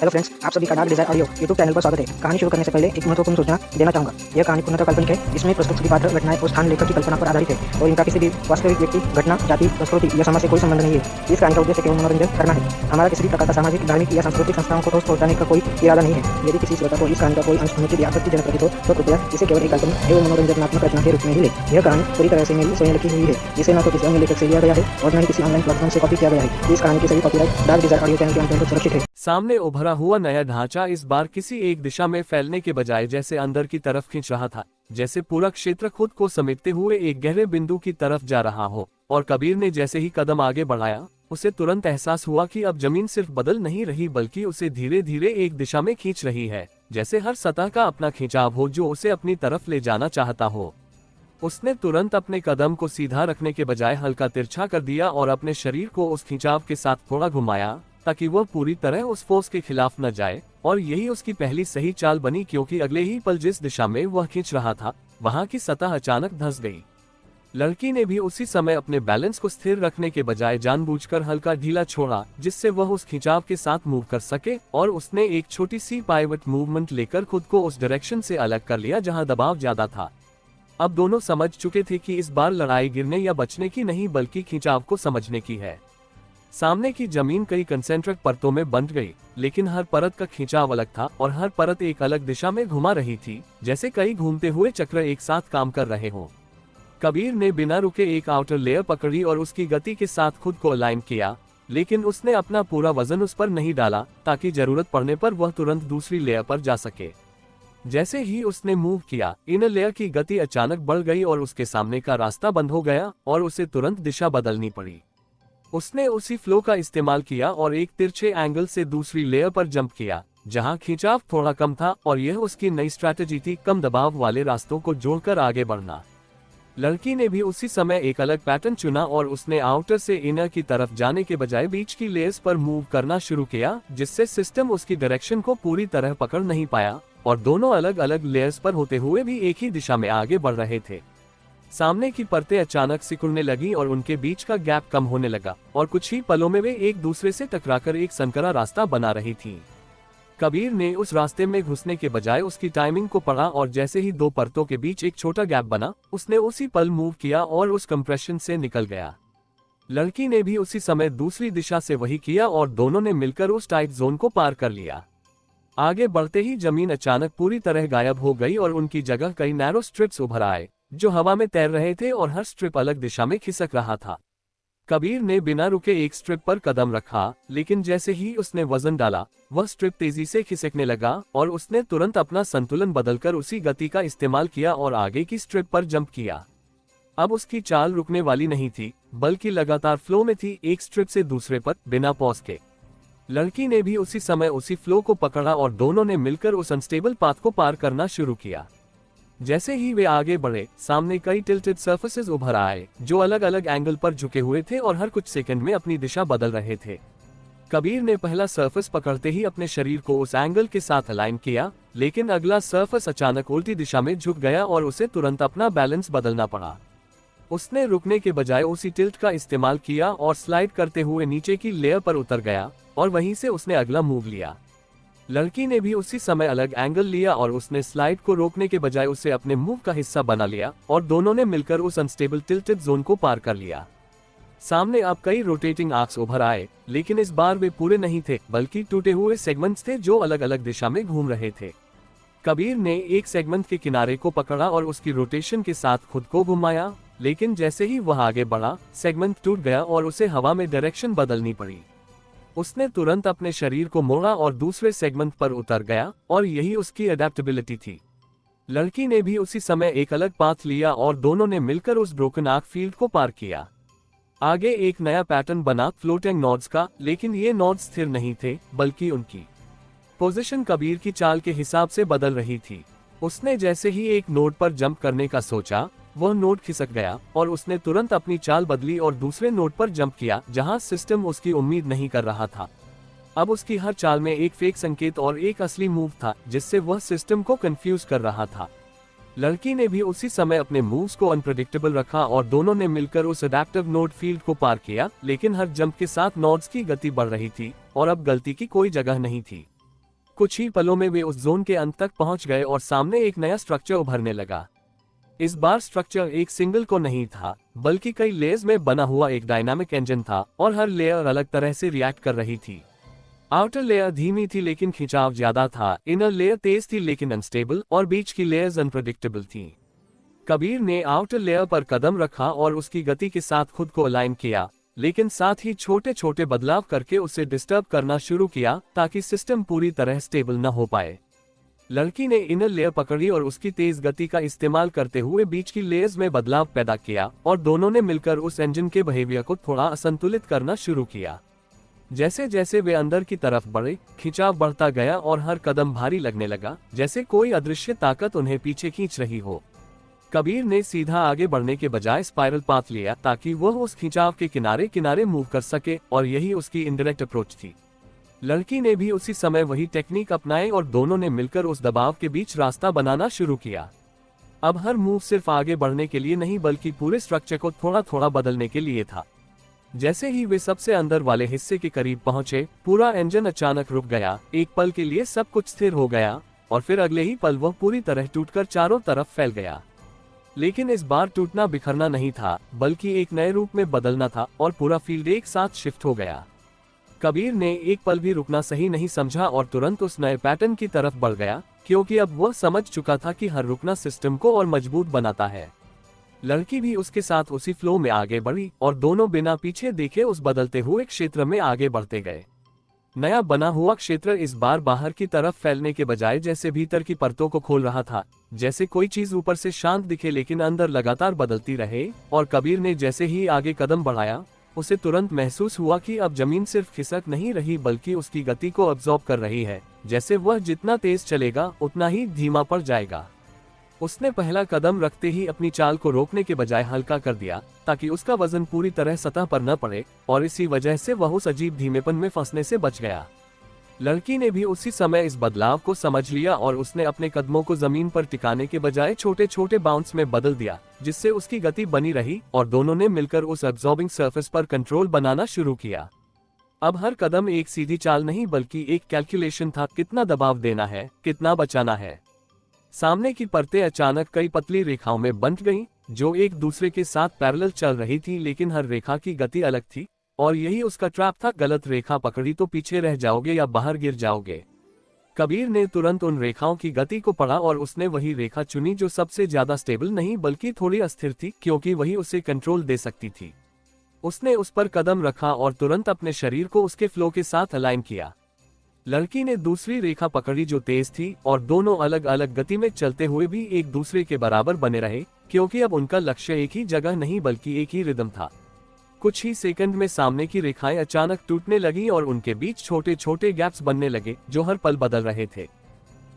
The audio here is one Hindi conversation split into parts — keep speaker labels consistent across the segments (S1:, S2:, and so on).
S1: हेलो फ्रेंड्स, आप सभी का Dark Desire Audio YouTube channel पर स्वागत है। कहानी शुरू करने से पहले एक महत्वपूर्ण सूचना देना चाहूंगा। यह कहानी पूर्णतः काल्पनिक है। इसमें प्रस्तुत सभी पात्र, घटनाएं और स्थान लेखक की कल्पना पर आधारित है और इनका किसी भी वास्तविक व्यक्ति, घटना, जाति, संस्कृति या समाज से कोई संबंध नहीं है। इस कहानी का उद्देश्य केवल मनोरंजन करना है। हमारा किसी भी प्रकार का सामाजिक, धार्मिक या सांस्कृतिक संस्थाओं को ठोस पहुंचाने का कोई इरादा नहीं है। यदि किसी श्रोता को इस कहानी का कोई अंश अनुचित या आपत्तिजनक प्रतीत हो तो कृपया इसे केवल एक काल्पनिक एवं मनोरंजनात्मक रचना के रूप में ही ले। यह कहानी पूरी तरह से मेरी स्वयं लिखी हुई है, जिसे न तो किसी अन्य लेखक से लिया गया है और न ही किसी ऑनलाइन प्लेटफॉर्म से कॉपी किया गया है। इस कहानी की सभी copyright Dark Desire Audio channel के अंतर्गत सुरक्षित है।
S2: सामने उभरा हुआ नया ढांचा इस बार किसी एक दिशा में फैलने के बजाय जैसे अंदर की तरफ खींच रहा था, जैसे पूरा क्षेत्र खुद को समेटते हुए एक गहरे बिंदु की तरफ जा रहा हो। और कबीर ने जैसे ही कदम आगे बढ़ाया, उसे तुरंत एहसास हुआ कि अब जमीन सिर्फ बदल नहीं रही बल्कि उसे धीरे धीरे एक दिशा में खींच रही है, जैसे हर सतह का अपना खिंचाव हो जो उसे अपनी तरफ ले जाना चाहता हो। उसने तुरंत अपने कदम को सीधा रखने के बजाय हल्का तिरछा कर दिया और अपने शरीर को उस खिंचाव के साथ थोड़ा घुमाया ताकि वह पूरी तरह उस फोर्स के खिलाफ न जाए। और यही उसकी पहली सही चाल बनी, क्योंकि अगले ही पल जिस दिशा में वह खींच रहा था वहां की सतह अचानक धंस गई। लड़की ने भी उसी समय अपने बैलेंस को स्थिर रखने के बजाय जानबूझकर हल्का ढीला छोड़ा, जिससे वह उस खिंचाव के साथ मूव कर सके। और उसने एक छोटी सी पाइवट मूवमेंट लेकर खुद को उस डायरेक्शन से अलग कर लिया जहां दबाव ज्यादा था। अब दोनों समझ चुके थे कि इस बार लड़ाई गिरने या बचने की नहीं बल्कि खिंचाव को समझने की है। सामने की जमीन कई कंसेंट्रिक परतों में बंट गई, लेकिन हर परत का खिंचाव अलग था और हर परत एक अलग दिशा में घुमा रही थी, जैसे कई घूमते हुए चक्र एक साथ काम कर रहे हों। कबीर ने बिना रुके एक आउटर लेयर पकड़ी और उसकी गति के साथ खुद को अलाइन किया, लेकिन उसने अपना पूरा वजन उस पर नहीं डाला ताकि जरूरत पड़ने पर वह तुरंत दूसरी लेयर पर जा सके। जैसे ही उसने मूव किया, इनर लेयर की गति अचानक बढ़ गई और उसके सामने का रास्ता बंद हो गया और उसे तुरंत दिशा बदलनी पड़ी। उसने उसी फ्लो का इस्तेमाल किया और एक तिरछे एंगल से दूसरी लेयर पर जंप किया जहां खिंचाव थोड़ा कम था, और यह उसकी नई स्ट्रैटेजी थी, कम दबाव वाले रास्तों को जोड़कर आगे बढ़ना। लड़की ने भी उसी समय एक अलग पैटर्न चुना और उसने आउटर से इनर की तरफ जाने के बजाय बीच की लेयर्स पर मूव करना शुरू किया, जिससे सिस्टम उसकी डायरेक्शन को पूरी तरह पकड़ नहीं पाया और दोनों अलग अलग लेयर्स पर होते हुए भी एक ही दिशा में आगे बढ़ रहे थे। सामने की परतें अचानक सिकुड़ने लगी और उनके बीच का गैप कम होने लगा और कुछ ही पलों में वे एक दूसरे से टकराकर एक संकरा रास्ता बना रही थीं। कबीर ने उस रास्ते में घुसने के बजाय उसकी टाइमिंग को पढ़ा और जैसे ही दो परतों के बीच एक छोटा गैप बना, उसने उसी पल मूव किया और उस कंप्रेशन से निकल गया। लड़की ने भी उसी समय दूसरी दिशा से वही किया और दोनों ने मिलकर उस टाइट जोन को पार कर लिया। आगे बढ़ते ही जमीन अचानक पूरी तरह गायब हो गई और उनकी जगह कई नैरो स्ट्रिप्स उभर आए जो हवा में तैर रहे थे और हर स्ट्रिप अलग दिशा में खिसक रहा था। कबीर ने बिना रुके एक स्ट्रिप पर कदम रखा, लेकिन जैसे ही उसने वजन डाला, वह स्ट्रिप तेजी से खिसकने लगा और उसने तुरंत अपना संतुलन बदलकर उसी गति का इस्तेमाल किया और आगे की स्ट्रिप पर जंप किया। अब उसकी चाल रुकने वाली नहीं थी, बल्कि लगातार फ्लो में थी, एक स्ट्रिप से दूसरे पर बिना पॉज के। लड़की ने भी उसी समय उसी फ्लो को पकड़ा और दोनों ने मिलकर उस अनस्टेबल पाथ को पार करना शुरू किया। जैसे ही वे आगे बढ़े, सामने कई टिल्टेड सर्फेसेस उभर आए जो अलग अलग एंगल पर झुके हुए थे और हर कुछ सेकंड में अपनी दिशा बदल रहे थे। कबीर ने पहला सर्फेस पकड़ते ही अपने शरीर को उस एंगल के साथ अलाइन किया, लेकिन अगला सर्फेस अचानक उल्टी दिशा में झुक गया और उसे तुरंत अपना बैलेंस बदलना पड़ा। उसने रुकने के बजाय उसी टिल्ट का इस्तेमाल किया और स्लाइड करते हुए नीचे की लेयर पर उतर गया और वहीं से उसने अगला मूव लिया। लड़की ने भी उसी समय अलग एंगल लिया और उसने स्लाइड को रोकने के बजाय उसे अपने मूव का हिस्सा बना लिया और दोनों ने मिलकर उस अनस्टेबल टिल्टेड जोन को पार कर लिया। सामने अब कई रोटेटिंग आर्क्स उभर आए, लेकिन इस बार वे पूरे नहीं थे बल्कि टूटे हुए सेगमेंट्स थे जो अलग अलग दिशा में घूम रहे थे। कबीर ने एक सेगमेंट के किनारे को पकड़ा और उसकी रोटेशन के साथ खुद को घुमाया, लेकिन जैसे ही वह आगे बढ़ा, सेगमेंट टूट गया और उसे हवा में डायरेक्शन बदलनी पड़ी। उसने तुरंत अपने शरीर को मोड़ा और दूसरे सेगमेंट पर उतर गया और यही उसकी अडेप्टेबिलिटी थी। लड़की ने भी उसी समय एक अलग पाथ लिया और दोनों ने मिलकर उस ब्रोकन आर्क फील्ड को पार किया। आगे एक नया पैटर्न बना फ्लोटिंग नोड्स का, लेकिन ये नोड्स स्थिर नहीं थे बल्कि उनकी पोजीशन कबीर की चाल के हिसाब से बदल रही थी। उसने जैसे ही एक नोड पर जंप करने का सोचा, वह नोड खिसक गया और उसने तुरंत अपनी चाल बदली और दूसरे नोड पर जंप किया जहां सिस्टम उसकी उम्मीद नहीं कर रहा था। अब उसकी हर चाल में एक फेक संकेत और एक असली मूव था, जिससे वह सिस्टम को कंफ्यूज कर रहा था। लड़की ने भी उसी समय अपने मूव्स को अनप्रेडिक्टेबल रखा और दोनों ने मिलकर उस अडैप्टिव नोड फील्ड को पार किया, लेकिन हर जंप के साथ नोड्स की गति बढ़ रही थी और अब गलती की कोई जगह नहीं थी। कुछ ही पलों में वे उस जोन के अंत तक पहुंच गए और सामने एक नया स्ट्रक्चर उभरने लगा। इस बार स्ट्रक्चर एक सिंगल को नहीं था, बल्कि कई लेयर्स में बना हुआ एक डायनामिक इंजन था और हर लेयर अलग तरह से रिएक्ट कर रही थी। आउटर लेयर धीमी थी लेकिन खिंचाव ज्यादा था, इनर लेयर तेज थी लेकिन अनस्टेबल, और बीच की लेयर्स अनप्रेडिक्टेबल थी। कबीर ने आउटर लेयर पर कदम रखा और उसकी गति के साथ खुद को अलाइन किया, लेकिन साथ ही छोटे छोटे बदलाव करके उसे डिस्टर्ब करना शुरू किया ताकि सिस्टम पूरी तरह स्टेबल न हो पाए। लड़की ने इनर लेयर पकड़ी और उसकी तेज गति का इस्तेमाल करते हुए बीच की लेयर्स में बदलाव पैदा किया और दोनों ने मिलकर उस इंजन के बिहेवियर को थोड़ा असंतुलित करना शुरू किया। जैसे जैसे वे अंदर की तरफ बढ़े, खिंचाव बढ़ता गया और हर कदम भारी लगने लगा, जैसे कोई अदृश्य ताकत उन्हें पीछे खींच रही हो। कबीर ने सीधा आगे बढ़ने के बजाय स्पाइरल पाथ लिया ताकि वह उस खिंचाव के किनारे किनारे मूव कर सके, और यही उसकी इनडायरेक्ट अप्रोच थी। लड़की ने भी उसी समय वही टेक्निक अपनाई और दोनों ने मिलकर उस दबाव के बीच रास्ता बनाना शुरू किया। अब हर मूव सिर्फ आगे बढ़ने के लिए नहीं बल्कि पूरे स्ट्रक्चर को थोड़ा थोड़ा बदलने के लिए था। जैसे ही वे सबसे अंदर वाले हिस्से के करीब पहुंचे, पूरा इंजन अचानक रुक गया। एक पल के लिए सब कुछ स्थिर हो गया और फिर अगले ही पल वह पूरी तरह टूटकर चारों तरफ फैल गया। लेकिन इस बार टूटना बिखरना नहीं था, बल्कि एक नए रूप में बदलना था और पूरा फील्ड एक साथ शिफ्ट हो गया। कबीर ने एक पल भी रुकना सही नहीं समझा और तुरंत उस नए पैटर्न की तरफ बढ़ गया, क्योंकि अब वह समझ चुका था कि हर रुकना सिस्टम को और मजबूत बनाता है। लड़की भी उसके साथ उसी फ्लो में आगे बढ़ी और दोनों बिना पीछे देखे उस बदलते हुए क्षेत्र में आगे बढ़ते गए। नया बना हुआ क्षेत्र इस बार बाहर की तरफ फैलने के बजाय जैसे भीतर की परतों को खोल रहा था, जैसे कोई चीज ऊपर से शांत दिखे लेकिन अंदर लगातार बदलती रहे। और कबीर ने जैसे ही आगे कदम बढ़ाया, उसे तुरंत महसूस हुआ कि अब जमीन सिर्फ खिसक नहीं रही बल्कि उसकी गति को अब्सॉर्ब कर रही है, जैसे वह जितना तेज चलेगा उतना ही धीमा पड़ जाएगा। उसने पहला कदम रखते ही अपनी चाल को रोकने के बजाय हल्का कर दिया ताकि उसका वजन पूरी तरह सतह पर न पड़े, और इसी वजह से वह उस अजीब धीमेपन में फंसने से बच गया। लड़की ने भी उसी समय इस बदलाव को समझ लिया और उसने अपने कदमों को जमीन पर टिकाने के बजाय छोटे छोटे बाउंस में बदल दिया, जिससे उसकी गति बनी रही और दोनों ने मिलकर उस अब्सॉर्बिंग सरफेस पर कंट्रोल बनाना शुरू किया। अब हर कदम एक सीधी चाल नहीं बल्कि एक कैलकुलेशन था, कितना दबाव देना है, कितना बचाना है। सामने की परतें अचानक कई पतली रेखाओं में बंट गईं, जो एक दूसरे के साथ पैरेलल चल रही थी, लेकिन हर रेखा की गति अलग थी और यही उसका ट्रैप था। गलत रेखा पकड़ी तो पीछे रह जाओगे या बाहर गिर जाओगे। कबीर ने तुरंत उन रेखाओं की गति को पढ़ा और उसने वही रेखा चुनी जो सबसे ज्यादा स्टेबल नहीं बल्कि थोड़ी अस्थिर थी, क्योंकि वही उसे कंट्रोल दे सकती थी। उसने उस पर कदम रखा और तुरंत अपने शरीर को उसके फ्लो के साथ अलाइन किया। लड़की ने दूसरी रेखा पकड़ी जो तेज थी और दोनों अलग अलग गति में चलते हुए भी एक दूसरे के बराबर बने रहे, क्योंकि अब उनका लक्ष्य एक ही जगह नहीं बल्कि एक ही रिदम था। कुछ ही सेकंड में सामने की रेखाएं अचानक टूटने लगी और उनके बीच छोटे छोटे गैप्स बनने लगे जो हर पल बदल रहे थे।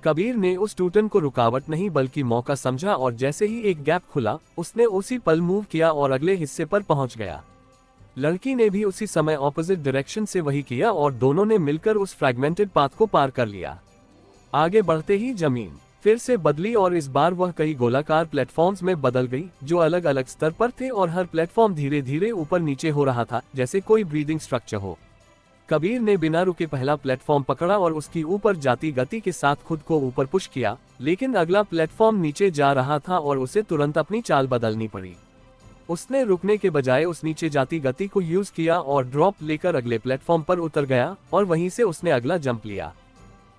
S2: कबीर ने उस टूटन को रुकावट नहीं बल्कि मौका समझा और जैसे ही एक गैप खुला, उसने उसी पल मूव किया और अगले हिस्से पर पहुंच गया। लड़की ने भी उसी समय ऑपोजिट डायरेक्शन से वही किया और दोनों ने मिलकर उस फ्रैगमेंटेड पाथ को पार कर लिया। आगे बढ़ते ही जमीन फिर से बदली और इस बार वह कई गोलाकार प्लेटफॉर्म्स में बदल गई जो अलग अलग स्तर पर थे और हर प्लेटफॉर्म धीरे धीरे ऊपर नीचे हो रहा था, जैसे कोई ब्रीदिंग स्ट्रक्चर हो। कबीर ने बिना रुके पहला प्लेटफॉर्म पकड़ा और उसकी ऊपर जाती गति के साथ खुद को ऊपर पुश किया, लेकिन अगला प्लेटफॉर्म नीचे जा रहा था और उसे तुरंत अपनी चाल बदलनी पड़ी। उसने रुकने के बजाय उस नीचे जाती गति को यूज किया और ड्रॉप लेकर अगले प्लेटफॉर्म पर उतर गया और वहीं से उसने अगला जंप लिया।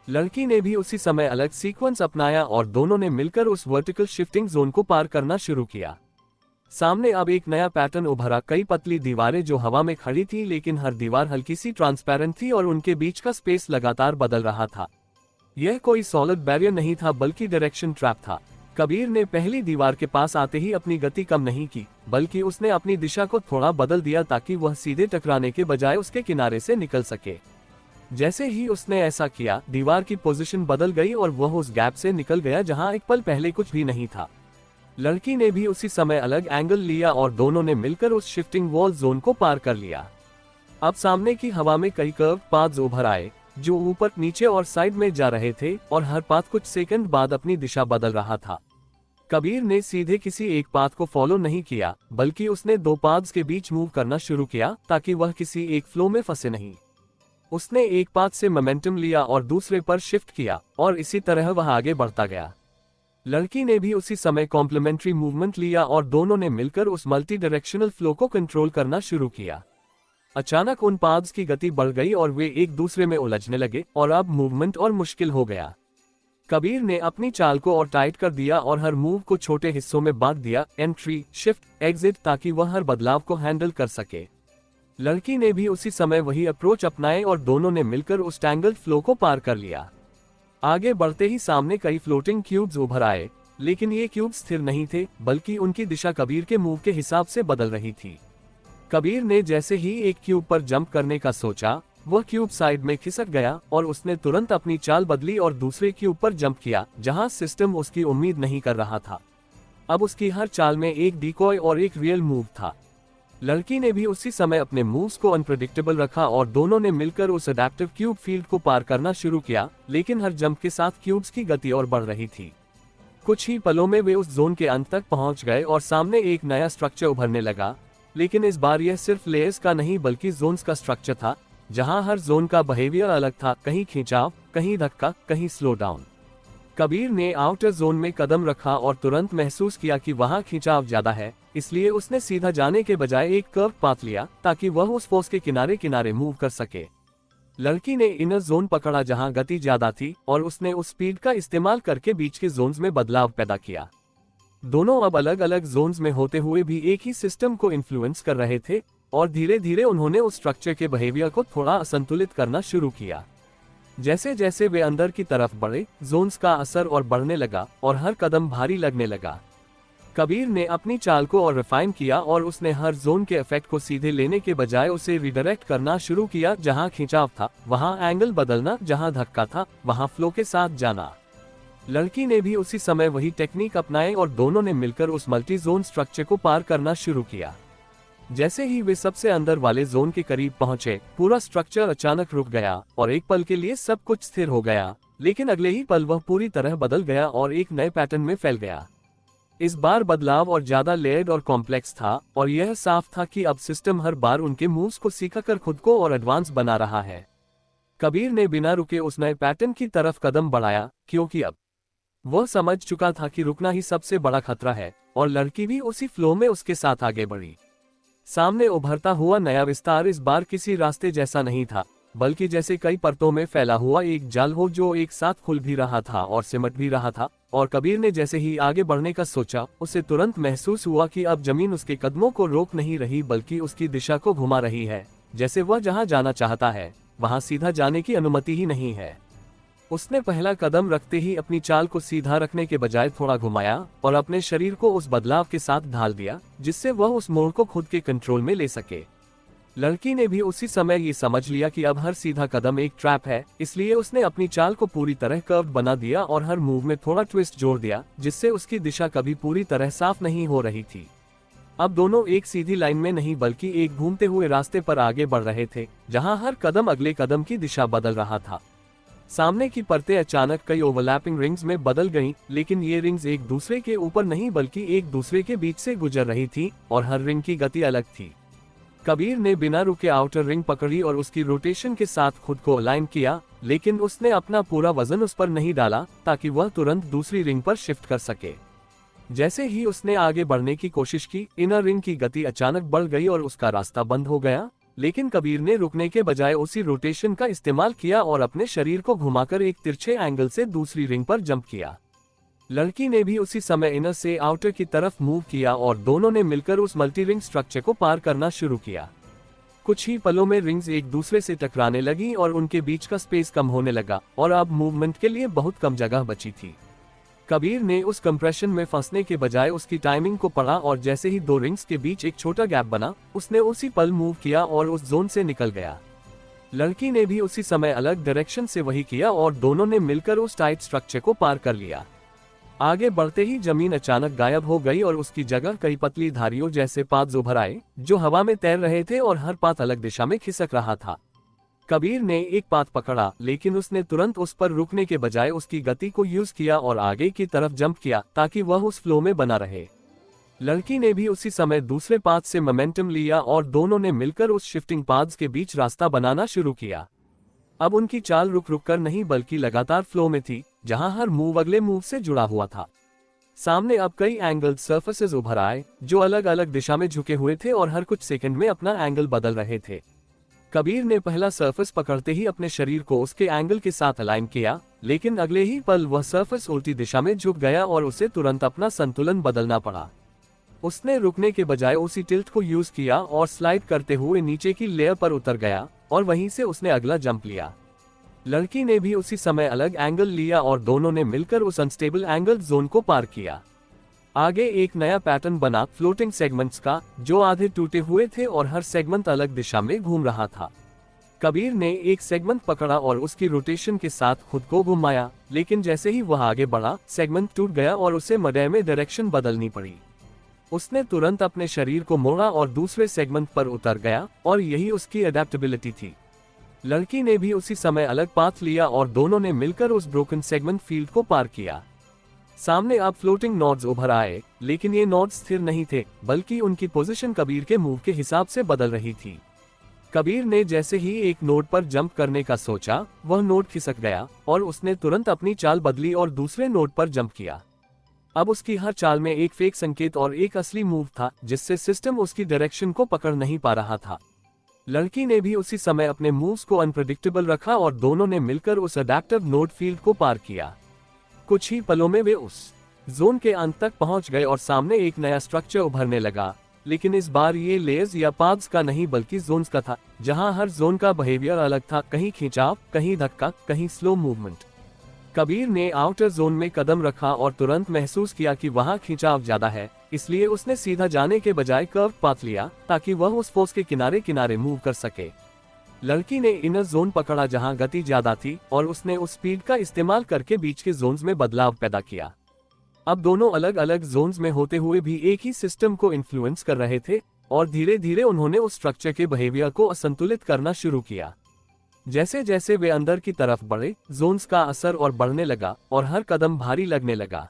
S2: लड़की ने भी उसी समय अलग सीक्वेंस अपनाया और दोनों ने मिलकर उस वर्टिकल शिफ्टिंग जोन को पार करना शुरू किया। सामने अब एक नया पैटर्न उभरा, कई पतली दीवारें जो हवा में खड़ी थी, लेकिन हर दीवार हल्की सी ट्रांसपेरेंट थी और उनके बीच का स्पेस लगातार बदल रहा था। यह कोई सॉलिड बैरियर नहीं था बल्कि डायरेक्शन ट्रैप था। कबीर ने पहली दीवार के पास आते ही अपनी गति कम नहीं की, बल्कि उसने अपनी दिशा को थोड़ा बदल दिया ताकि वह सीधे टकराने के बजाय उसके किनारे से निकल सके। जैसे ही उसने ऐसा किया, दीवार की पोजीशन बदल गई और वह उस गैप से निकल गया जहां एक पल पहले कुछ भी नहीं था। लड़की ने भी उसी समय अलग एंगल लिया और दोनों ने मिलकर उस शिफ्टिंग वॉल जोन को पार कर लिया। अब सामने की हवा में कई कर्व पाथ्स उभर आए जो ऊपर नीचे और साइड में जा रहे थे और हर पाथ कुछ सेकंड बाद अपनी दिशा बदल रहा था। कबीर ने सीधे किसी एक पाथ को फॉलो नहीं किया, बल्कि उसने दो पाथ्स के बीच मूव करना शुरू किया ताकि वह किसी एक फ्लो में फंसे नहीं। उसने एक पाथ से मोमेंटम लिया और दूसरे पर शिफ्ट किया और इसी तरह वह आगे बढ़ता गया। लड़की ने भी उसी समय कॉम्प्लीमेंट्री मूवमेंट लिया और दोनों ने मिलकर उस मल्टी डायरेक्शनल फ्लो को कंट्रोल करना शुरू किया। अचानक उन पाथ्स की गति बढ़ गई और वे एक दूसरे में उलझने लगे और अब मूवमेंट और मुश्किल हो गया। कबीर ने अपनी चाल को और टाइट कर दिया और हर मूव को छोटे हिस्सों में बांट दिया, एंट्री, शिफ्ट, एग्जिट, ताकि वह हर बदलाव को हैंडल कर सके। लड़की ने भी उसी समय वही अप्रोच अपनाए और दोनों ने मिलकर उस टैंगल्ड फ्लो को पार कर लिया। आगे बढ़ते ही सामने कई फ्लोटिंग क्यूब्स उभर आए, लेकिन ये क्यूब स्थिर नहीं थे, बल्कि उनकी दिशा कबीर के मूव के हिसाब से बदल रही थी। कबीर ने जैसे ही एक क्यूब पर जंप करने का सोचा, वह क्यूब साइड में खिसक गया और उसने तुरंत अपनी चाल बदली और दूसरे क्यूब पर जंप किया, जहां सिस्टम उसकी उम्मीद नहीं कर रहा था। अब उसकी हर चाल में एक डिकॉय और एक रियल मूव था। लड़की ने भी उसी समय अपने मूव्स को अनप्रेडिक्टेबल रखा और दोनों ने मिलकर उस अडैप्टिव क्यूब फील्ड को पार करना शुरू किया, लेकिन हर जंप के साथ क्यूब्स की गति और बढ़ रही थी। कुछ ही पलों में वे उस जोन के अंत तक पहुंच गए और सामने एक नया स्ट्रक्चर उभरने लगा, लेकिन इस बार यह सिर्फ लेयर्स का नहीं बल्कि जोन्स का स्ट्रक्चर था, जहां हर जोन का बिहेवियर अलग था, कहीं खिंचाव, कहीं धक्का, कहीं स्लो डाउन। कबीर ने आउटर जोन में कदम रखा और तुरंत महसूस किया कि वहां खिंचाव ज्यादा है, इसलिए उसने सीधा जाने के बजाय एक कर्व पाथ लिया ताकि वह उस फोर्स के किनारे किनारे मूव कर सके। लड़की ने इनर जोन पकड़ा जहां गति ज्यादा थी और उसने उस स्पीड का इस्तेमाल करके बीच के जोन्स में बदलाव पैदा किया। दोनों अब अलग अलग जोन्स में होते हुए भी एक ही सिस्टम को इन्फ्लुएंस कर रहे थे और धीरे धीरे उन्होंने उस स्ट्रक्चर के बिहेवियर को थोड़ा असंतुलित करना शुरू किया। जैसे जैसे वे अंदर की तरफ बढ़े, जोन्स का असर और बढ़ने लगा और हर कदम भारी लगने लगा। कबीर ने अपनी चाल को और रिफाइन किया और उसने हर जोन के इफेक्ट को सीधे लेने के बजाय उसे रिडायरेक्ट करना शुरू किया, जहां खिंचाव था वहां एंगल बदलना, जहां धक्का था वहां फ्लो के साथ जाना। लड़की ने भी उसी समय वही टेक्निक अपनाए और दोनों ने मिलकर उस मल्टी जोन स्ट्रक्चर को पार करना शुरू किया। जैसे ही वे सबसे अंदर वाले जोन के करीब पहुंचे, पूरा स्ट्रक्चर अचानक रुक गया और एक पल के लिए सब कुछ स्थिर हो गया, लेकिन अगले ही पल वह पूरी तरह बदल गया और एक नए पैटर्न में फैल गया। इस बार बदलाव और ज्यादा लेयर्ड और कॉम्प्लेक्स था और यह साफ था कि अब सिस्टम हर बार उनके मूव्स को सीखकर खुद को और एडवांस बना रहा है। कबीर ने बिना रुके उस नए पैटर्न की तरफ कदम बढ़ाया, क्योंकि अब वह समझ चुका था कि रुकना ही सबसे बड़ा खतरा है, और लड़की भी उसी फ्लो में उसके साथ आगे बढ़ी। सामने उभरता हुआ नया विस्तार इस बार किसी रास्ते जैसा नहीं था, बल्कि जैसे कई परतों में फैला हुआ एक जाल हो जो एक साथ खुल भी रहा था और सिमट भी रहा था। और कबीर ने जैसे ही आगे बढ़ने का सोचा, उसे तुरंत महसूस हुआ कि अब जमीन उसके कदमों को रोक नहीं रही बल्कि उसकी दिशा को घुमा रही है, जैसे वह जहां जाना चाहता है वहां सीधा जाने की अनुमति ही नहीं है। उसने पहला कदम रखते ही अपनी चाल को सीधा रखने के बजाय थोड़ा घुमाया और अपने शरीर को उस बदलाव के साथ ढाल दिया, जिससे वह उस मोड़ को खुद के कंट्रोल में ले सके। लड़की ने भी उसी समय ये समझ लिया कि अब हर सीधा कदम एक ट्रैप है, इसलिए उसने अपनी चाल को पूरी तरह कर्व बना दिया और हर मूव में थोड़ा ट्विस्ट जोड़ दिया, जिससे उसकी दिशा कभी पूरी तरह साफ नहीं हो रही थी। अब दोनों एक सीधी लाइन में नहीं बल्कि एक घूमते हुए रास्ते पर आगे बढ़ रहे थे, जहां हर कदम अगले कदम की दिशा बदल रहा था। सामने की परतें अचानक कई ओवरलैपिंग रिंग्स में बदल गईं, लेकिन ये रिंग्स एक दूसरे के ऊपर नहीं बल्कि एक दूसरे के बीच से गुजर रही थी और हर रिंग की गति अलग थी। कबीर ने बिना रुके आउटर रिंग पकड़ी और उसकी रोटेशन के साथ खुद को अलाइन किया, लेकिन उसने अपना पूरा वजन उस पर नहीं डाला ताकि वह तुरंत दूसरी रिंग पर शिफ्ट कर सके। जैसे ही उसने आगे बढ़ने की कोशिश की, इनर रिंग की गति अचानक बढ़ गई और उसका रास्ता बंद हो गया, लेकिन कबीर ने रुकने के बजाय उसी रोटेशन का इस्तेमाल किया और अपने शरीर को घुमाकर एक तिरछे एंगल से दूसरी रिंग पर जंप किया। लड़की ने भी उसी समय इनर से आउटर की तरफ मूव किया और दोनों ने मिलकर उस मल्टी रिंग स्ट्रक्चर को पार करना शुरू किया। कुछ ही पलों में रिंग्स एक दूसरे से टकराने लगी और उनके बीच का स्पेस कम होने लगा और अब मूवमेंट के लिए बहुत कम जगह बची थी। कबीर ने उस कंप्रेशन में फंसने के बजाय उसकी टाइमिंग को पढ़ा और जैसे ही दो रिंग्स के बीच एक छोटा गैप बना, उसने उसी पल मूव किया और उस जोन से निकल गया। लड़की ने भी उसी समय अलग डायरेक्शन से वही किया और दोनों ने मिलकर उस टाइट स्ट्रक्चर को पार कर लिया। आगे बढ़ते ही जमीन अचानक गायब हो गई और उसकी जगह कई पतली धारियों जैसे पाथ उभर आए, जो हवा में तैर रहे थे और हर पाथ अलग दिशा में खिसक रहा था। कबीर ने एक पाथ पकड़ा, लेकिन उसने तुरंत उस पर रुकने के बजाय उसकी गति को यूज किया और आगे की तरफ जंप किया ताकि वह उस फ्लो में बना रहे। लड़की ने भी उसी समय दूसरे पाथ से मोमेंटम लिया और दोनों ने मिलकर उस शिफ्टिंग पाथ्स के बीच रास्ता बनाना शुरू किया। अब उनकी चाल रुक रुक कर नहीं बल्कि लगातार फ्लो में थी, जहां हर मूव अगले मूव से जुड़ा हुआ था। सामने अब कई एंगल सर्फेसेस उभर आए जो अलग अलग दिशा में झुके हुए थे और हर कुछ सेकंड में अपना एंगल बदल रहे थे। कबीर ने पहला सरफेस पकड़ते ही अपने शरीर को उसके एंगल के साथ अलाइन किया, लेकिन अगले ही पल वह सरफेस उल्टी दिशा में झुक गया और उसे तुरंत अपना संतुलन बदलना पड़ा। उसने रुकने के बजाय उसी टिल्ट को यूज किया और स्लाइड करते हुए नीचे की लेयर पर उतर गया और वहीं से उसने अगला जंप लिया। लड़की ने भी उसी समय अलग एंगल लिया और दोनों ने मिलकर उस अनस्टेबल एंगल जोन को पार किया। आगे एक नया पैटर्न बना फ्लोटिंग सेगमेंट्स का, जो आधे टूटे हुए थे और हर सेगमेंट अलग दिशा में घूम रहा था। कबीर ने एक सेगमेंट पकड़ा और उसकी रोटेशन के साथ खुद को घुमाया, लेकिन जैसे ही वह आगे बढ़ा सेगमेंट टूट गया और उसे मडे में डायरेक्शन बदलनी पड़ी। उसने तुरंत अपने शरीर को मोड़ा और दूसरे सेगमेंट पर उतर गया और यही उसकी अडेप्टेबिलिटी थी। लड़की ने भी उसी समय अलग पाथ लिया और दोनों ने मिलकर उस ब्रोकन सेगमेंट फील्ड को पार किया। सामने अब फ्लोटिंग नोड्स उभर आए, लेकिन ये नोड्स स्थिर नहीं थे, बल्कि उनकी पोजीशन कबीर के मूव के हिसाब से बदल रही थी। कबीर ने जैसे ही एक नोड पर जंप करने का सोचा, वह नोड खिसक गया और उसने तुरंत अपनी चाल बदली और दूसरे नोड पर जंप किया। अब उसकी हर चाल में एक फेक संकेत और एक असली मूव था, जिससे सिस्टम उसकी डायरेक्शन को पकड़ नहीं पा रहा था। लड़की ने भी उसी समय अपने मूव्स को अनप्रेडिक्टेबल रखा और दोनों ने मिलकर उस अडैप्टिव नोड फील्ड को पार किया। कुछ ही पलों में वे उस जोन के अंत तक पहुंच गए और सामने एक नया स्ट्रक्चर उभरने लगा, लेकिन इस बार ये लेयर्स या पाथ्स का नहीं बल्कि जोन्स का था, जहां हर जोन का बिहेवियर अलग था, कहीं खिंचाव, कहीं धक्का, कहीं स्लो मूवमेंट। कबीर ने आउटर जोन में कदम रखा और तुरंत महसूस किया कि वहां खिंचाव ज्यादा है, इसलिए उसने सीधा जाने के बजाय कर्व पाथ लिया ताकि वह उस फोर्स के किनारे किनारे मूव कर सके। लड़की ने इनर जोन पकड़ा जहां गति ज्यादा थी और उसने उस स्पीड का इस्तेमाल करके बीच के जोन्स में बदलाव पैदा किया। अब दोनों अलग अलग जोन्स में होते हुए भी एक ही सिस्टम को इन्फ्लुएंस कर रहे थे और धीरे धीरे उन्होंने उस स्ट्रक्चर के बिहेवियर को असंतुलित करना शुरू किया। जैसे जैसे वे अंदर की तरफ बढ़े, जोन्स का असर और बढ़ने लगा और हर कदम भारी लगने लगा।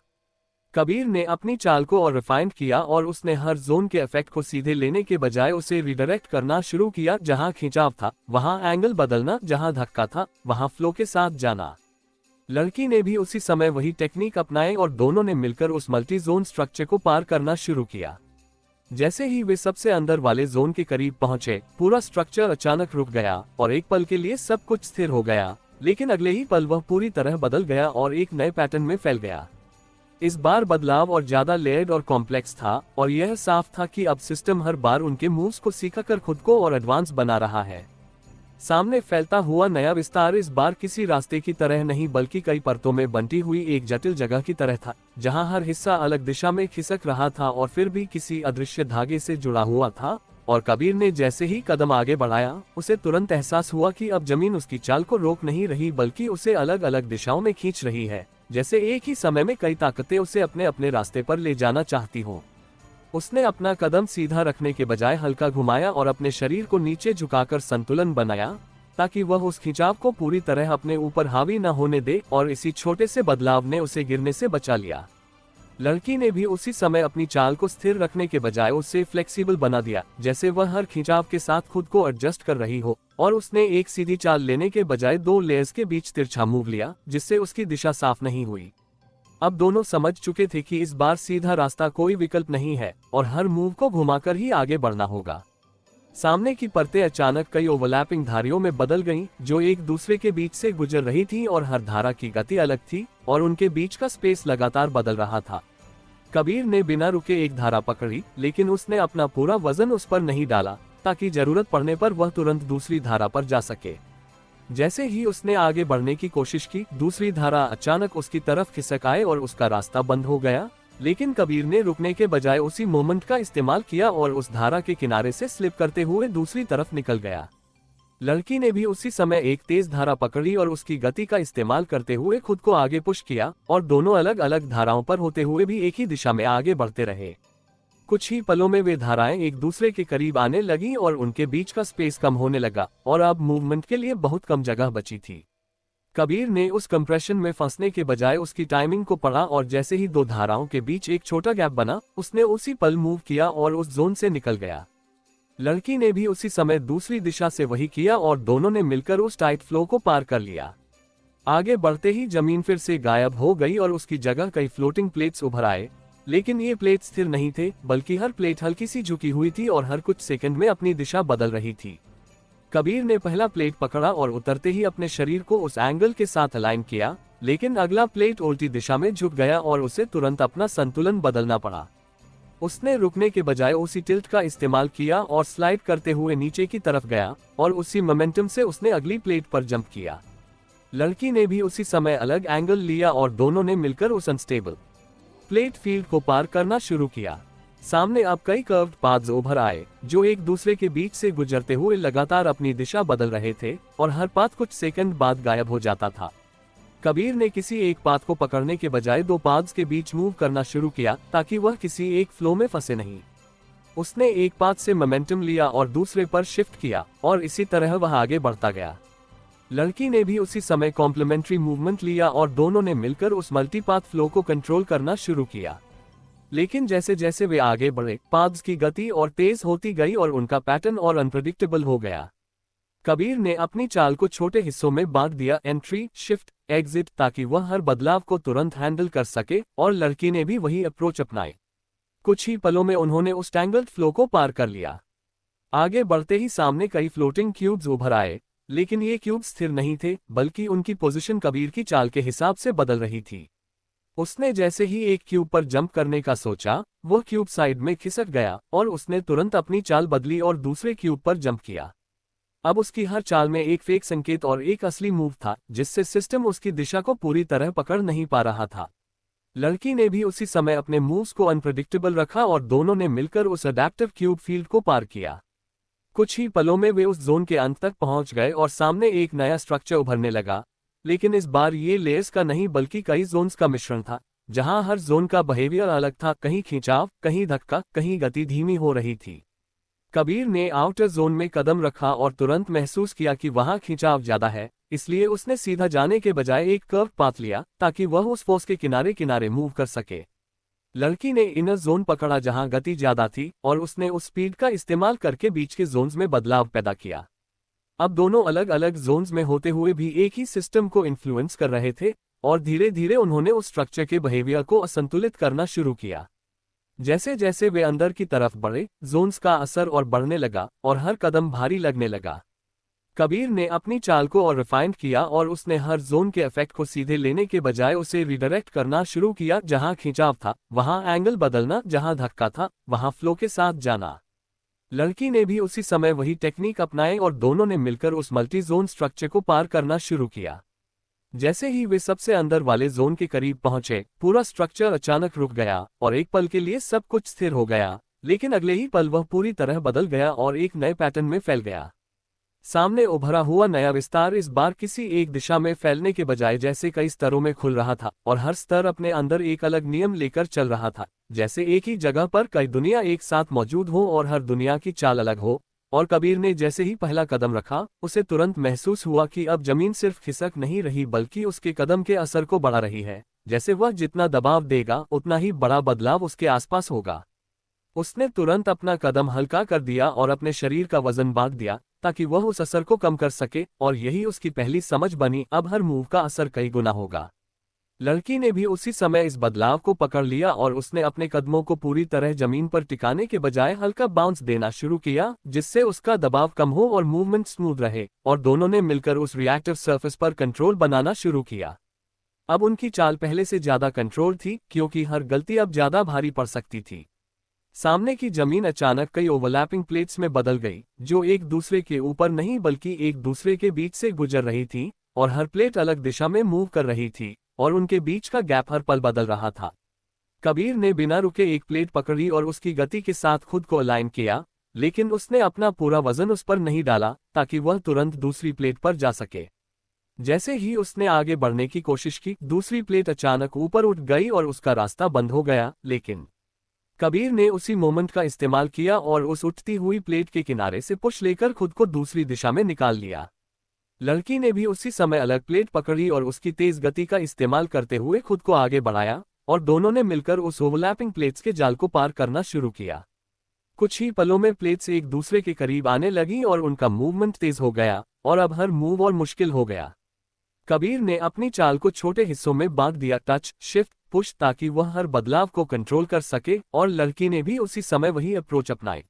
S2: कबीर ने अपनी चाल को और रिफाइंड किया और उसने हर जोन के इफेक्ट को सीधे लेने के बजाय उसे रिडायरेक्ट करना शुरू किया। जहां खिंचाव था वहां एंगल बदलना, जहां धक्का था वहां फ्लो के साथ जाना। लड़की ने भी उसी समय वही टेक्निक अपनाई और दोनों ने मिलकर उस मल्टी जोन स्ट्रक्चर को पार करना शुरू किया। जैसे ही वे सबसे अंदर वाले जोन के करीब पहुंचे, पूरा स्ट्रक्चर अचानक रुक गया और एक पल के लिए सब कुछ स्थिर हो गया, लेकिन अगले ही पल वह पूरी तरह बदल गया और एक नए पैटर्न में फैल गया। इस बार बदलाव और ज्यादा लेयर्ड और कॉम्प्लेक्स था और यह साफ था कि अब सिस्टम हर बार उनके मूव्स को सीखकर खुद को और एडवांस बना रहा है। सामने फैलता हुआ नया विस्तार इस बार किसी रास्ते की तरह नहीं बल्कि कई परतों में बंटी हुई एक जटिल जगह की तरह था, जहां हर हिस्सा अलग दिशा में खिसक रहा था और फिर भी किसी अदृश्य धागे से जुड़ा हुआ था। और कबीर ने जैसे ही कदम आगे बढ़ाया, उसे तुरंत एहसास हुआ कि अब जमीन उसकी चाल को रोक नहीं रही बल्कि उसे अलग अलग दिशाओं में खींच रही है, जैसे एक ही समय में कई ताकतें उसे अपने अपने रास्ते पर ले जाना चाहती हो। उसने अपना कदम सीधा रखने के बजाय हल्का घुमाया और अपने शरीर को नीचे झुकाकर संतुलन बनाया, ताकि वह उस खिंचाव को पूरी तरह अपने ऊपर हावी न होने दे, और इसी छोटे से बदलाव ने उसे गिरने से बचा लिया। लड़की ने भी उसी समय अपनी चाल को स्थिर रखने के बजाय उसे फ्लेक्सिबल बना दिया, जैसे वह हर खिंचाव के साथ खुद को एडजस्ट कर रही हो, और उसने एक सीधी चाल लेने के बजाय दो लेयर्स के बीच तिरछा मूव लिया, जिससे उसकी दिशा साफ नहीं हुई। अब दोनों समझ चुके थे कि इस बार सीधा रास्ता कोई विकल्प नहीं है और हर मूव को घुमाकर ही आगे बढ़ना होगा। सामने की परतें अचानक कई ओवरलैपिंग धारियों में बदल गईं, जो एक दूसरे के बीच से गुजर रही थीं और हर धारा की गति अलग थी और उनके बीच का स्पेस लगातार बदल रहा था। कबीर ने बिना रुके एक धारा पकड़ी, लेकिन उसने अपना पूरा वजन उस पर नहीं डाला ताकि जरूरत पड़ने पर वह तुरंत दूसरी धारा पर जा सके। जैसे ही उसने आगे बढ़ने की कोशिश की, दूसरी धारा अचानक उसकी तरफ खिसक आए और उसका रास्ता बंद हो गया, लेकिन कबीर ने रुकने के बजाय उसी मोमेंट का इस्तेमाल किया और उस धारा के किनारे से स्लिप करते हुए दूसरी तरफ निकल गया। लड़की ने भी उसी समय एक तेज धारा पकड़ी और उसकी गति का इस्तेमाल करते हुए खुद को आगे पुश किया, और दोनों अलग अलग धाराओं पर होते हुए भी एक ही दिशा में आगे बढ़ते रहे। कुछ ही पलों में वे धाराएं एक दूसरे के करीब आने लगी और उनके बीच का स्पेस कम होने लगा और अब मूवमेंट के लिए बहुत कम जगह बची थी। कबीर ने उस कंप्रेशन में फंसने के बजाय उसकी टाइमिंग को पढ़ा और जैसे ही दो धाराओं के बीच एक छोटा गैप बना, उसने उसी पल मूव किया और उस जोन से निकल गया। लड़की ने भी उसी समय दूसरी दिशा से वही किया और दोनों ने मिलकर उस टाइट फ्लो को पार कर लिया। आगे बढ़ते ही जमीन फिर से गायब हो गई और उसकी जगह कई फ्लोटिंग प्लेट्स उभर आए, लेकिन ये प्लेट स्थिर नहीं थे, बल्कि हर प्लेट हल्की सी झुकी हुई थी और हर कुछ सेकंड में अपनी दिशा बदल रही थी। कबीर ने पहला प्लेट पकड़ा और उतरते ही अपने शरीर को उस एंगल के साथ अलाइन किया, लेकिन अगला प्लेट उल्टी दिशा में झुक गया और उसे तुरंत अपना संतुलन बदलना पड़ा। उसने रुकने के बजाय उसी टिल्ट का इस्तेमाल किया और स्लाइड करते हुए नीचे की तरफ गया और उसी मोमेंटम से उसने अगली प्लेट पर जंप किया। लड़की ने भी उसी समय अलग एंगल लिया और दोनों ने मिलकर उस अनस्टेबल प्लेट फील्ड को पार करना शुरू किया। सामने अब कई कर्व्ड पाथ्स उभर आए जो एक दूसरे के बीच से गुजरते हुए लगातार अपनी दिशा बदल रहे थे और हर पाथ कुछ सेकंड बाद गायब हो जाता था। कबीर ने किसी एक पाथ को पकड़ने के बजाय दो पाथ्स के बीच मूव करना शुरू किया ताकि वह किसी एक फ्लो में फंसे नहीं। उसने एक पाथ से मोमेंटम लिया और दूसरे पर शिफ्ट किया और इसी तरह वह आगे बढ़ता गया। लड़की ने भी उसी समय कॉम्प्लीमेंट्री मूवमेंट लिया और दोनों ने मिलकर उस मल्टीपाथ फ्लो को कंट्रोल करना शुरू किया। लेकिन जैसे जैसे वे आगे बढ़े, पाथ्स की गति और तेज होती गई और उनका पैटर्न और अनप्रेडिक्टेबल हो गया। कबीर ने अपनी चाल को छोटे हिस्सों में बांट दिया, एंट्री, शिफ्ट, एग्जिट, ताकि वह हर बदलाव को तुरंत हैंडल कर सके, और लड़की ने भी वही अप्रोच अपनाई। कुछ ही पलों में उन्होंने उस टैंगल्ड फ्लो को पार कर लिया। आगे बढ़ते ही सामने कई फ्लोटिंग क्यूब्स उभर आए, लेकिन ये क्यूब स्थिर नहीं थे, बल्कि उनकी पोजीशन कबीर की चाल के हिसाब से बदल रही थी। उसने जैसे ही एक क्यूब पर जंप करने का सोचा, वह क्यूब साइड में खिसक गया और उसने तुरंत अपनी चाल बदली और दूसरे क्यूब पर जंप किया। अब उसकी हर चाल में एक फेक संकेत और एक असली मूव था, जिससे सिस्टम उसकी दिशा को पूरी तरह पकड़ नहीं पा रहा था। लड़की ने भी उसी समय अपने मूव्स को अनप्रेडिक्टेबल रखा और दोनों ने मिलकर उस अडैप्टिव क्यूब फील्ड को पार किया। कुछ ही पलों में वे उस जोन के अंत तक पहुंच गए और सामने एक नया स्ट्रक्चर उभरने लगा, लेकिन इस बार ये लेयर्स का नहीं बल्कि कई जोन्स का मिश्रण था, जहां हर जोन का बिहेवियर अलग था, कहीं खिंचाव, कहीं धक्का, कहीं गति धीमी हो रही थी। कबीर ने आउटर जोन में कदम रखा और तुरंत महसूस किया कि वहां खिंचाव ज्यादा है, इसलिए उसने सीधा जाने के बजाय एक कर्व पाथ लिया ताकि वह उस फोर्स के किनारे किनारे मूव कर सके। लड़की ने इनर जोन पकड़ा जहां गति ज्यादा थी और उसने उस स्पीड का इस्तेमाल करके बीच के जोन्स में बदलाव पैदा किया। अब दोनों अलग अलग जोन्स में होते हुए भी एक ही सिस्टम को इन्फ्लुएंस कर रहे थे और धीरे धीरे उन्होंने उस स्ट्रक्चर के बिहेवियर को असंतुलित करना शुरू किया। जैसे जैसे वे अंदर की तरफ बढ़े, जोन्स का असर और बढ़ने लगा और हर कदम भारी लगने लगा। कबीर ने अपनी चाल को और रिफाइंड किया और उसने हर जोन के इफेक्ट को सीधे लेने के बजाय उसे रिडायरेक्ट करना शुरू किया। जहां खिंचाव था वहां एंगल बदलना, जहां धक्का था वहां फ्लो के साथ जाना। लड़की ने भी उसी समय वही टेक्निक अपनाई और दोनों ने मिलकर उस मल्टी जोन स्ट्रक्चर को पार करना शुरू किया। जैसे ही वे सबसे अंदर वाले जोन के करीब पहुंचे, पूरा स्ट्रक्चर अचानक रुक गया और एक पल के लिए सब कुछ स्थिर हो गया, लेकिन अगले ही पल वह पूरी तरह बदल गया और एक नए पैटर्न में फैल गया। सामने उभरा हुआ नया विस्तार इस बार किसी एक दिशा में फैलने के बजाय जैसे कई स्तरों में खुल रहा था और हर स्तर अपने अंदर एक अलग नियम लेकर चल रहा था, जैसे एक ही जगह पर कई दुनिया एक साथ मौजूद हो और हर दुनिया की चाल अलग हो। और कबीर ने जैसे ही पहला कदम रखा, उसे तुरंत महसूस हुआ कि अब जमीन सिर्फ खिसक नहीं रही बल्कि उसके कदम के असर को बढ़ा रही है, जैसे वह जितना दबाव देगा उतना ही बड़ा बदलाव उसके आसपास होगा। उसने तुरंत अपना कदम हल्का कर दिया और अपने शरीर का वजन बांट दिया ताकि वह उस असर को कम कर सके, और यही उसकी पहली समझ बनी, अब हर मूव का असर कई गुना होगा। लड़की ने भी उसी समय इस बदलाव को पकड़ लिया और उसने अपने कदमों को पूरी तरह जमीन पर टिकाने के बजाय हल्का बाउंस देना शुरू किया, जिससे उसका दबाव कम हो और मूवमेंट स्मूथ रहे, और दोनों ने मिलकर उस रिएक्टिव सरफेस पर कंट्रोल बनाना शुरू किया। अब उनकी चाल पहले से ज्यादा कंट्रोल थी, क्योंकि हर गलती अब ज्यादा भारी पड़ सकती थी। सामने की जमीन अचानक कई ओवरलैपिंग प्लेट्स में बदल गई, जो एक दूसरे के ऊपर नहीं बल्कि एक दूसरे के बीच से गुजर रही थी, और हर प्लेट अलग दिशा में मूव कर रही थी और उनके बीच का गैप हर पल बदल रहा था। कबीर ने बिना रुके एक प्लेट पकड़ी और उसकी गति के साथ खुद को अलाइन किया, लेकिन उसने अपना पूरा वजन उस पर नहीं डाला ताकि वह तुरंत दूसरी प्लेट पर जा सके। जैसे ही उसने आगे बढ़ने की कोशिश की, दूसरी प्लेट अचानक ऊपर उठ गई और उसका रास्ता बंद हो गया, लेकिन कबीर ने उसी मोमेंट का इस्तेमाल किया और उस उठती हुई प्लेट के किनारे से पुश लेकर खुद को दूसरी दिशा में निकाल लिया। लड़की ने भी उसी समय अलग प्लेट पकड़ी और उसकी तेज गति का इस्तेमाल करते हुए खुद को आगे बढ़ाया, और दोनों ने मिलकर उस ओवरलैपिंग प्लेट्स के जाल को पार करना शुरू किया। कुछ ही पलों में प्लेट्स एक दूसरे के करीब आने लगी और उनका मूवमेंट तेज हो गया और अब हर मूव और मुश्किल हो गया। कबीर ने अपनी चाल को छोटे हिस्सों में बांट दिया, टच, शिफ्ट, पुश, ताकि वह हर बदलाव को कंट्रोल कर सके, और लड़की ने भी उसी समय वही अप्रोच अपनाई।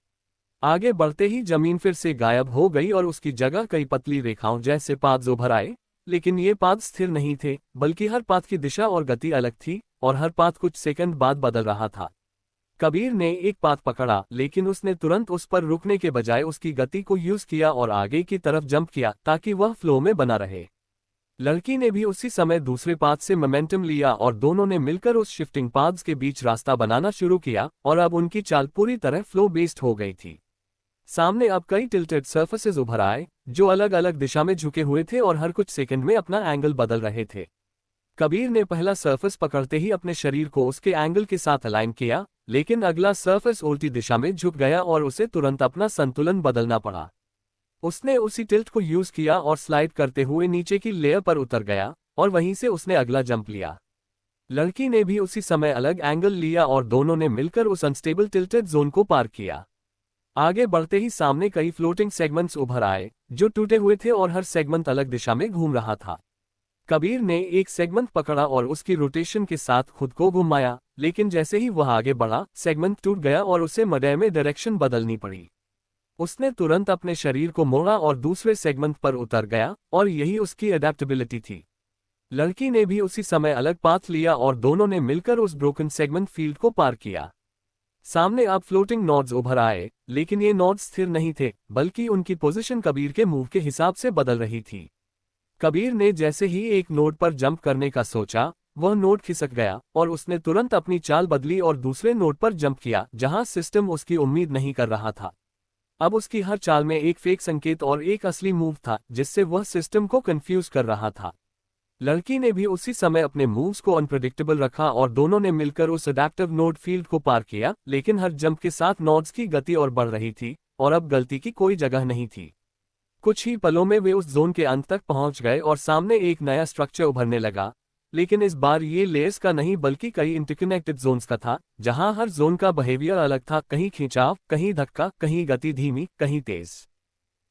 S2: आगे बढ़ते ही जमीन फिर से गायब हो गई और उसकी जगह कई पतली रेखाओं जैसे पाथ उभर आए, लेकिन ये पाथ स्थिर नहीं थे, बल्कि हर पाथ की दिशा और गति अलग थी और हर पाथ कुछ सेकंड बाद बदल रहा था। कबीर ने एक पाथ पकड़ा, लेकिन उसने तुरंत उस पर रुकने के बजाय उसकी गति को यूज किया और आगे की तरफ जंप किया ताकि वह फ्लो में बना रहे। लड़की ने भी उसी समय दूसरे पाथ से मोमेंटम लिया और दोनों ने मिलकर उस शिफ्टिंग पाथ्स के बीच रास्ता बनाना शुरू किया और अब उनकी चाल पूरी तरह फ्लो बेस्ड हो गई थी। सामने अब कई टिल्टेड सर्फेसेस उभर आए जो अलग अलग दिशा में झुके हुए थे और हर कुछ सेकंड में अपना एंगल बदल रहे थे। कबीर ने पहला सर्फेस पकड़ते ही अपने शरीर को उसके एंगल के साथ अलाइन किया, लेकिन अगला सर्फेस उल्टी दिशा में झुक गया और उसे तुरंत अपना संतुलन बदलना पड़ा। उसने उसी टिल्ट को यूज किया और स्लाइड करते हुए नीचे की लेयर पर उतर गया और वहीं से उसने अगला जंप लिया। लड़की ने भी उसी समय अलग एंगल लिया और दोनों ने मिलकर उस अनस्टेबल टिल्टेड जोन को पार किया। आगे बढ़ते ही सामने कई फ्लोटिंग सेगमेंट्स उभर आए जो टूटे हुए थे और हर सेगमेंट अलग दिशा में घूम रहा था। कबीर ने एक सेगमेंट पकड़ा और उसकी रोटेशन के साथ खुद को घुमाया, लेकिन जैसे ही वह आगे बढ़ा सेगमेंट टूट गया और उसे मडे में डायरेक्शन बदलनी पड़ी। उसने तुरंत अपने शरीर को मोड़ा और दूसरे सेगमेंट पर उतर गया और यही उसकी अडेप्टेबिलिटी थी। लड़की ने भी उसी समय अलग पाथ लिया और दोनों ने मिलकर उस ब्रोकन सेगमेंट फील्ड को पार किया। सामने अब फ्लोटिंग नोड्स उभर आए, लेकिन ये नोड्स स्थिर नहीं थे, बल्कि उनकी पोजीशन कबीर के मूव के हिसाब से बदल रही थी। कबीर ने जैसे ही एक नोड पर जंप करने का सोचा, वह नोड खिसक गया और उसने तुरंत अपनी चाल बदली और दूसरे नोड पर जंप किया जहां सिस्टम उसकी उम्मीद नहीं कर रहा था। अब उसकी हर चाल में एक फेक संकेत और एक असली मूव था जिससे वह सिस्टम को कंफ्यूज कर रहा था। लड़की ने भी उसी समय अपने मूव्स को अनप्रेडिक्टेबल रखा और दोनों ने मिलकर उस अडैप्टिव नोड फील्ड को पार किया, लेकिन हर जंप के साथ नोड्स की गति और बढ़ रही थी और अब गलती की कोई जगह नहीं थी। कुछ ही पलों में वे उस जोन के अंत तक पहुंच गए और सामने एक नया स्ट्रक्चर उभरने लगा, लेकिन इस बार ये लेयर्स का नहीं बल्कि कई इंटरकनेक्टेड जोन्स का था, जहां हर जोन का बिहेवियर अलग था, कहीं खिंचाव, कहीं धक्का, कहीं गति धीमी, कहीं तेज।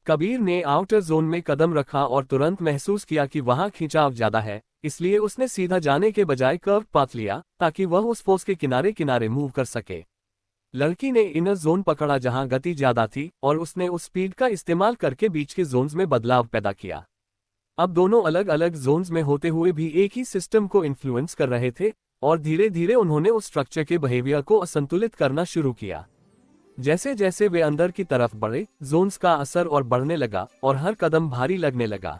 S2: कबीर ने आउटर जोन में कदम रखा और तुरंत महसूस किया कि वहां खिंचाव ज्यादा है, इसलिए उसने सीधा जाने के बजाय कर्व पाथ लिया ताकि वह उस फोर्स के किनारे किनारे मूव कर सके। लड़की ने इनर जोन पकड़ा जहां गति ज्यादा थी और उसने उस स्पीड का इस्तेमाल करके बीच के जोन्स में बदलाव पैदा किया। अब दोनों अलग अलग जोन्स में होते हुए भी एक ही सिस्टम को इन्फ्लुएंस कर रहे थे और धीरे धीरे उन्होंने उस स्ट्रक्चर के बिहेवियर को असंतुलित करना शुरू किया। जैसे जैसे वे अंदर की तरफ बढ़े, जोन्स का असर और बढ़ने लगा और हर कदम भारी लगने लगा।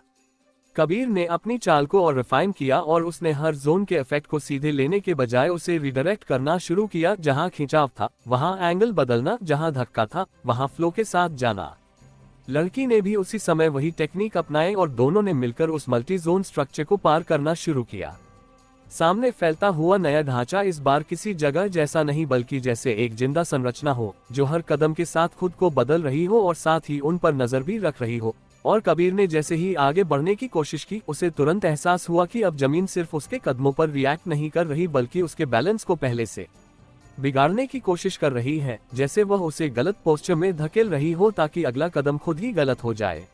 S2: कबीर ने अपनी चाल को और रिफाइन किया और उसने हर जोन के इफेक्ट को सीधे लेने के बजाय उसे रिडायरेक्ट करना शुरू किया। जहां खिंचाव था वहां एंगल बदलना, जहां धक्का था वहां फ्लो के साथ जाना। लड़की ने भी उसी समय वही टेक्निक अपनाए और दोनों ने मिलकर उस मल्टी जोन स्ट्रक्चर को पार करना शुरू किया। सामने फैलता हुआ नया ढांचा इस बार किसी जगह जैसा नहीं बल्कि जैसे एक जिंदा संरचना हो जो हर कदम के साथ खुद को बदल रही हो और साथ ही उन पर नजर भी रख रही हो। और कबीर ने जैसे ही आगे बढ़ने की कोशिश की, उसे तुरंत एहसास हुआ कि अब जमीन सिर्फ उसके कदमों पर रिएक्ट नहीं कर रही बल्कि उसके बैलेंस को पहले से बिगाड़ने की कोशिश कर रही है, जैसे वह उसे गलत पोस्चर में धकेल रही हो ताकि अगला कदम खुद ही गलत हो जाए।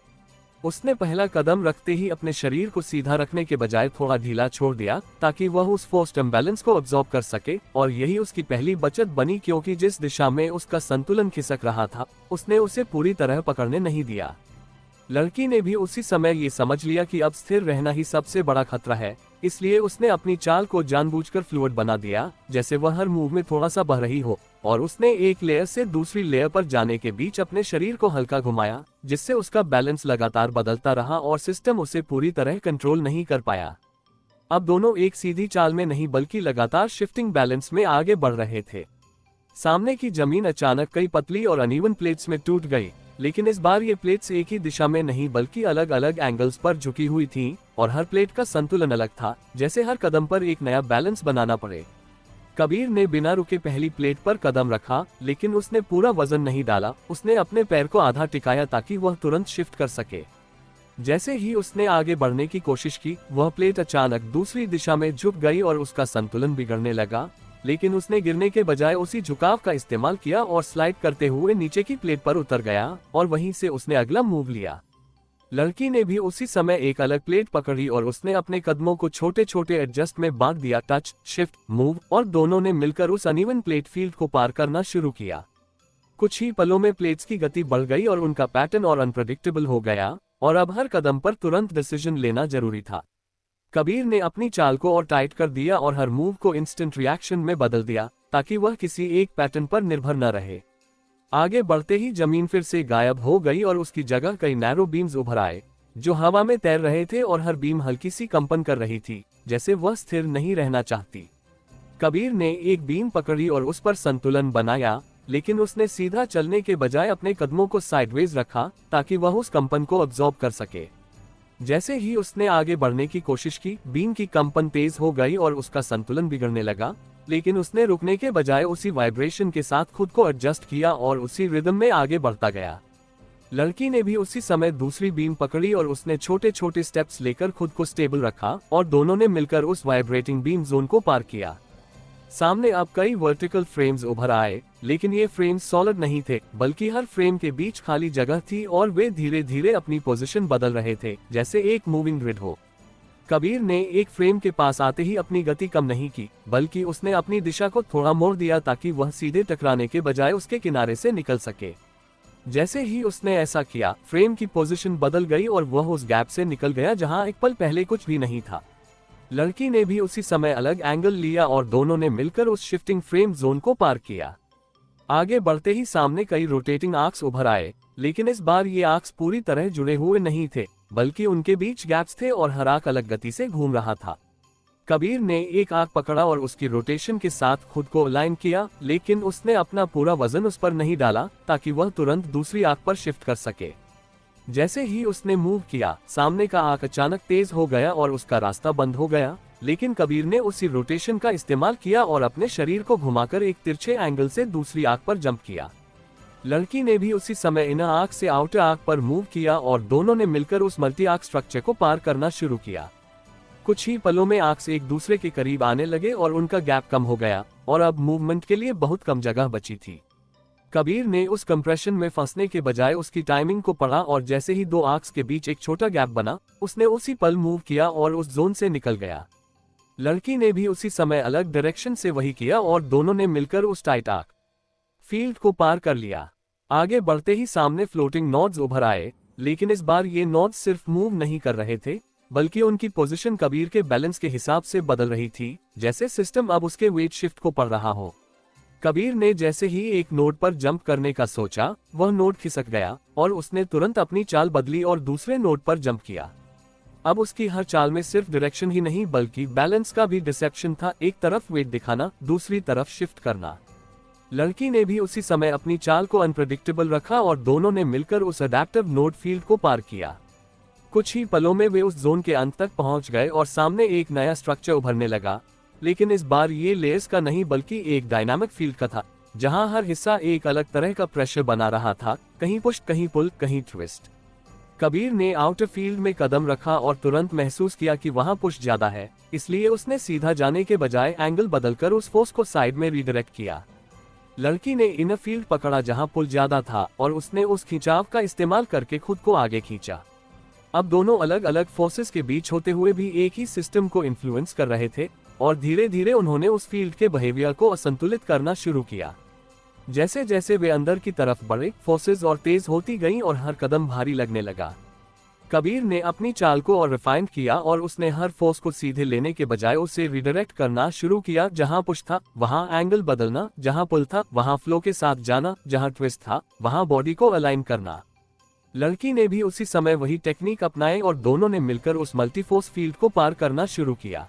S2: उसने पहला कदम रखते ही अपने शरीर को सीधा रखने के बजाय थोड़ा ढीला छोड़ दिया ताकि वह उस फोर्स्ड इम्बैलेंस को अब्सॉर्ब कर सके, और यही उसकी पहली बचत बनी क्योंकि जिस दिशा में उसका संतुलन खिसक रहा था उसने उसे पूरी तरह पकड़ने नहीं दिया। लड़की ने भी उसी समय ये समझ लिया कि अब स्थिर रहना ही सबसे बड़ा खतरा है, इसलिए उसने अपनी चाल को जानबूझकर फ्लूइड बना दिया, जैसे वह हर मूव में थोड़ा सा बह रही हो, और उसने एक लेयर से दूसरी लेयर पर जाने के बीच अपने शरीर को हल्का घुमाया, जिससे उसका बैलेंस लगातार बदलता रहा और सिस्टम उसे पूरी तरह कंट्रोल नहीं कर पाया। अब दोनों एक सीधी चाल में नहीं बल्कि लगातार शिफ्टिंग बैलेंस में आगे बढ़ रहे थे। सामने की जमीन अचानक कई पतली और अनइवन प्लेट्स में टूट गई, लेकिन इस बार ये प्लेट्स एक ही दिशा में नहीं बल्कि अलग अलग एंगल्स पर झुकी हुई थीं और हर प्लेट का संतुलन अलग था, जैसे हर कदम पर एक नया बैलेंस बनाना पड़े। कबीर ने बिना रुके पहली प्लेट पर कदम रखा, लेकिन उसने पूरा वजन नहीं डाला। उसने अपने पैर को आधा टिकाया ताकि वह तुरंत शिफ्ट कर सके। जैसे ही उसने आगे बढ़ने की कोशिश की, वह प्लेट अचानक दूसरी दिशा में झुक गई और उसका संतुलन बिगड़ने लगा। लेकिन उसने गिरने के बजाय उसी झुकाव का इस्तेमाल किया और स्लाइड करते हुए नीचे की प्लेट पर उतर गया और वहीं से उसने अगला मूव लिया। लड़की ने भी उसी समय एक अलग प्लेट पकड़ी और उसने अपने कदमों को छोटे छोटे एडजस्ट में बांट दिया, टच, शिफ्ट, मूव, और दोनों ने मिलकर उस अनइवन प्लेट फील्ड को पार करना शुरू किया। कुछ ही पलों में प्लेट्स की गति बढ़ गई और उनका पैटर्न और अनप्रेडिक्टेबल हो गया और अब हर कदम पर तुरंत डिसीजन लेना जरूरी था। कबीर ने अपनी चाल को और टाइट कर दिया और हर मूव को इंस्टेंट रिएक्शन में बदल दिया ताकि वह किसी एक पैटर्न पर निर्भर न रहे। आगे बढ़ते ही जमीन फिर से गायब हो गई और उसकी जगह कई नैरो बीम्स उभर आए जो हवा में तैर रहे थे और हर बीम हल्की सी कंपन कर रही थी, जैसे वह स्थिर नहीं रहना चाहती। कबीर ने एक बीम पकड़ी और उस पर संतुलन बनाया, लेकिन उसने सीधा चलने के बजाय अपने कदमों को साइडवेज रखा ताकि वह उस कंपन को अब्सॉर्ब कर सके। जैसे ही उसने आगे बढ़ने की कोशिश की, बीम की कंपन तेज हो गई और उसका संतुलन बिगड़ने लगा, लेकिन उसने रुकने के बजाय उसी वाइब्रेशन के साथ खुद को एडजस्ट किया और उसी रिदम में आगे बढ़ता गया। लड़की ने भी उसी समय दूसरी बीम पकड़ी और उसने छोटे छोटे स्टेप्स लेकर खुद को स्टेबल रखा और दोनों ने मिलकर उस वाइब्रेटिंग बीम जोन को पार किया। सामने अब कई वर्टिकल फ्रेम्स उभर आए, लेकिन ये फ्रेम्स सॉलिड नहीं थे, बल्कि हर फ्रेम के बीच खाली जगह थी और वे धीरे धीरे अपनी पोजीशन बदल रहे थे, जैसे एक मूविंग ग्रिड हो। कबीर ने एक फ्रेम के पास आते ही अपनी गति कम नहीं की, बल्कि उसने अपनी दिशा को थोड़ा मोड़ दिया ताकि वह सीधे टकराने के बजाय उसके किनारे से निकल सके। जैसे ही उसने ऐसा किया, फ्रेम की पोजीशन बदल गई और वह उस गैप से निकल गया जहां एक पल पहले कुछ भी नहीं था। लड़की ने भी उसी समय अलग एंगल लिया और दोनों ने मिलकर उस शिफ्टिंग फ्रेम जोन को पार किया। आगे बढ़ते ही सामने कई रोटेटिंग आर्क्स उभर आए, लेकिन इस बार ये आर्क्स पूरी तरह जुड़े हुए नहीं थे, बल्कि उनके बीच गैप्स थे और हर आर्क अलग गति से घूम रहा था। कबीर ने एक आर्क पकड़ा और उसकी रोटेशन के साथ खुद को अलाइन किया, लेकिन उसने अपना पूरा वजन उस पर नहीं डाला ताकि वह तुरंत दूसरी आर्क पर शिफ्ट कर सके। जैसे ही उसने मूव किया, सामने का आर्क अचानक तेज हो गया और उसका रास्ता बंद हो गया, लेकिन कबीर ने उसी रोटेशन का इस्तेमाल किया और अपने शरीर को घुमाकर एक तिरछे एंगल से दूसरी आर्क पर जंप किया। लड़की ने भी उसी समय इनर आर्क से आउटर आर्क पर मूव किया और दोनों ने मिलकर उस मल्टी आर्क स्ट्रक्चर को पार करना शुरू किया। कुछ ही पलों में आर्क्स एक दूसरे के करीब आने लगे और उनका गैप कम हो गया और अब मूवमेंट के लिए बहुत कम जगह बची थी। कबीर ने उस कंप्रेशन में फंसने के बजाय उसकी टाइमिंग को पढ़ा और जैसे ही दो आर्क्स के बीच एक छोटा गैप बना, उसने उसी पल मूव किया और उस जोन से निकल गया। लड़की ने भी उसी समय अलग डायरेक्शन से वही किया और दोनों ने मिलकर उस टाइट आर्क फील्ड को पार कर लिया। आगे बढ़ते ही सामने फ्लोटिंग नोड्स उभर आए, लेकिन इस बार ये नोड्स सिर्फ मूव नहीं कर रहे थे, बल्कि उनकी पोजीशन कबीर के बैलेंस के हिसाब से बदल रही थी, जैसे सिस्टम अब उसके वेट शिफ्ट को पढ़ रहा हो। कबीर ने जैसे ही एक नोड पर जंप करने का सोचा, वह नोड खिसक गया और उसने तुरंत अपनी चाल बदली और दूसरे नोड पर जंप किया। अब उसकी हर चाल में सिर्फ डायरेक्शन ही नहीं बल्कि बैलेंस का भी डिसेप्शन था, एक तरफ वेट दिखाना, दूसरी तरफ शिफ्ट करना। लड़की ने भी उसी समय अपनी चाल को अनप्रेडिक्टेबल रखा और दोनों ने मिलकर उस अडैप्टिव नोड फील्ड को पार किया। कुछ ही पलों में वे उस जोन के अंत तक पहुंच गए और सामने एक नया स्ट्रक्चर उभरने लगा, लेकिन इस बार ये लेयर्स का नहीं बल्कि एक डायनामिक फील्ड का था, जहां हर हिस्सा एक अलग तरह का प्रेशर बना रहा था, कहीं पुश, कहीं पुल, कहीं ट्विस्ट। कबीर ने आउटर फील्ड में कदम रखा और तुरंत महसूस किया कि वहां पुश ज्यादा है, इसलिए उसने सीधा जाने के बजाय एंगल बदलकर उस फोर्स को साइड में रीडायरेक्ट किया। लड़की ने इनर फील्ड पकड़ा जहां पुल ज्यादा था और उसने उस खिंचाव का इस्तेमाल करके खुद को आगे खींचा। अब दोनों अलग अलग फोर्सेस के बीच होते हुए भी एक ही सिस्टम को इन्फ्लुएंस कर रहे थे और धीरे धीरे उन्होंने उस फील्ड के बिहेवियर को असंतुलित करना शुरू किया। जैसे जैसे वे अंदर की तरफ बढ़े, फोर्सेस और तेज होती गईं और हर कदम भारी लगने लगा। कबीर ने अपनी चाल को और रिफाइन किया और उसने हर फोर्स को सीधे लेने के बजाय उसे रिडायरेक्ट करना शुरू किया। जहां पुश था वहां एंगल बदलना, जहां पुल था वहां फ्लो के साथ जाना, जहां ट्विस्ट था वहां बॉडी को अलाइन करना। लड़की ने भी उसी समय वही टेक्निक अपनाए और दोनों ने मिलकर उस मल्टीफोर्स फील्ड को पार करना शुरू किया।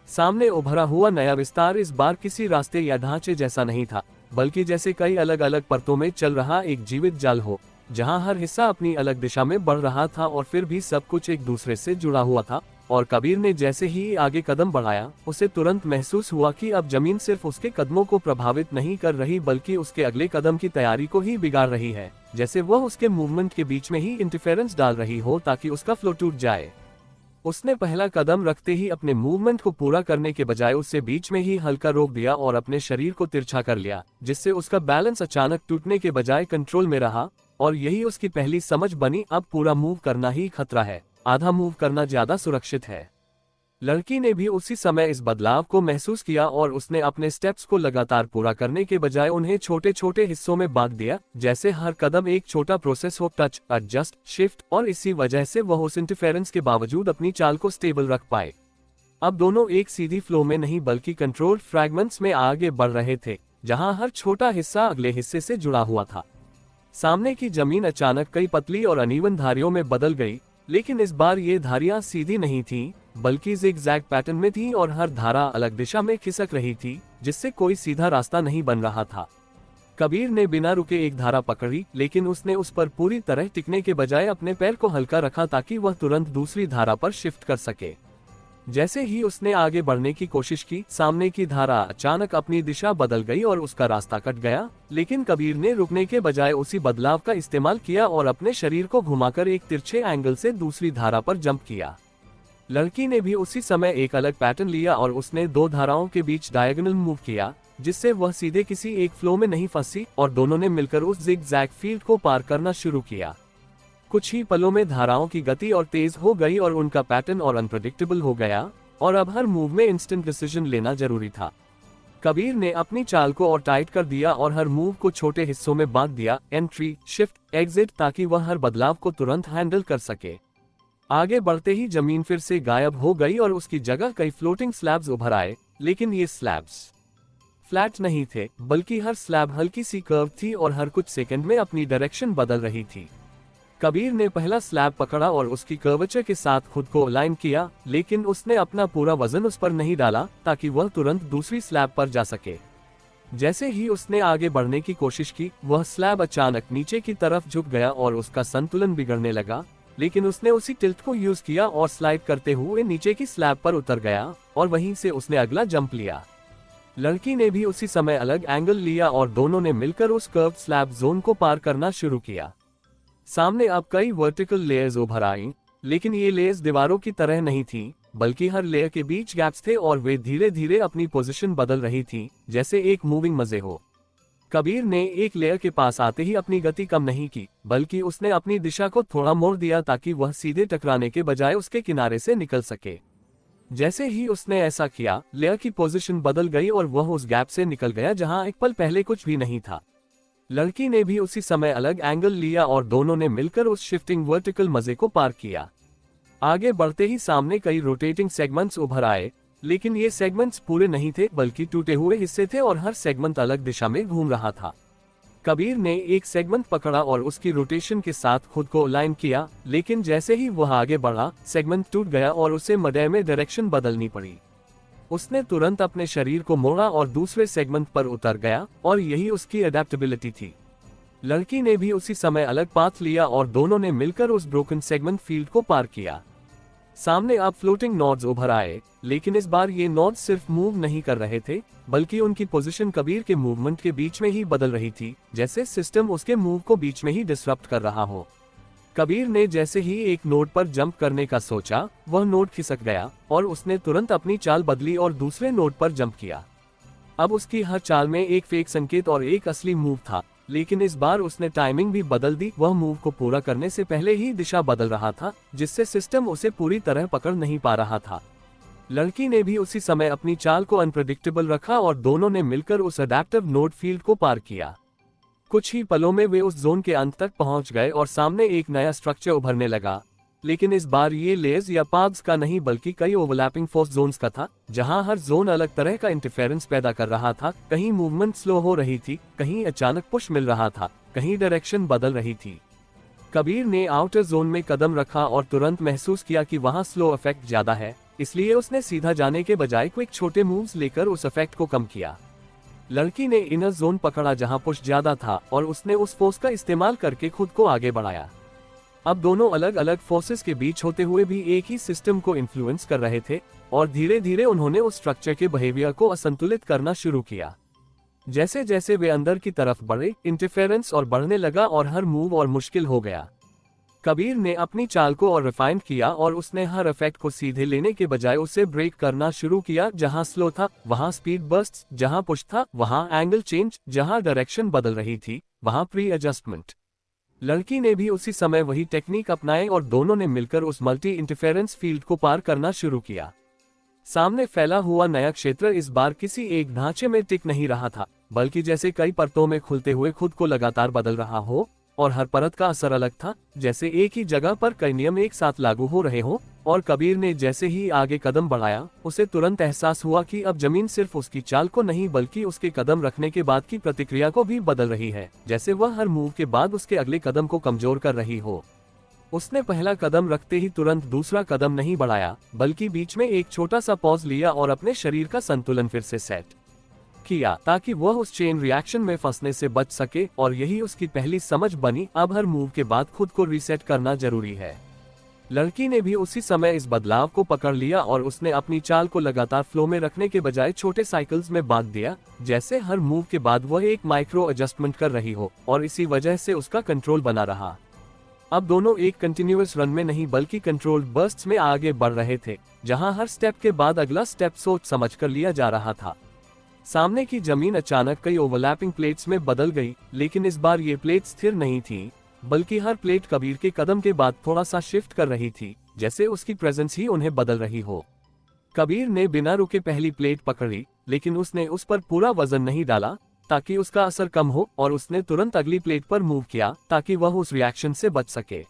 S2: सामने उभरा हुआ नया विस्तार इस बार किसी रास्ते या ढांचे जैसा नहीं था, बल्कि जैसे कई अलग अलग परतों में चल रहा एक जीवित जाल हो, जहां हर हिस्सा अपनी अलग दिशा में बढ़ रहा था और फिर भी सब कुछ एक दूसरे से जुड़ा हुआ था। और कबीर ने जैसे ही आगे कदम बढ़ाया, उसे तुरंत महसूस हुआ कि अब जमीन सिर्फ उसके कदमों को प्रभावित नहीं कर रही बल्कि उसके अगले कदम की तैयारी को ही बिगाड़ रही है, जैसे वह उसके मूवमेंट के बीच में ही इंटरफेरेंस डाल रही हो ताकि उसका फ्लो टूट जाए। उसने पहला कदम रखते ही अपने मूवमेंट को पूरा करने के बजाय उससे बीच में ही हल्का रोक दिया और अपने शरीर को तिरछा कर लिया, जिससे उसका बैलेंस अचानक टूटने के बजाय कंट्रोल में रहा। और यही उसकी पहली समझ बनी, अब पूरा मूव करना ही खतरा है, आधा मूव करना ज्यादा सुरक्षित है। लड़की ने भी उसी समय इस बदलाव को महसूस किया और उसने अपने स्टेप्स को लगातार पूरा करने के बजाय उन्हें छोटे छोटे हिस्सों में बांट दिया, जैसे हर कदम एक छोटा प्रोसेस हो, टच, एडजस्ट, शिफ्ट, और इसी वजह से वह उस इंटरफेरेंस के बावजूद अपनी चाल को स्टेबल रख पाए। अब दोनों एक सीधी फ्लो में नहीं बल्कि कंट्रोल्ड फ्रैगमेंट्स में आगे बढ़ रहे थे, जहां हर छोटा हिस्सा अगले हिस्से से जुड़ा हुआ था। सामने की जमीन अचानक कई पतली और अनइवन धारियों में बदल गई, लेकिन इस बार ये धारियां सीधी नहीं थीं, बल्कि जिगजैग पैटर्न में थीं और हर धारा अलग दिशा में खिसक रही थी, जिससे कोई सीधा रास्ता नहीं बन रहा था। कबीर ने बिना रुके एक धारा पकड़ी, लेकिन उसने उस पर पूरी तरह टिकने के बजाय अपने पैर को हल्का रखा ताकि वह तुरंत दूसरी धारा पर शिफ्ट कर सके। जैसे ही उसने आगे बढ़ने की कोशिश की, सामने की धारा अचानक अपनी दिशा बदल गई और उसका रास्ता कट गया, लेकिन कबीर ने रुकने के बजाय उसी बदलाव का इस्तेमाल किया और अपने शरीर को घुमाकर एक तिरछे एंगल से दूसरी धारा पर जंप किया। लड़की ने भी उसी समय एक अलग पैटर्न लिया और उसने दो धाराओं के बीच डायगोनल मूव किया, जिससे वह सीधे किसी एक फ्लो में नहीं फंसी और दोनों ने मिलकर उस जिगजैग फील्ड को पार करना शुरू किया। कुछ ही पलों में धाराओं की गति और तेज हो गई और उनका पैटर्न और अनप्रेडिक्टेबल हो गया, और अब हर मूव में इंस्टेंट डिसीजन लेना जरूरी था। कबीर ने अपनी चाल को और टाइट कर दिया और हर मूव को छोटे हिस्सों में बांट दिया, एंट्री, शिफ्ट, एग्जिट, ताकि वह हर बदलाव को तुरंत हैंडल कर सके। आगे बढ़ते ही जमीन फिर से गायब हो गई और उसकी जगह कई फ्लोटिंग स्लैब्स उभर आए, लेकिन ये स्लैब्स फ्लैट नहीं थे, बल्कि हर स्लैब हल्की सी कर्व थी और हर कुछ सेकंड में अपनी डायरेक्शन बदल रही थी। कबीर ने पहला स्लैब पकड़ा और उसकी कर्वेचर के साथ खुद को अलाइन किया, लेकिन उसने अपना पूरा वजन उस पर नहीं डाला ताकि वह तुरंत दूसरी स्लैब पर जा सके। जैसे ही उसने आगे बढ़ने की कोशिश की, वह स्लैब अचानक नीचे की तरफ झुक गया और उसका संतुलन बिगड़ने लगा, लेकिन उसने उसी टिल्ट को यूज किया और स्लाइड करते हुए नीचे की स्लैब पर उतर गया और वहीं से उसने अगला जंप लिया। लड़की ने भी उसी समय अलग एंगल लिया और दोनों ने मिलकर उस कर्व स्लैब जोन को पार करना शुरू किया। सामने अब कई वर्टिकल लेयर्स उभर आईं, लेकिन ये लेयर्स दीवारों की तरह नहीं थीं, बल्कि हर लेयर के बीच गैप्स थे और वे धीरे धीरे अपनी पोजीशन बदल रही थीं, जैसे एक मूविंग मजे हो। कबीर ने एक लेयर के पास आते ही अपनी गति कम नहीं की, बल्कि उसने अपनी दिशा को थोड़ा मोड़ दिया ताकि वह सीधे टकराने के बजाय उसके किनारे से निकल सके। जैसे ही उसने ऐसा किया, लेयर की पोजीशन बदल गई और वह उस गैप से निकल गया जहां एक पल पहले कुछ भी नहीं था। लड़की ने भी उसी समय अलग एंगल लिया और दोनों ने मिलकर उस शिफ्टिंग वर्टिकल मजे को पार किया। आगे बढ़ते ही सामने कई रोटेटिंग सेगमेंट्स उभर आए, लेकिन ये सेगमेंट्स पूरे नहीं थे बल्कि टूटे हुए हिस्से थे और हर सेगमेंट अलग दिशा में घूम रहा था। कबीर ने एक सेगमेंट पकड़ा और उसकी रोटेशन के साथ खुद को अलाइन किया, लेकिन जैसे ही वह आगे बढ़ा, सेगमेंट टूट गया और उसे मध्य में डायरेक्शन बदलनी पड़ी। उसने तुरंत अपने शरीर को मोड़ा और दूसरे सेगमेंट पर उतर गया, और यही उसकी अडेप्टेबिलिटी थी। लड़की ने भी उसी समय अलग पाथ लिया और दोनों ने मिलकर उस ब्रोकन सेगमेंट फील्ड को पार किया। सामने अब फ्लोटिंग नोड्स उभर आए, लेकिन इस बार ये नोड्स सिर्फ मूव नहीं कर रहे थे, बल्कि उनकी पोजीशन कबीर के मूवमेंट के बीच में ही बदल रही थी, जैसे सिस्टम उसके मूव को बीच में ही डिसरप्ट कर रहा हो। कबीर ने जैसे ही एक नोड पर जंप करने का सोचा, वह नोड खिसक गया और उसने तुरंत अपनी चाल बदली और दूसरे नोड पर जंप किया। अब उसकी हर चाल में एक फेक संकेत और एक असली मूव था, लेकिन इस बार उसने टाइमिंग भी बदल दी। वह मूव को पूरा करने से पहले ही दिशा बदल रहा था, जिससे सिस्टम उसे पूरी तरह पकड़ नहीं पा रहा था। लड़की ने भी उसी समय अपनी चाल को अनप्रेडिक्टेबल रखा और दोनों ने मिलकर उस अडैप्टिव नोड फील्ड को पार किया। कुछ ही पलों में वे उस जोन के अंत तक पहुंच गए और सामने एक नया स्ट्रक्चर उभरने लगा, लेकिन इस बार ये लेयर्स या पाथ्स का नहीं बल्कि कई ओवरलैपिंग फोर्स जोन्स का था, जहां हर जोन अलग तरह का इंटरफेरेंस पैदा कर रहा था। कहीं मूवमेंट स्लो हो रही थी, कहीं अचानक पुश मिल रहा था, कहीं डायरेक्शन बदल रही थी। कबीर ने आउटर जोन में कदम रखा और तुरंत महसूस किया कि वहां स्लो इफेक्ट ज्यादा है, इसलिए उसने सीधा जाने के बजाय क्विक छोटे मूव्स लेकर उस इफेक्ट को कम किया। लड़की ने इनर जोन पकड़ा जहां पुश ज्यादा था और उसने उस फोर्स का इस्तेमाल करके खुद को आगे बढ़ाया। अब दोनों अलग अलग फोर्सेस के बीच होते हुए भी एक ही सिस्टम को इन्फ्लुएंस कर रहे थे और धीरे धीरे उन्होंने उस स्ट्रक्चर के बिहेवियर को असंतुलित करना शुरू किया। जैसे जैसे वे अंदर की तरफ बढ़े, इंटरफेरेंस और बढ़ने लगा और हर मूव और मुश्किल हो गया। कबीर ने अपनी चाल को और रिफाइन किया और उसने हर इफेक्ट को सीधे लेने के बजाय उसे ब्रेक करना शुरू किया। जहां स्लो था वहां स्पीड बर्स्ट, जहां पुश था वहां एंगल चेंज, जहां डायरेक्शन बदल रही थी वहां प्री एडजस्टमेंट। लड़की ने भी उसी समय वही टेक्निक अपनाए और दोनों ने मिलकर उस मल्टी इंटरफेरेंस फील्ड को पार करना शुरू किया। सामने फैला हुआ नया क्षेत्र इस बार किसी एक ढांचे में टिक नहीं रहा था, बल्कि जैसे कई परतों में खुलते हुए खुद को लगातार बदल रहा हो, और हर परत का असर अलग था, जैसे एक ही जगह पर कई नियम एक साथ लागू हो रहे हो। और कबीर ने जैसे ही आगे कदम बढ़ाया, उसे तुरंत एहसास हुआ कि अब जमीन सिर्फ उसकी चाल को नहीं बल्कि उसके कदम रखने के बाद की प्रतिक्रिया को भी बदल रही है, जैसे वह हर मूव के बाद उसके अगले कदम को कमजोर कर रही हो। उसने पहला कदम रखते ही तुरंत दूसरा कदम नहीं बढ़ाया, बल्कि बीच में एक छोटा सा पॉज लिया और अपने शरीर का संतुलन फिर से सेट किया, ताकि वह उस चेन रिएक्शन में फंसने से बच सके। और यही उसकी पहली समझ बनी, अब हर मूव के बाद खुद को रीसेट करना जरूरी है। लड़की ने भी उसी समय इस बदलाव को पकड़ लिया और उसने अपनी चाल को लगातार फ्लो में रखने के बजाय छोटे साइकिल्स में बांट दिया, जैसे हर मूव के बाद वह एक माइक्रो एडजस्टमेंट कर रही हो, और इसी वजह से उसका कंट्रोल बना रहा। अब दोनों एक कंटिन्यूअस रन में नहीं बल्कि कंट्रोल्ड बर्स्ट्स में आगे बढ़ रहे थे, जहां हर स्टेप के बाद अगला स्टेप सोच समझ कर लिया जा रहा था। सामने की जमीन अचानक कई ओवरलैपिंग प्लेट्स में बदल गई, लेकिन इस बार ये प्लेट स्थिर नहीं थी, बल्कि हर प्लेट कबीर के कदम के बाद थोड़ा सा शिफ्ट कर रही थी, जैसे उसकी प्रेजेंस ही उन्हें बदल रही हो। कबीर ने बिना रुके पहली प्लेट पकड़ी, लेकिन उसने उस पर पूरा वजन नहीं डाला ताकि उसका असर कम हो, और उसने तुरंत अगली प्लेट पर मूव किया ताकि वह उस रिएक्शन से बच सके।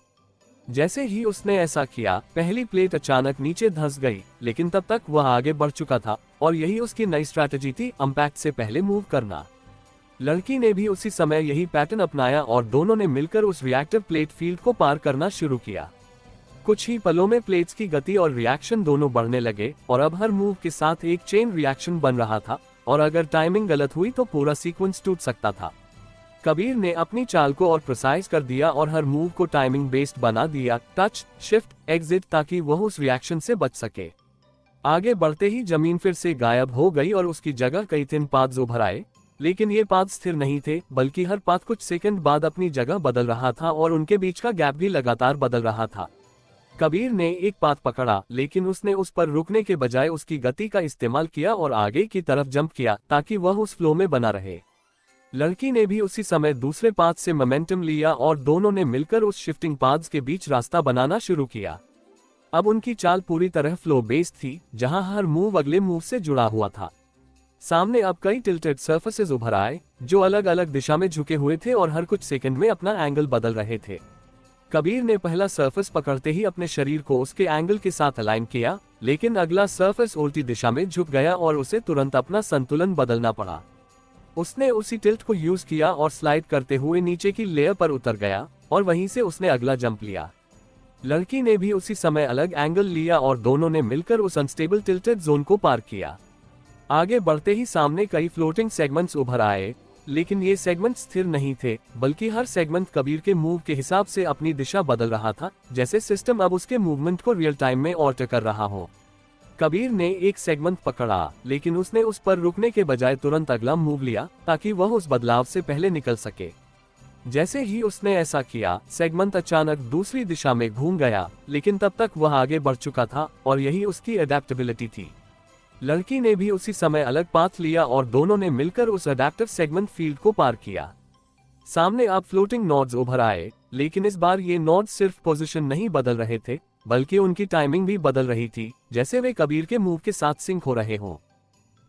S2: जैसे ही उसने ऐसा किया, पहली प्लेट अचानक नीचे धंस गई, लेकिन तब तक वह आगे बढ़ चुका था, और यही उसकी नई स्ट्रैटेजी थी, इम्पैक्ट से पहले मूव करना। लड़की ने भी उसी समय यही पैटर्न अपनाया और दोनों ने मिलकर उस रिएक्टिव प्लेट फील्ड को पार करना शुरू किया। कुछ ही पलों में प्लेट्स की गति और रिएक्शन दोनों बढ़ने लगे, और अब हर मूव के साथ एक चेन रिएक्शन बन रहा था, और अगर टाइमिंग गलत हुई तो पूरा सीक्वेंस टूट सकता था। कबीर ने अपनी चाल को और प्रिसाइज कर दिया और हर मूव को टाइमिंग बेस्ड बना दिया, टच, शिफ्ट, एग्जिट, ताकि वह उस रिएक्शन से बच सके। आगे बढ़ते ही जमीन फिर से गायब हो गई और उसकी जगह कई थिन पाथ्स उभर आए, लेकिन ये पाथ स्थिर नहीं थे, बल्कि हर पाथ कुछ सेकंड बाद अपनी जगह बदल रहा था और उनके बीच का गैप भी लगातार बदल रहा था। कबीर ने एक पाथ पकड़ा, लेकिन उसने उस पर रुकने के बजाय उसकी गति का इस्तेमाल किया और आगे की तरफ जंप किया ताकि वह उस फ्लो में बना रहे। लड़की ने भी उसी समय दूसरे पाथ से मोमेंटम लिया और दोनों ने मिलकर उस शिफ्टिंग पाथ्स के बीच रास्ता बनाना शुरू किया। अब उनकी चाल पूरी तरह फ्लो बेस्ड थी, जहां हर मूव अगले मूव से जुड़ा हुआ था। सामने अब कई टिल्टेड सर्फेसेस उभर आए, जो अलग अलग दिशा में झुके हुए थे और हर कुछ सेकंड में अपना एंगल बदल रहे थे। कबीर ने पहला सरफेस पकड़ते ही अपने शरीर को उसके एंगल के साथ अलाइन किया, लेकिन अगला सरफेस उल्टी दिशा में झुक गया और उसे तुरंत अपना संतुलन बदलना पड़ा। उसने उसी टिल्ट को यूज किया और स्लाइड करते हुए नीचे की लेयर पर उतर गया, और वहीं से उसने अगला जंप लिया। लड़की ने भी उसी समय अलग एंगल लिया और दोनों ने मिलकर उस अनस्टेबल टिल्टेड जोन को पार किया। आगे बढ़ते ही सामने कई फ्लोटिंग सेगमेंट्स उभर आए, लेकिन ये सेगमेंट स्थिर नहीं थे, बल्कि हर सेगमेंट कबीर के मूव के हिसाब से अपनी दिशा बदल रहा था, जैसे सिस्टम अब उसके मूवमेंट को रियल टाइम में ऑल्टर कर रहा हो। कबीर ने एक सेगमेंट पकड़ा, लेकिन उसने उस पर रुकने के बजाय तुरंत अगला मूव लिया ताकि वह उस बदलाव से पहले निकल सके। जैसे ही उसने ऐसा किया, सेगमेंट अचानक दूसरी दिशा में घूम गया, लेकिन तब तक वह आगे बढ़ चुका था, और यही उसकी अडेप्टेबिलिटी थी। लड़की ने भी उसी समय अलग पाथ लिया और दोनों ने मिलकर उस अडेप्टिव सेगमेंट फील्ड को पार किया। सामने अब फ्लोटिंग नोड्स उभर आए, लेकिन इस बार ये नोड्स सिर्फ पोजीशन नहीं बदल रहे थे, बल्कि उनकी टाइमिंग भी बदल रही थी, जैसे वे कबीर के मूव के साथ सिंक हो रहे हों।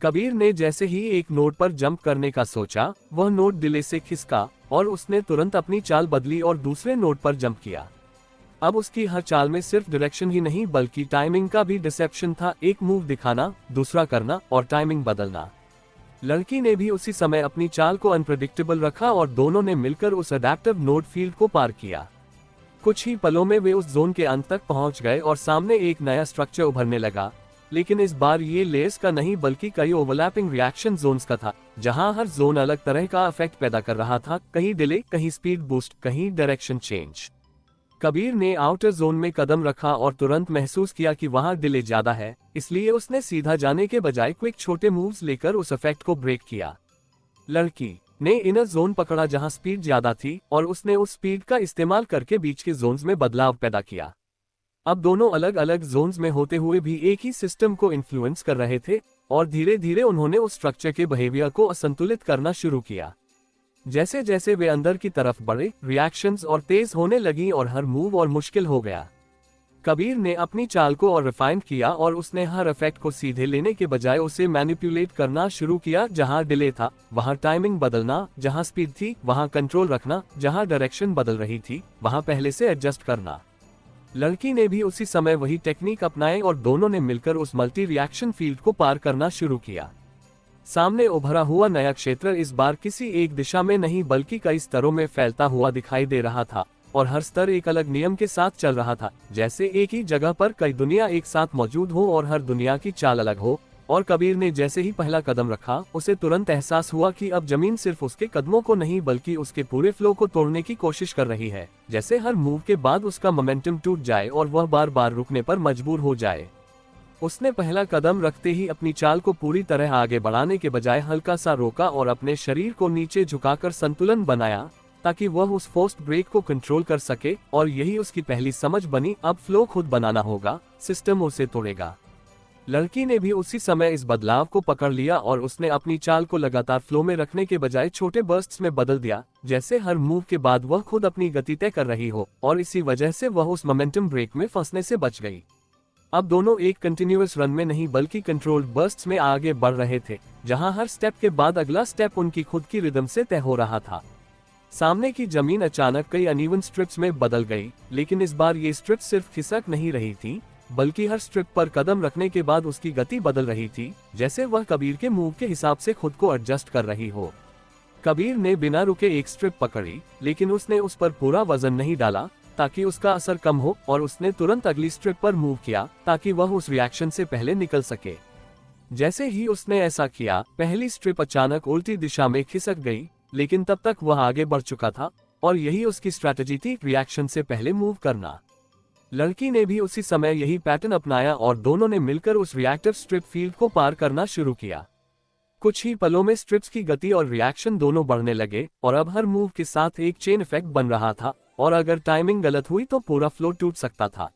S2: कबीर ने जैसे ही एक नोड पर जंप करने का सोचा, वह नोड डिले से खिसका और उसने तुरंत अपनी चाल बदली और दूसरे नोड पर जंप किया। अब उसकी हर चाल में सिर्फ डायरेक्शन ही नहीं बल्कि टाइमिंग का भी डिसेप्शन था, एक मूव दिखाना, दूसरा करना और टाइमिंग बदलना। लड़की ने भी उसी समय अपनी चाल को अनप्रेडिक्टेबल रखा और दोनों ने मिलकर उस अडेप्टिव नोड फील्ड को पार किया। कुछ ही पलों में वे उस जोन के अंत तक पहुंच गए और सामने एक नया स्ट्रक्चर उभरने लगा, लेकिन इस बार ये लेयर्स का नहीं बल्कि कई ओवरलैपिंग रिएक्शन जोन्स का था, जहां हर जोन अलग तरह का इफेक्ट पैदा कर रहा था, कहीं डिले, कहीं स्पीड बूस्ट, कहीं डायरेक्शन चेंज। कबीर ने आउटर जोन में कदम रखा और तुरंत महसूस किया कि वहां डिले ज्यादा है, इसलिए उसने सीधा जाने के बजाय क्विक छोटे मूव्स लेकर उस इफेक्ट को ब्रेक किया। लड़की ने इनर जोन पकड़ा जहां स्पीड ज्यादा थी और उसने उस स्पीड का इस्तेमाल करके बीच के जोन्स में बदलाव पैदा किया। अब दोनों अलग अलग जोन्स में होते हुए भी एक ही सिस्टम को इन्फ्लुएंस कर रहे थे और धीरे धीरे उन्होंने उस स्ट्रक्चर के बिहेवियर को असंतुलित करना शुरू किया। जैसे जैसे वे अंदर की तरफ बढ़े, रिएक्शंस और तेज होने लगी और हर मूव और मुश्किल हो गया। कबीर ने अपनी चाल को और रिफाइन किया और उसने हर इफेक्ट को सीधे लेने के बजाय उसे मैनिपुलेट करना शुरू किया। जहां डिले था वहां टाइमिंग बदलना, जहां स्पीड थी वहां कंट्रोल रखना, जहां डायरेक्शन बदल रही थी वहां पहले से एडजस्ट करना। लड़की ने भी उसी समय वही टेक्निक अपनाई और दोनों ने मिलकर उस मल्टी रिएक्शन फील्ड को पार करना शुरू किया। सामने उभरा हुआ नया क्षेत्र इस बार किसी एक दिशा में नहीं बल्कि कई स्तरों में फैलता हुआ दिखाई दे रहा था और हर स्तर एक अलग नियम के साथ चल रहा था, जैसे एक ही जगह पर कई दुनिया एक साथ मौजूद हो और हर दुनिया की चाल अलग हो। और कबीर ने जैसे ही पहला कदम रखा, उसे तुरंत एहसास हुआ कि अब जमीन सिर्फ उसके कदमों को नहीं बल्कि उसके पूरे फ्लो को तोड़ने की कोशिश कर रही है, जैसे हर मूव के बाद उसका मोमेंटम टूट जाए और वह बार बार रुकने पर मजबूर हो जाए। उसने पहला कदम रखते ही अपनी चाल को पूरी तरह आगे बढ़ाने के बजाय हल्का सा रोका और अपने शरीर को नीचे झुकाकर संतुलन बनाया ताकि वह उस फोर्स्ड ब्रेक को कंट्रोल कर सके। और यही उसकी पहली समझ बनी, अब फ्लो खुद बनाना होगा, सिस्टम उसे तोड़ेगा। लड़की ने भी उसी समय इस बदलाव को पकड़ लिया और उसने अपनी चाल को लगातार फ्लो में रखने के बजाय छोटे बर्स्ट्स में बदल दिया, जैसे हर मूव के बाद वह खुद अपनी गति तय कर रही हो और इसी वजह से वह उस मोमेंटम ब्रेक में फंसने से बच गई। अब दोनों एक कंटिन्यूअस रन में नहीं बल्कि कंट्रोल्ड बर्स्ट्स में आगे बढ़ रहे थे, जहां हर स्टेप के बाद अगला स्टेप उनकी खुद की रिदम से तय हो रहा था। सामने की जमीन अचानक कई अनइवन स्ट्रिप्स में बदल गई, लेकिन इस बार ये स्ट्रिप्स सिर्फ खिसक नहीं रही थी बल्कि हर स्ट्रिप पर कदम रखने के बाद उसकी गति बदल रही थी, जैसे वह कबीर के मूव के हिसाब से खुद को एडजस्ट कर रही हो। कबीर ने बिना रुके एक स्ट्रिप पकड़ी, लेकिन उसने उस पर पूरा वजन नहीं डाला ताकि उसका असर कम हो और उसने तुरंत अगली स्ट्रिप पर मूव किया ताकि वह उस रिएक्शन से पहले निकल सके। जैसे ही उसने ऐसा किया, पहली स्ट्रिप अचानक उल्टी दिशा में खिसक गई, लेकिन तब तक वह आगे बढ़ चुका था और यही उसकी स्ट्रैटेजी थी, रिएक्शन से पहले मूव करना। लड़की ने भी उसी समय यही पैटर्न अपनाया और दोनों ने मिलकर उस रिएक्टिव स्ट्रिप फील्ड को पार करना शुरू किया। कुछ ही पलों में स्ट्रिप्स की गति और रिएक्शन दोनों बढ़ने लगे और अब हर मूव के साथ एक चेन इफेक्ट बन रहा था और अगर टाइमिंग गलत हुई तो पूरा फ्लो टूट सकता था।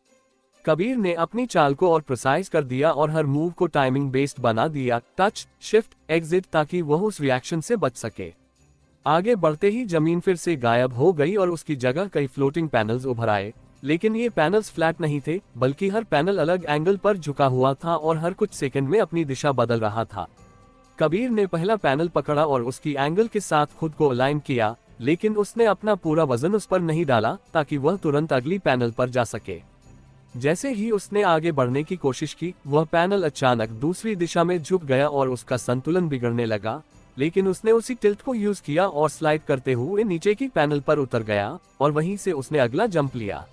S2: कबीर ने अपनी चाल को और प्रिसाइज कर दिया और हर मूव को टाइमिंग बेस्ड बना दिया, टच, शिफ्ट, एग्जिट, ताकि वह उस रिएक्शन से बच सके। आगे बढ़ते ही जमीन फिर से गायब हो गई और उसकी जगह कई फ्लोटिंग पैनल्स उभर आए, लेकिन ये पैनल्स फ्लैट नहीं थे बल्कि हर पैनल अलग एंगल पर झुका हुआ था और हर कुछ सेकंड में अपनी दिशा बदल रहा था। कबीर ने पहला पैनल पकड़ा और उसकी एंगल के साथ खुद को अलाइन किया, लेकिन उसने अपना पूरा वजन उस पर नहीं डाला ताकि वह तुरंत अगली पैनल पर जा सके। जैसे ही उसने आगे बढ़ने की कोशिश की, वह पैनल अचानक दूसरी दिशा में झुक गया और उसका संतुलन बिगड़ने लगा, लेकिन उसने उसी टिल्ट को यूज किया और स्लाइड करते हुए नीचे की पैनल पर उतर गया और वहीं से उसने अगला जंप लिया।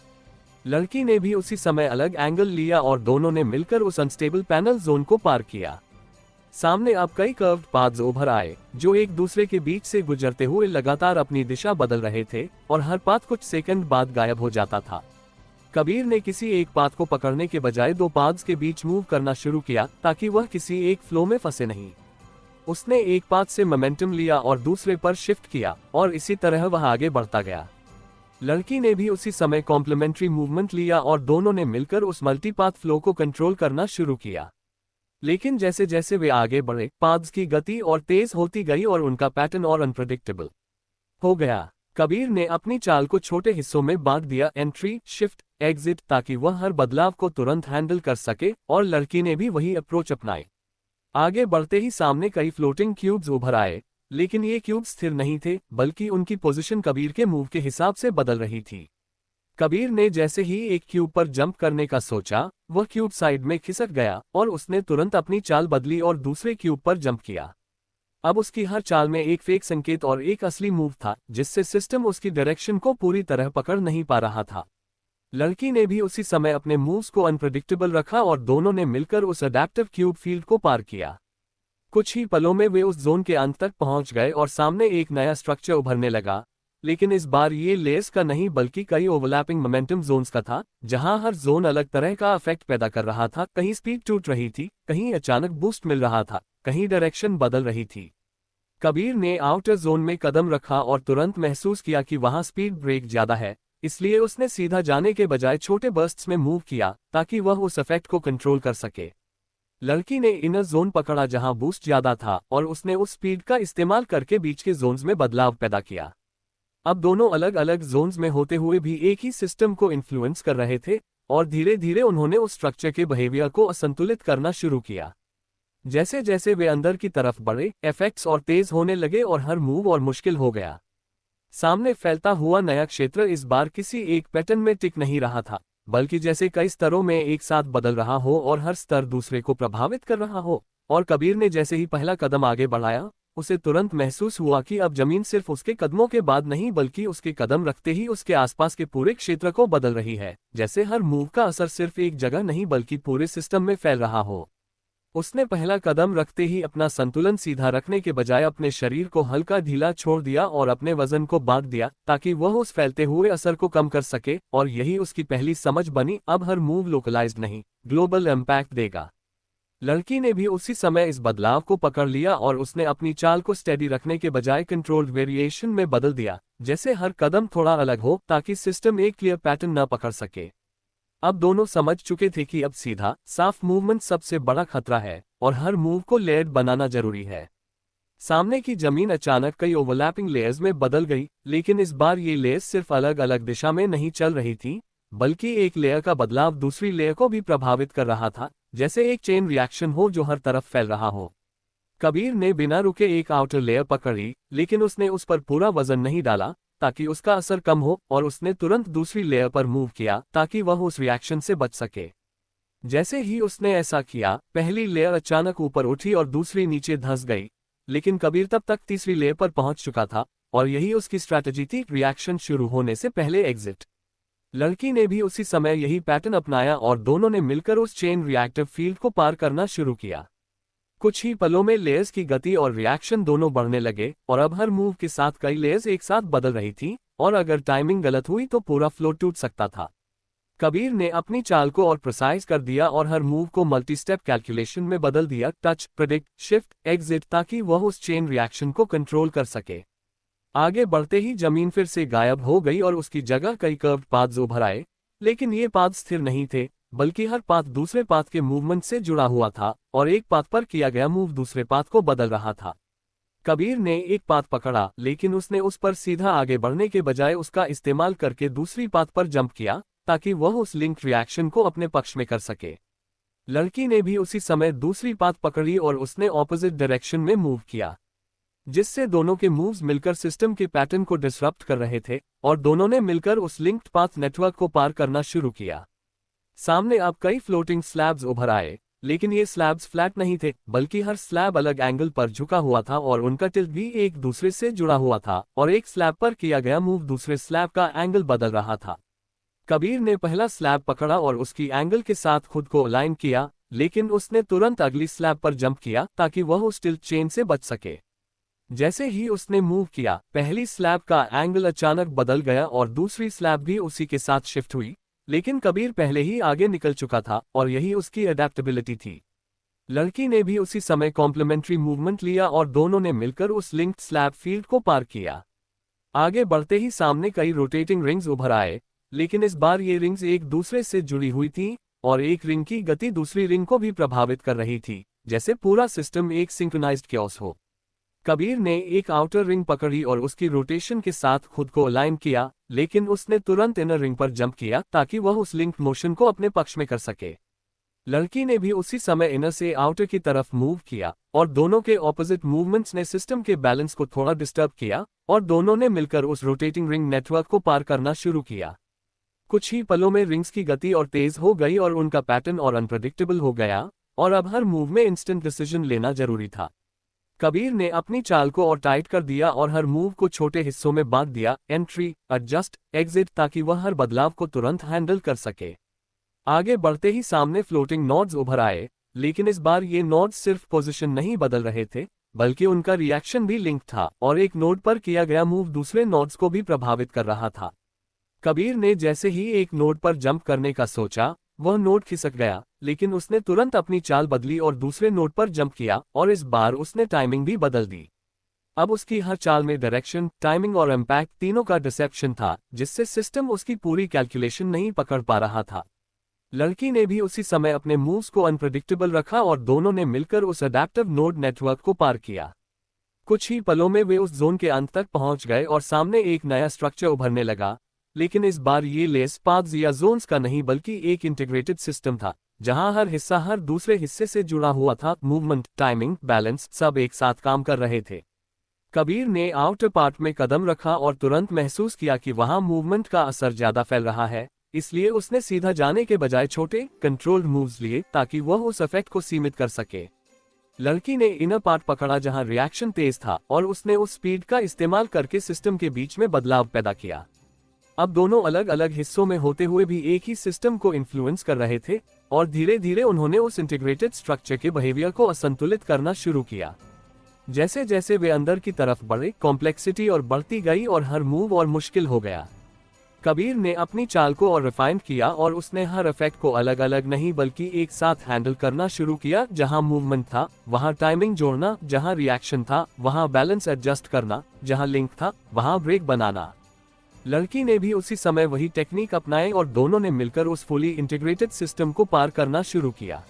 S2: लड़की ने भी उसी समय अलग एंगल लिया और दोनों ने मिलकर उस अनस्टेबल पैनल जोन को पार किया। सामने अब कई कर्व्ड पाथ्स उभर आए जो एक दूसरे के बीच से गुजरते हुए लगातार अपनी दिशा बदल रहे थे और हर पाथ कुछ सेकंड बाद गायब हो जाता था। कबीर ने किसी एक पाथ को पकड़ने के बजाय दो पाथ्स के बीच मूव करना शुरू किया ताकि वह किसी एक फ्लो में फंसे नहीं। उसने एक पाथ से मोमेंटम लिया और दूसरे पर शिफ्ट किया और इसी तरह वह आगे बढ़ता गया। लड़की ने भी उसी समय कॉम्प्लीमेंट्री मूवमेंट लिया और दोनों ने मिलकर उस मल्टीपाथ फ्लो को कंट्रोल करना शुरू किया। लेकिन जैसे जैसे वे आगे बढ़े, पाथ्स की गति और तेज होती गई और उनका पैटर्न और अनप्रेडिक्टेबल हो गया। कबीर ने अपनी चाल को छोटे हिस्सों में बांट दिया, एंट्री, शिफ्ट, एग्जिट, ताकि वह हर बदलाव को तुरंत हैंडल कर सके और लड़की ने भी वही अप्रोच अपनाई। आगे बढ़ते ही सामने कई फ्लोटिंग क्यूब्स उभर आए, लेकिन ये क्यूब स्थिर नहीं थे बल्कि उनकी पोजीशन कबीर के मूव के हिसाब से बदल रही थी। कबीर ने जैसे ही एक क्यूब पर जंप करने का सोचा, वह क्यूब साइड में खिसक गया और उसने तुरंत अपनी चाल बदली और दूसरे क्यूब पर जंप किया। अब उसकी हर चाल में एक फेक संकेत और एक असली मूव था, जिससे सिस्टम उसकी डायरेक्शन को पूरी तरह पकड़ नहीं पा रहा था। लड़की ने भी उसी समय अपने मूव्स को अनप्रेडिक्टेबल रखा और दोनों ने मिलकर उस अडैप्टिव क्यूब फील्ड को पार किया। कुछ ही पलों में वे उस जोन के अंत तक पहुंच गए और सामने एक नया स्ट्रक्चर उभरने लगा, लेकिन इस बार ये लेयर्स का नहीं बल्कि कई ओवरलैपिंग मोमेंटम जोन्स का था, जहां हर जोन अलग तरह का इफेक्ट पैदा कर रहा था। कहीं स्पीड टूट रही थी, कहीं अचानक बूस्ट मिल रहा था, कहीं डायरेक्शन बदल रही थी। कबीर ने आउटर जोन में कदम रखा और तुरंत महसूस किया कि वहां स्पीड ब्रेक ज्यादा है, इसलिए उसने सीधा जाने के बजाय छोटे बर्स्ट्स में मूव किया ताकि वह उस इफेक्ट को कंट्रोल कर सके। लड़की ने इनर जोन पकड़ा जहां बूस्ट ज्यादा था और उसने उस स्पीड का इस्तेमाल करके बीच के जोन्स में बदलाव पैदा किया। अब दोनों अलग अलग जोन्स में होते हुए भी एक ही सिस्टम को इन्फ्लुएंस कर रहे थे और धीरे धीरे उन्होंने उस स्ट्रक्चर के बिहेवियर को असंतुलित करना शुरू किया। जैसे जैसे वे अंदर की तरफ बढ़े, इफेक्ट्स और तेज होने लगे और हर मूव और मुश्किल हो गया। सामने फैलता हुआ नया क्षेत्र इस बार किसी एक पैटर्न में टिक नहीं रहा था, बल्कि जैसे कई स्तरों में एक साथ बदल रहा हो और हर स्तर दूसरे को प्रभावित कर रहा हो। और कबीर ने जैसे ही पहला कदम आगे बढ़ाया, उसे तुरंत महसूस हुआ कि अब जमीन सिर्फ उसके कदमों के बाद नहीं बल्कि उसके कदम रखते ही उसके आसपास के पूरे क्षेत्र को बदल रही है, जैसे हर मूव का असर सिर्फ एक जगह नहीं बल्कि पूरे सिस्टम में फैल रहा हो। उसने पहला कदम रखते ही अपना संतुलन सीधा रखने के बजाय अपने शरीर को हल्का ढीला छोड़ दिया और अपने वजन को बांट दिया ताकि वह उस फैलते हुए असर को कम कर सके, और यही उसकी पहली समझ बनी, अब हर मूव लोकलाइज्ड नहीं, ग्लोबल इम्पैक्ट देगा। लड़की ने भी उसी समय इस बदलाव को पकड़ लिया और उसने अपनी चाल को स्टेडी रखने के बजाय कंट्रोल्ड वेरिएशन में बदल दिया, जैसे हर कदम थोड़ा अलग हो ताकि सिस्टम एक क्लियर पैटर्न न पकड़ सके। अब दोनों समझ चुके थे कि अब सीधा, साफ मूवमेंट सबसे बड़ा खतरा है और हर मूव को लेयर्ड बनाना जरूरी है। सामने की जमीन अचानक कई ओवरलैपिंग लेयर्स में बदल गई, लेकिन इस बार ये लेयर्स सिर्फ अलग अलग दिशा में नहीं चल रही थी, बल्कि एक लेयर का बदलाव दूसरी लेयर को भी प्रभावित कर रहा था, जैसे एक चेन रिएक्शन हो जो हर तरफ फैल रहा हो। कबीर ने बिना रुके एक आउटर लेयर पकड़ी, लेकिन उसने उस पर पूरा वजन नहीं डाला ताकि उसका असर कम हो, और उसने तुरंत दूसरी लेयर पर मूव किया ताकि वह उस रिएक्शन से बच सके। जैसे ही उसने ऐसा किया, पहली लेयर अचानक ऊपर उठी और दूसरी नीचे धंस गई, लेकिन कबीर तब तक तीसरी लेयर पर पहुंच चुका था और यही उसकी स्ट्रैटेजी थी, रिएक्शन शुरू होने से पहले एग्जिट। लड़की ने भी उसी समय यही पैटर्न अपनाया और दोनों ने मिलकर उस चेन रिएक्टिव फील्ड को पार करना शुरू किया। कुछ ही पलों में लेयर्स की गति और रिएक्शन दोनों बढ़ने लगे और अब हर मूव के साथ कई लेयर्स एक साथ बदल रही थी, और अगर टाइमिंग गलत हुई तो पूरा फ्लो टूट सकता था। कबीर ने अपनी चाल को और प्रिसाइज कर दिया और हर मूव को मल्टी स्टेप कैलकुलेशन में बदल दिया, टच, प्रेडिक्ट, शिफ्ट, एग्जिट, ताकि वह उस चेन रिएक्शन को कंट्रोल कर सके। आगे बढ़ते ही जमीन फिर से गायब हो गई और उसकी जगह कई कर्व्ड पाथ्स उभर आए, लेकिन ये पाथ स्थिर नहीं थे, बल्कि हर पाथ दूसरे पाथ के मूवमेंट से जुड़ा हुआ था और एक पाथ पर किया गया मूव दूसरे पाथ को बदल रहा था। कबीर ने एक पाथ पकड़ा, लेकिन उसने उस पर सीधा आगे बढ़ने के बजाय उसका इस्तेमाल करके दूसरी पाथ पर जंप किया ताकि वह उस लिंक रिएक्शन को अपने पक्ष में कर सके। लड़की ने भी उसी समय दूसरी पाथ पकड़ी और उसने ऑपोजिट डायरेक्शन में मूव किया, जिससे दोनों के मूव्स मिलकर सिस्टम के पैटर्न को डिसरप्ट कर रहे थे और दोनों ने मिलकर उस लिंक्ड पाथ नेटवर्क को पार करना शुरू किया। सामने अब कई फ्लोटिंग स्लैब्स उभर आए, लेकिन ये स्लैब्स फ्लैट नहीं थे, बल्कि हर स्लैब अलग एंगल पर झुका हुआ था और उनका टिल्ट भी एक दूसरे से जुड़ा हुआ था, और एक स्लैब पर किया गया मूव दूसरे स्लैब का एंगल बदल रहा था। कबीर ने पहला स्लैब पकड़ा और उसकी एंगल के साथ खुद को अलाइन किया, लेकिन उसने तुरंत अगली स्लैब पर जंप किया ताकि वह उस टिल्ट चेन से बच सके। जैसे ही उसने मूव किया, पहली स्लैब का एंगल अचानक बदल गया और दूसरी स्लैब भी उसी के साथ शिफ्ट हुई, लेकिन कबीर पहले ही आगे निकल चुका था और यही उसकी अडेप्टेबिलिटी थी। लड़की ने भी उसी समय कॉम्प्लीमेंट्री मूवमेंट लिया और दोनों ने मिलकर उस लिंक्ड स्लैब फील्ड को पार किया। आगे बढ़ते ही सामने कई रोटेटिंग रिंग्स उभर आए, लेकिन इस बार ये रिंग्स एक दूसरे से जुड़ी हुई थी और एक रिंग की गति दूसरी रिंग को भी प्रभावित कर रही थी, जैसे पूरा सिस्टम एक सिंक्रोनाइज्ड क्योस हो। कबीर ने एक आउटर रिंग पकड़ी और उसकी रोटेशन के साथ खुद को अलाइन किया, लेकिन उसने तुरंत इनर रिंग पर जंप किया ताकि वह उस लिंक मोशन को अपने पक्ष में कर सके। लड़की ने भी उसी समय इनर से आउटर की तरफ मूव किया और दोनों के ऑपोजिट मूवमेंट्स ने सिस्टम के बैलेंस को थोड़ा डिस्टर्ब किया और दोनों ने मिलकर उस रोटेटिंग रिंग नेटवर्क को पार करना शुरू किया। कुछ ही पलों में रिंग्स की गति और तेज हो गई और उनका पैटर्न और अनप्रेडिक्टेबल हो गया, और अब हर मूव में इंस्टेंट डिसीजन लेना जरूरी था। कबीर ने अपनी चाल को और टाइट कर दिया और हर मूव को छोटे हिस्सों में बांट दिया, एंट्री, एडजस्ट, एग्जिट, ताकि वह हर बदलाव को तुरंत हैंडल कर सके। आगे बढ़ते ही सामने फ्लोटिंग नोड्स उभर आए, लेकिन इस बार ये नोड्स सिर्फ पोजीशन नहीं बदल रहे थे, बल्कि उनका रिएक्शन भी लिंक था और एक नोड पर किया गया मूव दूसरे नोड्स को भी प्रभावित कर रहा था। कबीर ने जैसे ही एक नोड पर जंप करने का सोचा, वह नोड खिसक गया, लेकिन उसने तुरंत अपनी चाल बदली और दूसरे नोड पर जंप किया और इस बार उसने टाइमिंग भी बदल दी। अब उसकी हर चाल में डायरेक्शन, टाइमिंग और इम्पैक्ट तीनों का डिसेप्शन था, जिससे सिस्टम उसकी पूरी कैलकुलेशन नहीं पकड़ पा रहा था। लड़की ने भी उसी समय अपने मूव्स को अनप्रेडिक्टेबल रखा और दोनों ने मिलकर उस अडैप्टिव नोड नेटवर्क को पार किया। कुछ ही पलों में वे उस जोन के अंत तक पहुंच गए और सामने एक नया स्ट्रक्चर उभरने लगा, लेकिन इस बार ये लेस पाथ्स या जोन्स का नहीं बल्कि एक इंटीग्रेटेड सिस्टम था, जहां हर हिस्सा हर दूसरे हिस्से से जुड़ा हुआ था। मूवमेंट, टाइमिंग, बैलेंस सब एक साथ काम कर रहे थे। कबीर ने आउटर पार्ट में कदम रखा और तुरंत महसूस किया कि वहां मूवमेंट का असर ज्यादा फैल रहा है, इसलिए उसने सीधा जाने के बजाय छोटे कंट्रोल्ड मूव्स लिए ताकि वह उस इफेक्ट को सीमित कर सके। लड़की ने इनर पार्ट पकड़ा जहां रिएक्शन तेज था और उसने उस स्पीड का इस्तेमाल करके सिस्टम के बीच में बदलाव पैदा किया। अब दोनों अलग अलग हिस्सों में होते हुए भी एक ही सिस्टम को इन्फ्लुएंस कर रहे थे और धीरे धीरे उन्होंने उस इंटीग्रेटेड स्ट्रक्चर के बिहेवियर को असंतुलित करना शुरू किया। जैसे जैसे वे अंदर की तरफ बढ़े, कॉम्प्लेक्सिटी और बढ़ती गई और हर मूव और मुश्किल हो गया। कबीर ने अपनी चाल को और रिफाइन किया और उसने हर इफेक्ट को अलग अलग नहीं बल्कि एक साथ हैंडल करना शुरू किया। जहां मूवमेंट था वहां टाइमिंग जोड़ना, जहां रिएक्शन था वहां बैलेंस एडजस्ट करना, जहां लिंक था वहां ब्रेक बनाना। लड़की ने भी उसी समय वही टेक्निक अपनाई और दोनों ने मिलकर उस फुली इंटीग्रेटेड सिस्टम को पार करना शुरू किया।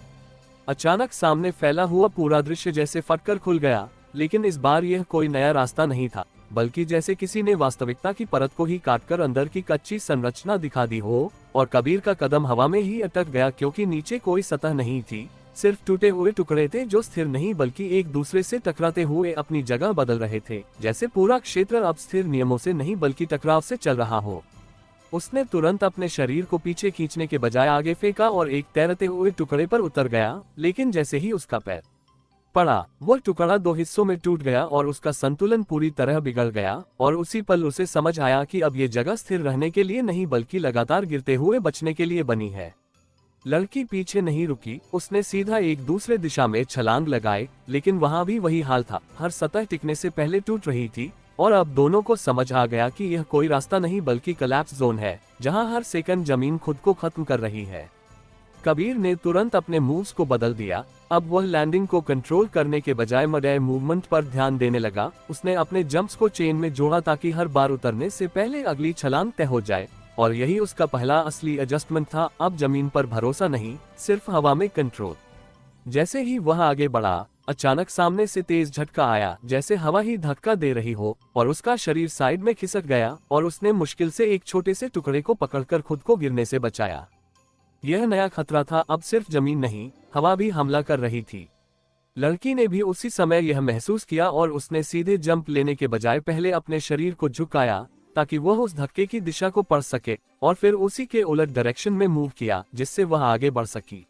S2: अचानक सामने फैला हुआ पूरा दृश्य जैसे फटकर खुल गया, लेकिन इस बार यह कोई नया रास्ता नहीं था, बल्कि जैसे किसी ने वास्तविकता की परत को ही काटकर अंदर की कच्ची संरचना दिखा दी हो। और कबीर का कदम हवा में ही अटक गया, क्योंकि नीचे कोई सतह नहीं थी, सिर्फ टूटे हुए टुकड़े थे जो स्थिर नहीं बल्कि एक दूसरे से टकराते हुए अपनी जगह बदल रहे थे, जैसे पूरा क्षेत्र अब स्थिर नियमों से नहीं बल्कि टकराव से चल रहा हो। उसने तुरंत अपने शरीर को पीछे खींचने के बजाय आगे फेंका और एक तैरते हुए टुकड़े पर उतर गया, लेकिन जैसे ही उसका पैर पड़ा, वह टुकड़ा दो हिस्सों में टूट गया और उसका संतुलन पूरी तरह बिगड़ गया। और उसी पल उसे समझ आया कि अब ये जगह स्थिर रहने के लिए नहीं बल्कि लगातार गिरते हुए बचने के लिए बनी है। लड़की पीछे नहीं रुकी, उसने सीधा एक दूसरे दिशा में छलांग लगाए, लेकिन वहां भी वही हाल था, हर सतह टिकने से पहले टूट रही थी। और अब दोनों को समझ आ गया कि यह कोई रास्ता नहीं बल्कि कोलैप्स जोन है, जहां हर सेकंड जमीन खुद को खत्म कर रही है। कबीर ने तुरंत अपने मूव्स को बदल दिया। अब वह लैंडिंग को कंट्रोल करने के बजाय मडे मूवमेंट पर ध्यान देने लगा। उसने अपने जंप्स को चेन में जोड़ा ताकि हर बार उतरने से पहले अगली छलांग तय हो जाए, और यही उसका पहला असली एडजस्टमेंट था। अब जमीन पर भरोसा नहीं, सिर्फ हवा में कंट्रोल। जैसे ही वह आगे बढ़ा, अचानक सामने से तेज झटका आया, जैसे हवा ही धक्का दे रही हो, और उसका शरीर साइड में खिसक गया और उसने मुश्किल से एक छोटे से टुकड़े को पकड़कर खुद को गिरने से बचाया। यह नया खतरा था, अब सिर्फ जमीन नहीं, हवा भी हमला कर रही थी। लड़की ने भी उसी समय यह महसूस किया और उसने सीधे जंप लेने के बजाय पहले अपने शरीर को झुकाया ताकि वह उस धक्के की दिशा को पढ़ सके, और फिर उसी के उलट डायरेक्शन में मूव किया जिससे वह आगे बढ़ सकी।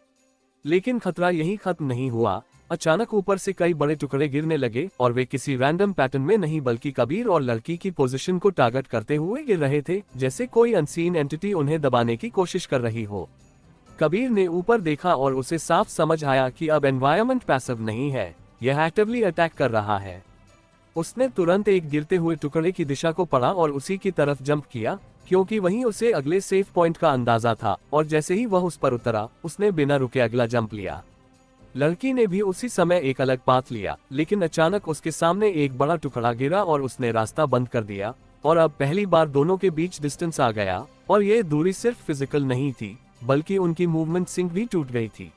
S2: लेकिन खतरा यही खत्म नहीं हुआ। अचानक ऊपर से कई बड़े टुकड़े गिरने लगे और वे किसी रैंडम पैटर्न में नहीं बल्कि कबीर और लड़की की पोजीशन को टारगेट करते हुए गिर रहे थे, जैसे कोई अनसीन एंटिटी उन्हें दबाने की कोशिश कर रही हो। कबीर ने ऊपर देखा और उसे साफ समझ आया कि अब एनवायरनमेंट पैसिव नहीं है, यह एक्टिवली अटैक कर रहा है। उसने तुरंत एक गिरते हुए टुकड़े की दिशा को पढ़ा और उसी की तरफ जंप किया, क्योंकि वहीं उसे अगले सेफ पॉइंट का अंदाजा था। और जैसे ही वह उस पर उतरा, उसने बिना रुके अगला जंप लिया। लड़की ने भी उसी समय एक अलग पाथ लिया, लेकिन अचानक उसके सामने एक बड़ा टुकड़ा गिरा और उसने रास्ता बंद कर दिया। और अब पहली बार दोनों के बीच डिस्टेंस आ गया, और ये दूरी सिर्फ फिजिकल नहीं थी बल्कि उनकी मूवमेंट सिंक भी टूट गई थी।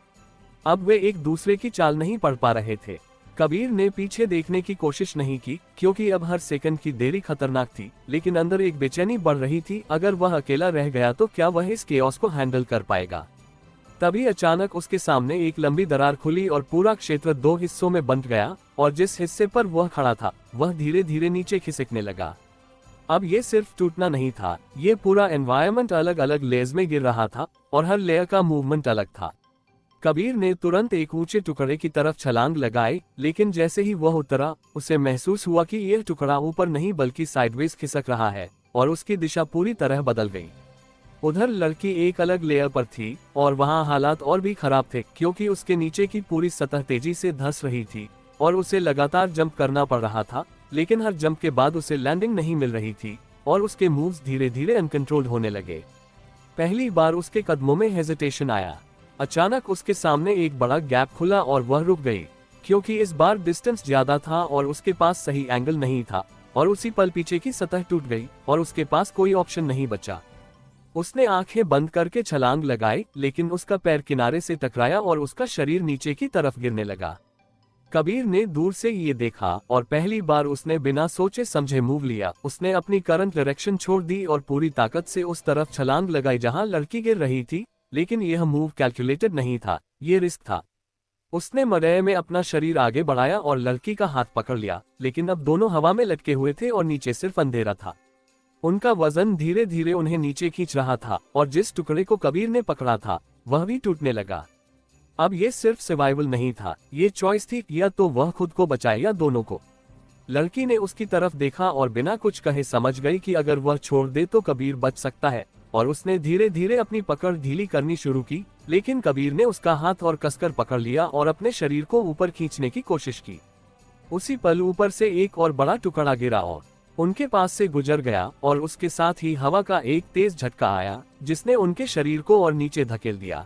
S2: अब वे एक दूसरे की चाल नहीं पढ़ पा रहे थे। कबीर ने पीछे देखने की कोशिश नहीं की, क्योंकि अब हर सेकंड की देरी खतरनाक थी, लेकिन अंदर एक बेचैनी बढ़ रही थी। अगर वह अकेला रह गया तो क्या वह इस केओस को हैंडल कर पाएगा? तभी अचानक उसके सामने एक लंबी दरार खुली और पूरा क्षेत्र दो हिस्सों में बंट गया, और जिस हिस्से पर वह खड़ा था वह धीरे धीरे नीचे खिसकने लगा। अब ये सिर्फ टूटना नहीं था, ये पूरा एनवायरनमेंट अलग अलग लेयर्स में गिर रहा था और हर लेयर का मूवमेंट अलग था। कबीर ने तुरंत एक ऊंचे टुकड़े की तरफ छलांग लगाई, लेकिन जैसे ही वह उतरा, उसे महसूस हुआ कि यह टुकड़ा ऊपर नहीं बल्कि साइडवेज खिसक रहा है, और उसकी दिशा पूरी तरह बदल गई। उधर लड़की एक अलग लेयर पर थी और वहां हालात और भी खराब थे, क्योंकि उसके नीचे की पूरी सतह तेजी से धंस रही थी और उसे लगातार जंप करना पड़ रहा था। लेकिन हर जंप के बाद उसे लैंडिंग नहीं मिल रही थी और उसके मूव्स धीरे धीरे अनकंट्रोल्ड होने लगे। पहली बार उसके कदमों में हेजिटेशन आया। अचानक उसके सामने एक बड़ा गैप खुला और वह रुक गई। क्योंकि इस बार डिस्टेंस ज्यादा था और उसके पास सही एंगल नहीं था, और उसी पल पीछे की सतह टूट गई और उसके पास कोई ऑप्शन नहीं बचा। उसने आंखें बंद करके छलांग लगाई, लेकिन उसका पैर किनारे से टकराया और उसका शरीर नीचे की तरफ गिरने लगा। कबीर ने दूर से ये देखा और पहली बार उसने बिना सोचे समझे मूव लिया। उसने अपनी करंट डायरेक्शन छोड़ दी और पूरी ताकत से उस तरफ छलांग लगाई जहां लड़की गिर रही थी, लेकिन यह मूव कैलकुलेटेड नहीं था, ये रिस्क था। उसने मडैये में अपना शरीर आगे बढ़ाया और लड़की का हाथ पकड़ लिया, लेकिन अब दोनों हवा में लटके हुए थे और नीचे सिर्फ अंधेरा था। उनका वजन धीरे धीरे उन्हें नीचे खींच रहा था और जिस टुकड़े को कबीर ने पकड़ा था वह भी टूटने लगा। अब ये सिर्फ सर्वाइवल नहीं था, ये चॉइस थी, या तो वह खुद को बचाए या दोनों को। लड़की ने उसकी तरफ देखा और बिना कुछ कहे समझ गई कि अगर वह छोड़ दे तो कबीर बच सकता है, और उसने धीरे धीरे अपनी पकड़ ढीली करनी शुरू की, लेकिन कबीर ने उसका हाथ और कसकर पकड़ लिया और अपने शरीर को ऊपर खींचने की कोशिश की। उसी पल ऊपर से एक और बड़ा टुकड़ा गिरा और उनके पास से गुजर गया, और उसके साथ ही हवा का एक तेज झटका आया जिसने उनके शरीर को और नीचे धकेल दिया।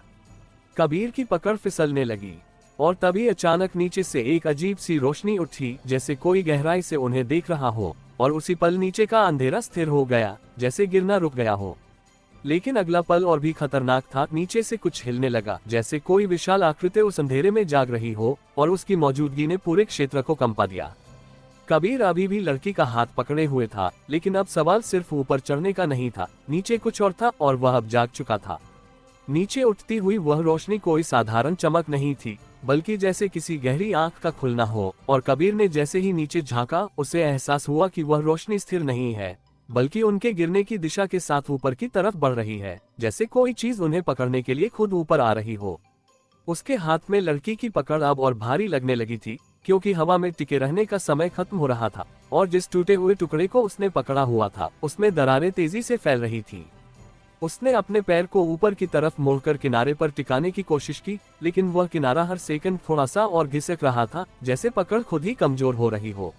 S2: कबीर की पकड़ फिसलने लगी और तभी अचानक नीचे से एक अजीब सी रोशनी उठी, जैसे कोई गहराई से उन्हें देख रहा हो, और उसी पल नीचे का अंधेरा स्थिर हो गया, जैसे गिरना रुक गया हो। लेकिन अगला पल और भी खतरनाक था। नीचे से कुछ हिलने लगा, जैसे कोई विशाल आकृति उस अंधेरे में जाग रही हो, और उसकी मौजूदगी ने पूरे क्षेत्र को कंपा दिया। कबीर अभी भी लड़की का हाथ पकड़े हुए था, लेकिन अब सवाल सिर्फ ऊपर चढ़ने का नहीं था, नीचे कुछ और था, और वह अब जाग चुका था। नीचे उठती हुई वह रोशनी कोई साधारण चमक नहीं थी, बल्कि जैसे किसी गहरी आंख का खुलना हो, और कबीर ने जैसे ही नीचे झांका उसे एहसास हुआ कि वह रोशनी स्थिर नहीं है, बल्कि उनके गिरने की दिशा के साथ ऊपर की तरफ बढ़ रही है, जैसे कोई चीज उन्हें पकड़ने के लिए खुद ऊपर आ रही हो। उसके हाथ में लड़की की पकड़ अब और भारी लगने लगी थी, क्योंकि हवा में टिके रहने का समय खत्म हो रहा था, और जिस टूटे हुए टुकड़े को उसने पकड़ा हुआ था उसमें दरारें तेजी से फैल रही थी। उसने अपने पैर को ऊपर की तरफ मोड़कर किनारे पर टिकाने की कोशिश की, लेकिन वह किनारा हर सेकंड थोड़ा सा और घिसक रहा था, जैसे पकड़ खुद ही कमजोर हो रही हो।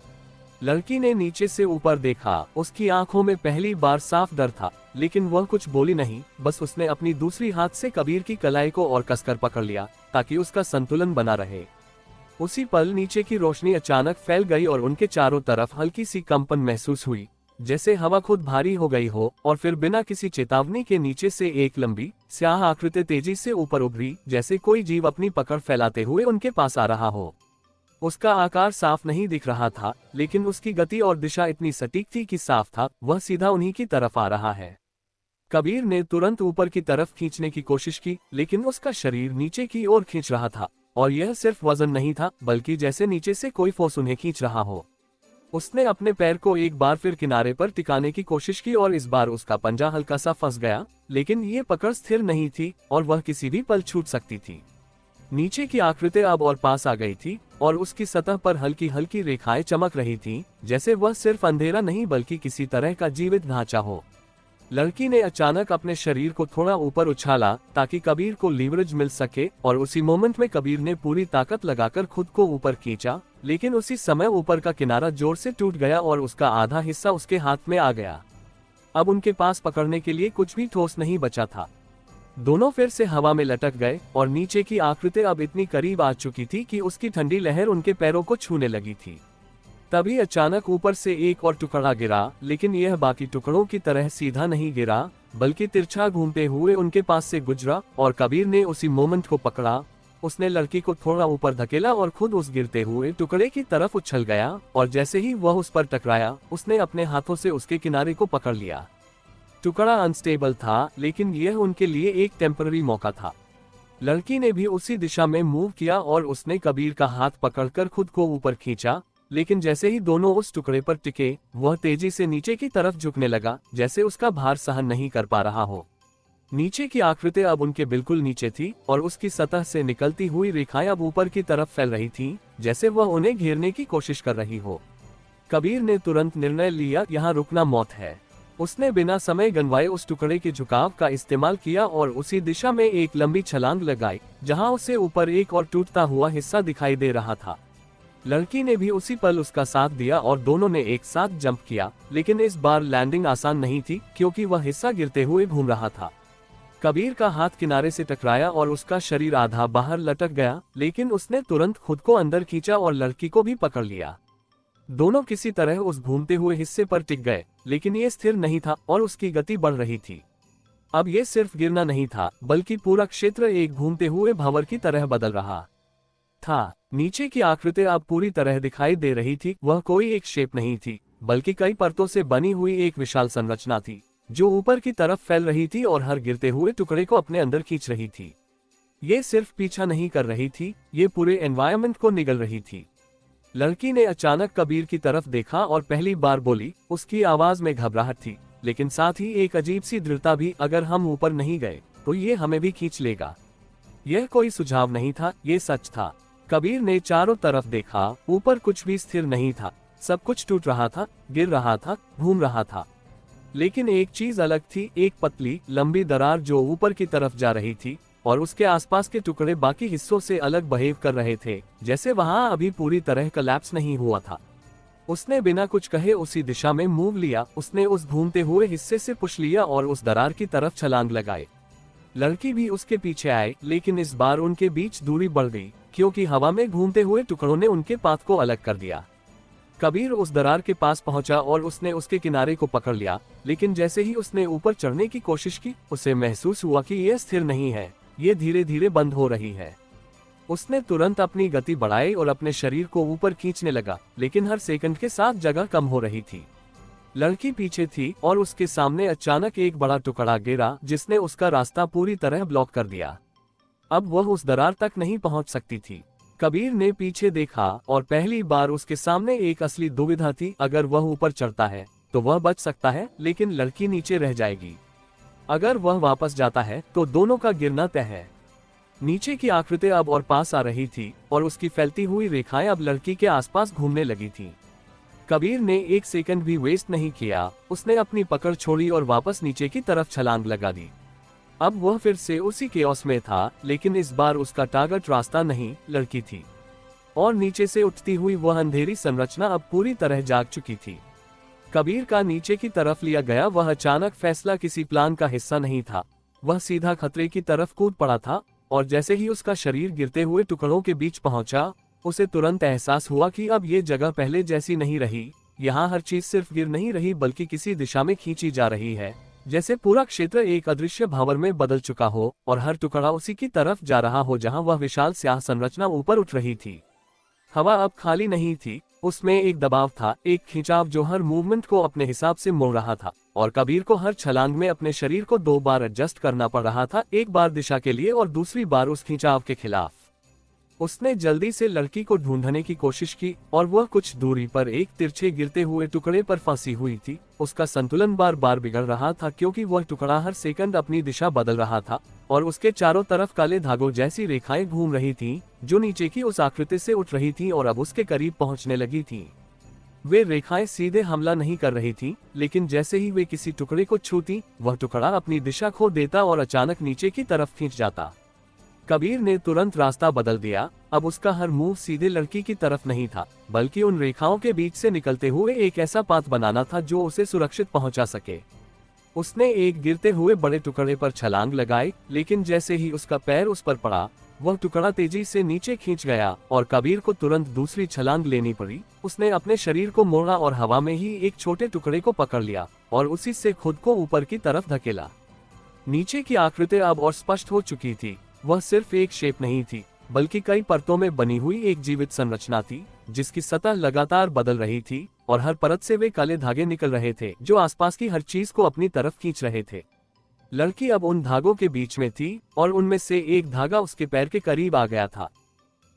S2: लड़की ने नीचे से ऊपर देखा, उसकी आंखों में पहली बार साफ डर था, लेकिन वह कुछ बोली नहीं, बस उसने अपनी दूसरी हाथ से कबीर की कलाई को और कसकर पकड़ लिया, ताकि उसका संतुलन बना रहे। उसी पल नीचे की रोशनी अचानक फैल गई और उनके चारों तरफ हल्की सी कंपन महसूस हुई, जैसे हवा खुद भारी हो गई हो, और फिर बिना किसी चेतावनी के नीचे से एक लंबी स्याह आकृति तेजी से ऊपर उभरी, जैसे कोई जीव अपनी पकड़ फैलाते हुए उनके पास आ रहा हो। उसका आकार साफ नहीं दिख रहा था, लेकिन उसकी गति और दिशा इतनी सटीक थी कि साफ था वह सीधा उन्हीं की तरफ आ रहा है। कबीर ने तुरंत ऊपर की तरफ खींचने की कोशिश की, लेकिन उसका शरीर नीचे की ओर खींच रहा था, और यह सिर्फ वजन नहीं था, बल्कि जैसे नीचे से कोई फोर्स उन्हें खींच रहा हो। उसने अपने पैर को एक बार फिर किनारे पर टिकाने की कोशिश की, और इस बार उसका पंजा हल्का सा फंस गया, लेकिन ये पकड़ स्थिर नहीं थी और वह किसी भी पल छूट सकती थी। नीचे की आकृति अब और पास आ गई थी, और उसकी सतह पर हल्की हल्की रेखाएं चमक रही थीं, जैसे वह सिर्फ अंधेरा नहीं बल्कि किसी तरह का जीवित ढांचा हो। लड़की ने अचानक अपने शरीर को थोड़ा ऊपर उछाला ताकि कबीर को लीवरेज मिल सके, और उसी मोमेंट में कबीर ने पूरी ताकत लगाकर खुद को ऊपर खींचा, लेकिन उसी समय ऊपर का किनारा जोर से टूट गया और उसका आधा हिस्सा उसके हाथ में आ गया। अब उनके पास पकड़ने के लिए कुछ भी ठोस नहीं बचा था। दोनों फिर से हवा में लटक गए, और नीचे की आकृति अब इतनी करीब आ चुकी थी कि उसकी ठंडी लहर उनके पैरों को छूने लगी थी। तभी अचानक ऊपर से एक और टुकड़ा गिरा, लेकिन यह बाकी टुकड़ों की तरह सीधा नहीं गिरा, बल्कि तिरछा घूमते हुए उनके पास से गुजरा, और कबीर ने उसी मोमेंट को पकड़ा। उसने लड़की को थोड़ा ऊपर धकेला और खुद उस गिरते हुए टुकड़े की तरफ उछल गया, और जैसे ही वह उस पर टकराया उसने अपने हाथों से उसके किनारे को पकड़ लिया। टुकड़ा अनस्टेबल था, लेकिन यह उनके लिए एक टेम्पररी मौका था। लड़की ने भी उसी दिशा में मूव किया और उसने कबीर का हाथ पकड़कर खुद को ऊपर खींचा, लेकिन जैसे ही दोनों उस टुकड़े पर टिके वह तेजी से नीचे की तरफ झुकने लगा, जैसे उसका भार सहन नहीं कर पा रहा हो। नीचे की आकृति अब उनके बिल्कुल नीचे थी, और उसकी सतह से निकलती हुई रेखाएं अब ऊपर की तरफ फैल रही थीं, जैसे वह उन्हें घेरने की कोशिश कर रही हो। कबीर ने तुरंत निर्णय लिया, यहाँ रुकना मौत है। उसने बिना समय गंवाए उस टुकड़े के झुकाव का इस्तेमाल किया और उसी दिशा में एक लंबी छलांग लगाई, जहां उसे ऊपर एक और टूटता हुआ हिस्सा दिखाई दे रहा था। लड़की ने भी उसी पल उसका साथ दिया और दोनों ने एक साथ जंप किया, लेकिन इस बार लैंडिंग आसान नहीं थी, क्योंकि वह हिस्सा गिरते हुए घूम रहा था। कबीर का हाथ किनारे से टकराया और उसका शरीर आधा बाहर लटक गया, लेकिन उसने तुरंत खुद को अंदर खींचा और लड़की को भी पकड़ लिया। दोनों किसी तरह उस घूमते हुए हिस्से पर टिक गए, लेकिन ये स्थिर नहीं था और उसकी गति बढ़ रही थी। अब ये सिर्फ गिरना नहीं था, बल्कि पूरा क्षेत्र एक घूमते हुए भंवर की तरह बदल रहा था। नीचे की आकृति अब पूरी तरह दिखाई दे रही थी। वह कोई एक शेप नहीं थी, बल्कि कई परतों से बनी हुई एक विशाल संरचना थी, जो ऊपर की तरफ फैल रही थी और हर गिरते हुए टुकड़े को अपने अंदर खींच रही थी। ये सिर्फ पीछा नहीं कर रही थी, ये पूरे एनवायरनमेंट को निगल रही थी। लड़की ने अचानक कबीर की तरफ देखा और पहली बार बोली। उसकी आवाज में घबराहट थी, लेकिन साथ ही एक अजीब सी दृढ़ता भी। अगर हम ऊपर नहीं गए तो ये हमें भी खींच लेगा। यह कोई सुझाव नहीं था, ये सच था। कबीर ने चारों तरफ देखा। ऊपर कुछ भी स्थिर नहीं था, सब कुछ टूट रहा था, गिर रहा था, घूम रहा था। लेकिन एक चीज अलग थी, एक पतली लंबी दरार जो ऊपर की तरफ जा रही थी, और उसके आसपास के टुकड़े बाकी हिस्सों से अलग बिहेव कर रहे थे, जैसे वहां अभी पूरी तरह कोलैप्स नहीं हुआ था। उसने बिना कुछ कहे उसी दिशा में मूव लिया। उसने उस घूमते हुए हिस्से से पुश लिया और उस दरार की तरफ छलांग लगाए। लड़की भी उसके पीछे आए, लेकिन इस बार उनके बीच दूरी बढ़ गई, क्योंकि हवा में घूमते हुए टुकड़ों ने उनके पाथ को अलग कर दिया। कबीर उस दरार के पास पहुंचा और उसने उसके किनारे को पकड़ लिया, लेकिन जैसे ही उसने ऊपर चढ़ने की कोशिश की, उसे महसूस हुआ कि यह स्थिर नहीं है, ये धीरे धीरे बंद हो रही है। उसने तुरंत अपनी गति बढ़ाई और अपने शरीर को ऊपर खींचने लगा, लेकिन हर सेकंड के साथ जगह कम हो रही थी। लड़की पीछे थी और उसके सामने अचानक एक बड़ा टुकड़ा गिरा, जिसने उसका रास्ता पूरी तरह ब्लॉक कर दिया। अब वह उस दरार तक नहीं पहुंच सकती थी। कबीर ने पीछे देखा और पहली बार उसके सामने एक असली दुविधा थी। अगर वह ऊपर चढ़ता है तो वह बच सकता है, लेकिन लड़की नीचे रह जाएगी। अगर वह वापस जाता है तो दोनों का गिरना तय है। नीचे की आकृति अब और पास आ रही थी और उसकी फैलती हुई रेखाएं अब लड़की के आसपास घूमने लगी थीं। कबीर ने एक सेकंड भी वेस्ट नहीं किया। उसने अपनी पकड़ छोड़ी और वापस नीचे की तरफ छलांग लगा दी। अब वह फिर से उसी केओस में था, लेकिन इस बार उसका टारगेट रास्ता नहीं, लड़की थी। और नीचे से उठती हुई वह अंधेरी संरचना अब पूरी तरह जाग चुकी थी। कबीर का नीचे की तरफ लिया गया वह अचानक फैसला किसी प्लान का हिस्सा नहीं था। वह सीधा खतरे की तरफ कूद पड़ा था, और जैसे ही उसका शरीर गिरते हुए टुकड़ों के बीच पहुंचा, उसे तुरंत एहसास हुआ कि अब ये जगह पहले जैसी नहीं रही। यहाँ हर चीज सिर्फ गिर नहीं रही, बल्कि किसी दिशा में खींची जा रही है, जैसे पूरा क्षेत्र एक अदृश्य भंवर में बदल चुका हो और हर टुकड़ा उसी की तरफ जा रहा हो जहां वह विशाल स्याह संरचना ऊपर उठ रही थी। हवा अब खाली नहीं थी, उसमें एक दबाव था, एक खिंचाव जो हर मूवमेंट को अपने हिसाब से मोड़ रहा था, और कबीर को हर छलांग में अपने शरीर को 2 बार एडजस्ट करना पड़ रहा था, एक बार दिशा के लिए और दूसरी बार उस खिंचाव के खिलाफ। उसने जल्दी से लड़की को ढूंढने की कोशिश की, और वह कुछ दूरी पर एक तिरछे गिरते हुए टुकड़े पर फंसी हुई थी। उसका संतुलन बार बार बिगड़ रहा था, क्योंकि वह टुकड़ा हर सेकंड अपनी दिशा बदल रहा था, और उसके चारों तरफ काले धागों जैसी रेखाएं घूम रही थीं, जो नीचे की उस आकृति से उठ रही थीं और अब उसके करीब पहुंचने लगी थीं। वे रेखाएं सीधे हमला नहीं कर रही थीं, लेकिन जैसे ही वे किसी टुकड़े को छूती, वह टुकड़ा अपनी दिशा खो देता और अचानक नीचे की तरफ खींच जाता। कबीर ने तुरंत रास्ता बदल दिया। अब उसका हर मूव सीधे लड़की की तरफ नहीं था, बल्कि उन रेखाओं के बीच से निकलते हुए एक ऐसा पाथ बनाना था जो उसे सुरक्षित पहुंचा सके। उसने एक गिरते हुए बड़े टुकड़े पर छलांग लगाई, लेकिन जैसे ही उसका पैर उस पर पड़ा, वह टुकड़ा तेजी से नीचे खींच गया और कबीर को तुरंत दूसरी छलांग लेनी पड़ी। उसने अपने शरीर को मोड़ा और हवा में ही एक छोटे टुकड़े को पकड़ लिया और उसी से खुद को ऊपर की तरफ धकेला। नीचे की आकृति अब और स्पष्ट हो चुकी थी। वह सिर्फ एक शेप नहीं थी, बल्कि कई परतों में बनी हुई एक जीवित संरचना थी, जिसकी सतह लगातार बदल रही थी और हर परत से वे काले धागे निकल रहे थे जो आसपास की हर चीज को अपनी तरफ खींच रहे थे। लड़की अब उन धागों के बीच में थी और उनमें से एक धागा उसके पैर के करीब आ गया था।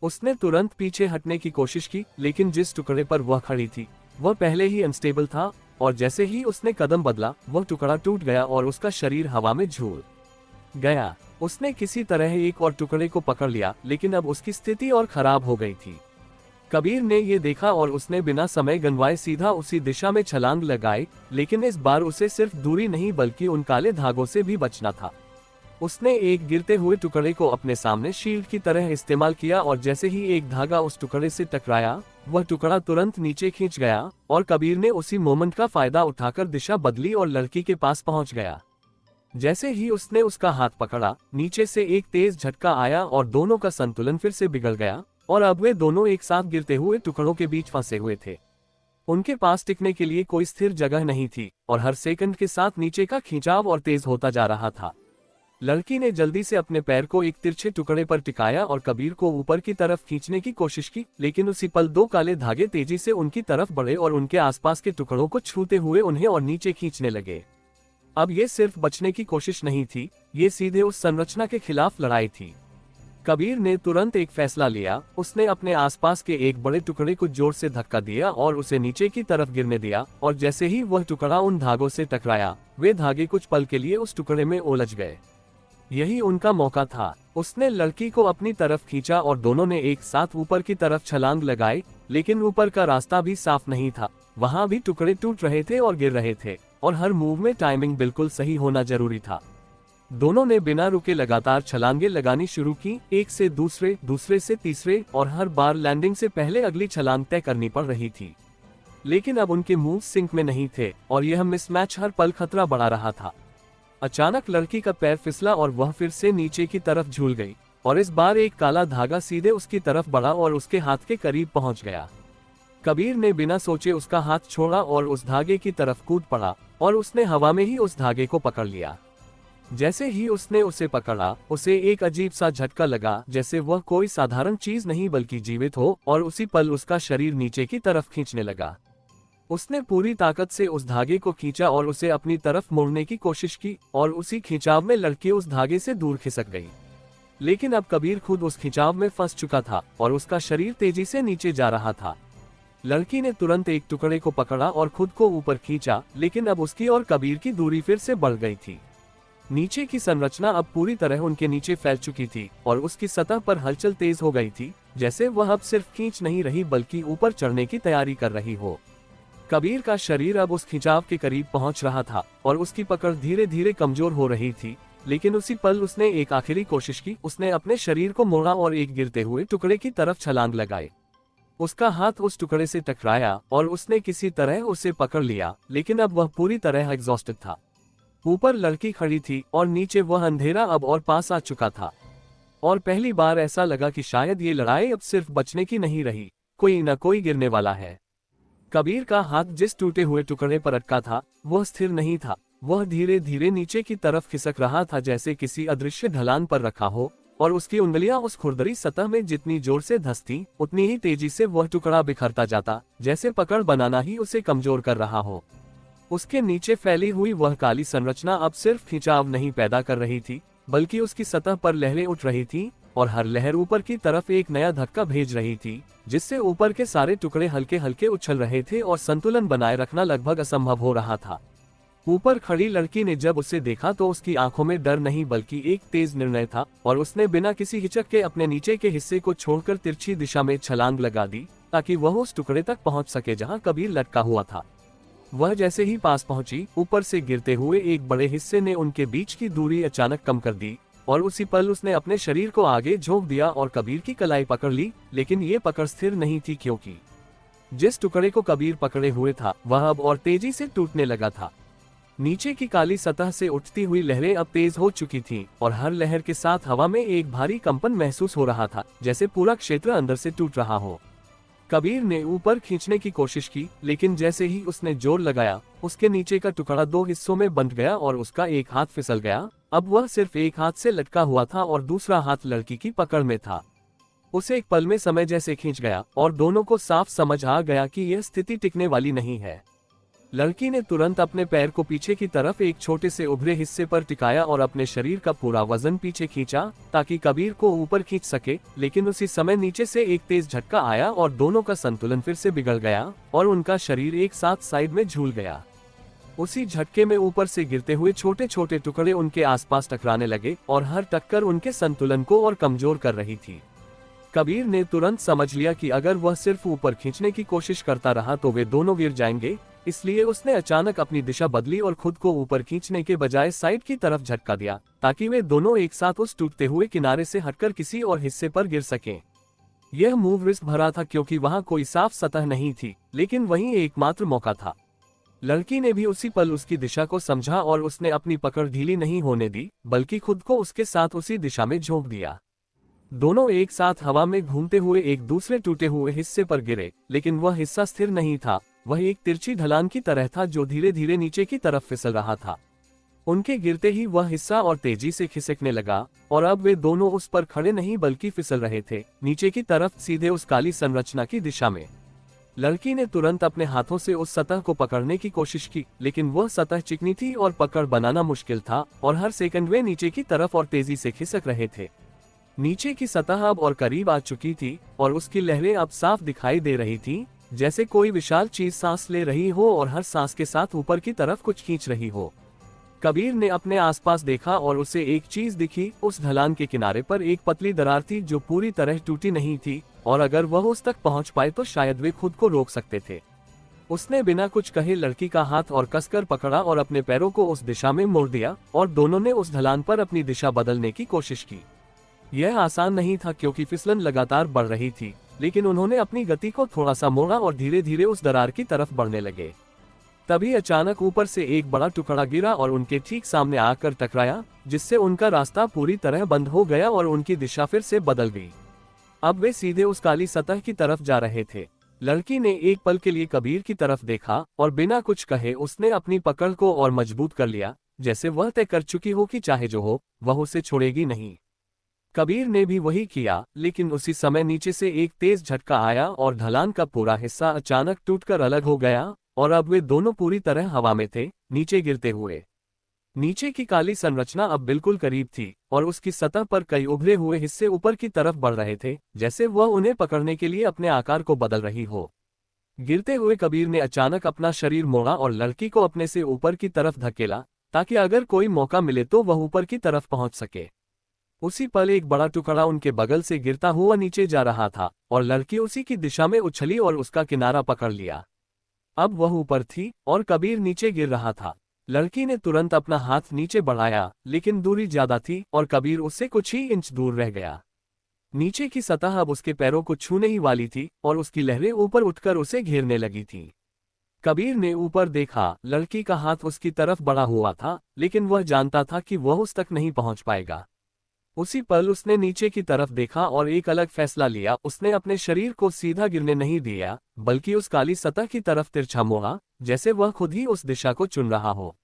S2: उसने तुरंत पीछे हटने की कोशिश की, लेकिन जिस टुकड़े पर वह खड़ी थी वह पहले ही अनस्टेबल था, और जैसे ही उसने कदम बदला, वह टुकड़ा टूट गया और उसका शरीर हवा में झूल गया। उसने किसी तरह एक और टुकड़े को पकड़ लिया, लेकिन अब उसकी स्थिति और खराब हो गई थी। कबीर ने ये देखा और उसने बिना समय गंवाए सीधा उसी दिशा में छलांग लगाई, लेकिन इस बार उसे सिर्फ दूरी नहीं बल्कि उन काले धागों से भी बचना था। उसने एक गिरते हुए टुकड़े को अपने सामने शील्ड की तरह इस्तेमाल किया और जैसे ही एक धागा उस टुकड़े से टकराया, वह टुकड़ा तुरंत नीचे खींच गया और कबीर ने उसी मोमेंट का फायदा उठाकर दिशा बदली और लड़की के पास पहुंच गया। जैसे ही उसने उसका हाथ पकड़ा, नीचे से एक तेज झटका आया और दोनों का संतुलन फिर से बिगड़ गया और अब वे दोनों एक साथ गिरते हुए टुकड़ों के बीच फंसे हुए थे। उनके पास टिकने के लिए कोई स्थिर जगह नहीं थी और हर सेकंड के साथ नीचे का खिंचाव और तेज होता जा रहा था। लड़की ने जल्दी से अपने पैर को एक तिरछे टुकड़े पर टिकाया और कबीर को ऊपर की तरफ खींचने की कोशिश की, लेकिन उसी पल दो काले धागे तेजी से उनकी तरफ बढ़े और उनके आसपास के टुकड़ों को छूते हुए उन्हें और नीचे खींचने लगे। अब ये सिर्फ बचने की कोशिश नहीं थी, ये सीधे उस संरचना के खिलाफ लड़ाई थी। कबीर ने तुरंत एक फैसला लिया। उसने अपने आसपास के एक बड़े टुकड़े को जोर से धक्का दिया और उसे नीचे की तरफ गिरने दिया, और जैसे ही वह टुकड़ा उन धागों से टकराया, वे धागे कुछ पल के लिए उस टुकड़े में उलझ गए। यही उनका मौका था। उसने लड़की को अपनी तरफ खींचा और दोनों ने एक साथ ऊपर की तरफ छलांग लगाई, लेकिन ऊपर का रास्ता भी साफ नहीं था। वहां भी टुकड़े टूट रहे थे और गिर रहे थे, और हर मूव में टाइमिंग बिल्कुल सही होना जरूरी था। दोनों ने बिना रुके लगातार छलांगे लगानी शुरू की, एक से दूसरे, दूसरे से तीसरे, और हर बार लैंडिंग से पहले अगली छलांग तय करनी पड़ रही थी। लेकिन अब उनके मूव सिंक में नहीं थे और यह मिसमैच हर पल खतरा बढ़ा रहा था। अचानक लड़की का पैर फिसला और वह फिर से नीचे की तरफ झूल गई, और इस बार एक काला धागा सीधे उसकी तरफ बढ़ा और उसके हाथ के करीब पहुंच गया। कबीर ने बिना सोचे उसका हाथ छोड़ा और उस धागे की तरफ कूद पड़ा, और उसने हवा में ही उस धागे को पकड़ लिया। जैसे ही उसने उसे पकड़ा, उसे एक अजीब सा झटका लगा, जैसे वह कोई साधारण चीज नहीं बल्कि जीवित हो, और उसी पल उसका शरीर नीचे की तरफ खींचने लगा। उसने पूरी ताकत से उस धागे को खींचा और उसे अपनी तरफ मोड़ने की कोशिश की, और उसी खिंचाव में लड़की उस धागे से दूर खिसक गई। लेकिन अब कबीर खुद उस खिंचाव में फंस चुका था और उसका शरीर तेजी से नीचे जा रहा था। लड़की ने तुरंत एक टुकड़े को पकड़ा और खुद को ऊपर खींचा, लेकिन अब उसकी और कबीर की दूरी फिर से बढ़ गई थी। नीचे की संरचना अब पूरी तरह उनके नीचे फैल चुकी थी और उसकी सतह पर हलचल तेज हो गई थी, जैसे वह अब सिर्फ खींच नहीं रही बल्कि ऊपर चढ़ने की तैयारी कर रही हो। कबीर का शरीर अब उस खिंचाव के करीब पहुंच रहा था और उसकी पकड़ धीरे धीरे कमजोर हो रही थी, लेकिन उसी पल उसने एक आखिरी कोशिश की। उसने अपने शरीर को मोड़ा और एक गिरते हुए टुकड़े की तरफ छलांग लगाई। उसका हाथ उस टुकड़े से टकराया और उसने किसी तरह उसे पकड़ लिया, लेकिन अब वह पूरी तरह एग्जॉस्टेड था। ऊपर लड़की खड़ी थी और नीचे वह अंधेरा अब और पास आ चुका था, और पहली बार ऐसा लगा कि शायद ये लड़ाई अब सिर्फ बचने की नहीं रही, कोई न कोई गिरने वाला है। कबीर का हाथ जिस टूटे हुए टुकड़े पर अटका था, वह स्थिर नहीं था। वह धीरे धीरे नीचे की तरफ खिसक रहा था, जैसे किसी अदृश्य ढलान पर रखा हो, और उसकी उंगलियां उस खुरदरी सतह में जितनी जोर से धंसती, उतनी ही तेजी से वह टुकड़ा बिखरता जाता, जैसे पकड़ बनाना ही उसे कमजोर कर रहा हो। उसके नीचे फैली हुई वह काली संरचना अब सिर्फ खिंचाव नहीं पैदा कर रही थी, बल्कि उसकी सतह पर लहरें उठ रही थी, और हर लहर ऊपर की तरफ एक नया धक्का भेज रही थी, जिससे ऊपर के सारे टुकड़े हल्के हल्के उछल रहे थे और संतुलन बनाए रखना लगभग असंभव हो रहा था। ऊपर खड़ी लड़की ने जब उसे देखा तो उसकी आंखों में डर नहीं बल्कि एक तेज निर्णय था, और उसने बिना किसी हिचक के अपने नीचे के हिस्से को छोड़कर तिरछी दिशा में छलांग लगा दी, ताकि वह उस टुकड़े तक पहुंच सके जहां कबीर लटका हुआ था। वह जैसे ही पास पहुंची, ऊपर से गिरते हुए एक बड़े हिस्से ने उनके बीच की दूरी अचानक कम कर दी, और उसी पल उसने अपने शरीर को आगे झोंक दिया और कबीर की कलाई पकड़ ली। लेकिन ये पकड़ स्थिर नहीं थी, क्योंकि जिस टुकड़े को कबीर पकड़े हुए था, वह अब और तेजी से टूटने लगा था। नीचे की काली सतह से उठती हुई लहरें अब तेज हो चुकी थीं, और हर लहर के साथ हवा में एक भारी कंपन महसूस हो रहा था, जैसे पूरा क्षेत्र अंदर से टूट रहा हो। कबीर ने ऊपर खींचने की कोशिश की, लेकिन जैसे ही उसने जोर लगाया, उसके नीचे का टुकड़ा दो हिस्सों में बंट गया और उसका एक हाथ फिसल गया। अब वह सिर्फ एक हाथ से लटका हुआ था और दूसरा हाथ लड़की की पकड़ में था। उसे एक पल में समय जैसे खींच गया और दोनों को साफ समझ आ गया कि यह स्थिति टिकने वाली नहीं है। लड़की ने तुरंत अपने पैर को पीछे की तरफ एक छोटे से उभरे हिस्से पर टिकाया और अपने शरीर का पूरा वजन पीछे खींचा ताकि कबीर को ऊपर खींच सके, लेकिन उसी समय नीचे से एक तेज झटका आया और दोनों का संतुलन फिर से बिगड़ गया और उनका शरीर एक साथ साइड में झूल गया। उसी झटके में ऊपर से गिरते हुए छोटे छोटे टुकड़े उनके आसपास टकराने लगे और हर टक्कर उनके संतुलन को और कमजोर कर रही थी। कबीर ने तुरंत समझ लिया कि अगर वह सिर्फ ऊपर खींचने की कोशिश करता रहा तो वे दोनों गिर जाएंगे, इसलिए उसने अचानक अपनी दिशा बदली और खुद को ऊपर खींचने के बजाय साइड की तरफ झटका दिया ताकि वे दोनों एक साथ उस टूटते हुए किनारे से हटकर किसी और हिस्से पर गिर सकें। यह मूव रिस्क भरा था क्योंकि वहां कोई साफ सतह नहीं थी, लेकिन वहीं एकमात्र मौका था। लड़की ने भी उसी पल उसकी दिशा को समझा और उसने अपनी पकड़ ढीली नहीं होने दी, बल्कि खुद को उसके साथ उसी दिशा में झोंक दिया। दोनों एक साथ हवा में घूमते हुए एक दूसरे टूटे हुए हिस्से पर गिरे, लेकिन वह हिस्सा स्थिर नहीं था। वह एक तिरछी ढलान की तरह था जो धीरे धीरे नीचे की तरफ फिसल रहा था। उनके गिरते ही वह हिस्सा और तेजी से खिसकने लगा, और अब वे दोनों उस पर खड़े नहीं बल्कि फिसल रहे थे, नीचे की तरफ, सीधे उस काली संरचना की दिशा में। लड़की ने तुरंत अपने हाथों से उस सतह को पकड़ने की कोशिश की, लेकिन वह सतह चिकनी थी और पकड़ बनाना मुश्किल था, और हर सेकंड वे नीचे की तरफ और तेजी से खिसक रहे थे। नीचे की सतह अब और करीब आ चुकी थी, और उसकी लहरें अब साफ दिखाई दे रही थी, जैसे कोई विशाल चीज सांस ले रही हो और हर सांस के साथ ऊपर की तरफ कुछ खींच रही हो। कबीर ने अपने आसपास देखा और उसे एक चीज दिखी। उस ढलान के किनारे पर एक पतली दरार थी जो पूरी तरह टूटी नहीं थी, और अगर वह उस तक पहुंच पाए तो शायद वे खुद को रोक सकते थे। उसने बिना कुछ कहे लड़की का हाथ और कसकर पकड़ा और अपने पैरों को उस दिशा में मोड़ दिया, और दोनों ने उस ढलान पर अपनी दिशा बदलने की कोशिश की। यह आसान नहीं था क्योंकि फिसलन लगातार बढ़ रही थी, लेकिन उन्होंने अपनी गति को थोड़ा सा मोड़ा और धीरे धीरे उस दरार की तरफ बढ़ने लगे। तभी अचानक ऊपर से एक बड़ा टुकड़ा गिरा और उनके ठीक सामने आकर टकराया, जिससे उनका रास्ता पूरी तरह बंद हो गया और उनकी दिशा फिर से बदल गई। अब वे सीधे उस काली सतह की तरफ जा रहे थे। लड़की ने एक पल के लिए कबीर की तरफ देखा और बिना कुछ कहे उसने अपनी पकड़ को और मजबूत कर लिया, जैसे वह तय कर चुकी हो कि चाहे जो हो वह उसे छोड़ेगी नहीं। कबीर ने भी वही किया, लेकिन उसी समय नीचे से एक तेज झटका आया और ढलान का पूरा हिस्सा अचानक टूटकर अलग हो गया, और अब वे दोनों पूरी तरह हवा में थे, नीचे गिरते हुए। नीचे की काली संरचना अब बिल्कुल करीब थी, और उसकी सतह पर कई उभरे हुए हिस्से ऊपर की तरफ बढ़ रहे थे, जैसे वह उन्हें पकड़ने के लिए अपने आकार को बदल रही हो। गिरते हुए कबीर ने अचानक अपना शरीर मोड़ा और लड़की को अपने से ऊपर की तरफ धकेला, ताकि अगर कोई मौका मिले तो वह ऊपर की तरफ पहुंच सके। उसी पल एक बड़ा टुकड़ा उनके बगल से गिरता हुआ नीचे जा रहा था, और लड़की उसी की दिशा में उछली और उसका किनारा पकड़ लिया। अब वह ऊपर थी और कबीर नीचे गिर रहा था। लड़की ने तुरंत अपना हाथ नीचे बढ़ाया, लेकिन दूरी ज्यादा थी और कबीर उससे कुछ ही इंच दूर रह गया। नीचे की सतह अब उसके पैरों को छूने ही वाली थी, और उसकी लहरें ऊपर उठकर उसे घेरने लगी थीं। कबीर ने ऊपर देखा, लड़की का हाथ उसकी तरफ बढ़ा हुआ था, लेकिन वह जानता था कि वह उस तक नहीं पहुंच पाएगा। उसी पल उसने नीचे की तरफ देखा और एक अलग फैसला लिया। उसने अपने शरीर को सीधा गिरने नहीं दिया, बल्कि उस काली सतह की तरफ तिरछा मोड़ा, जैसे वह खुद ही उस दिशा को चुन रहा हो।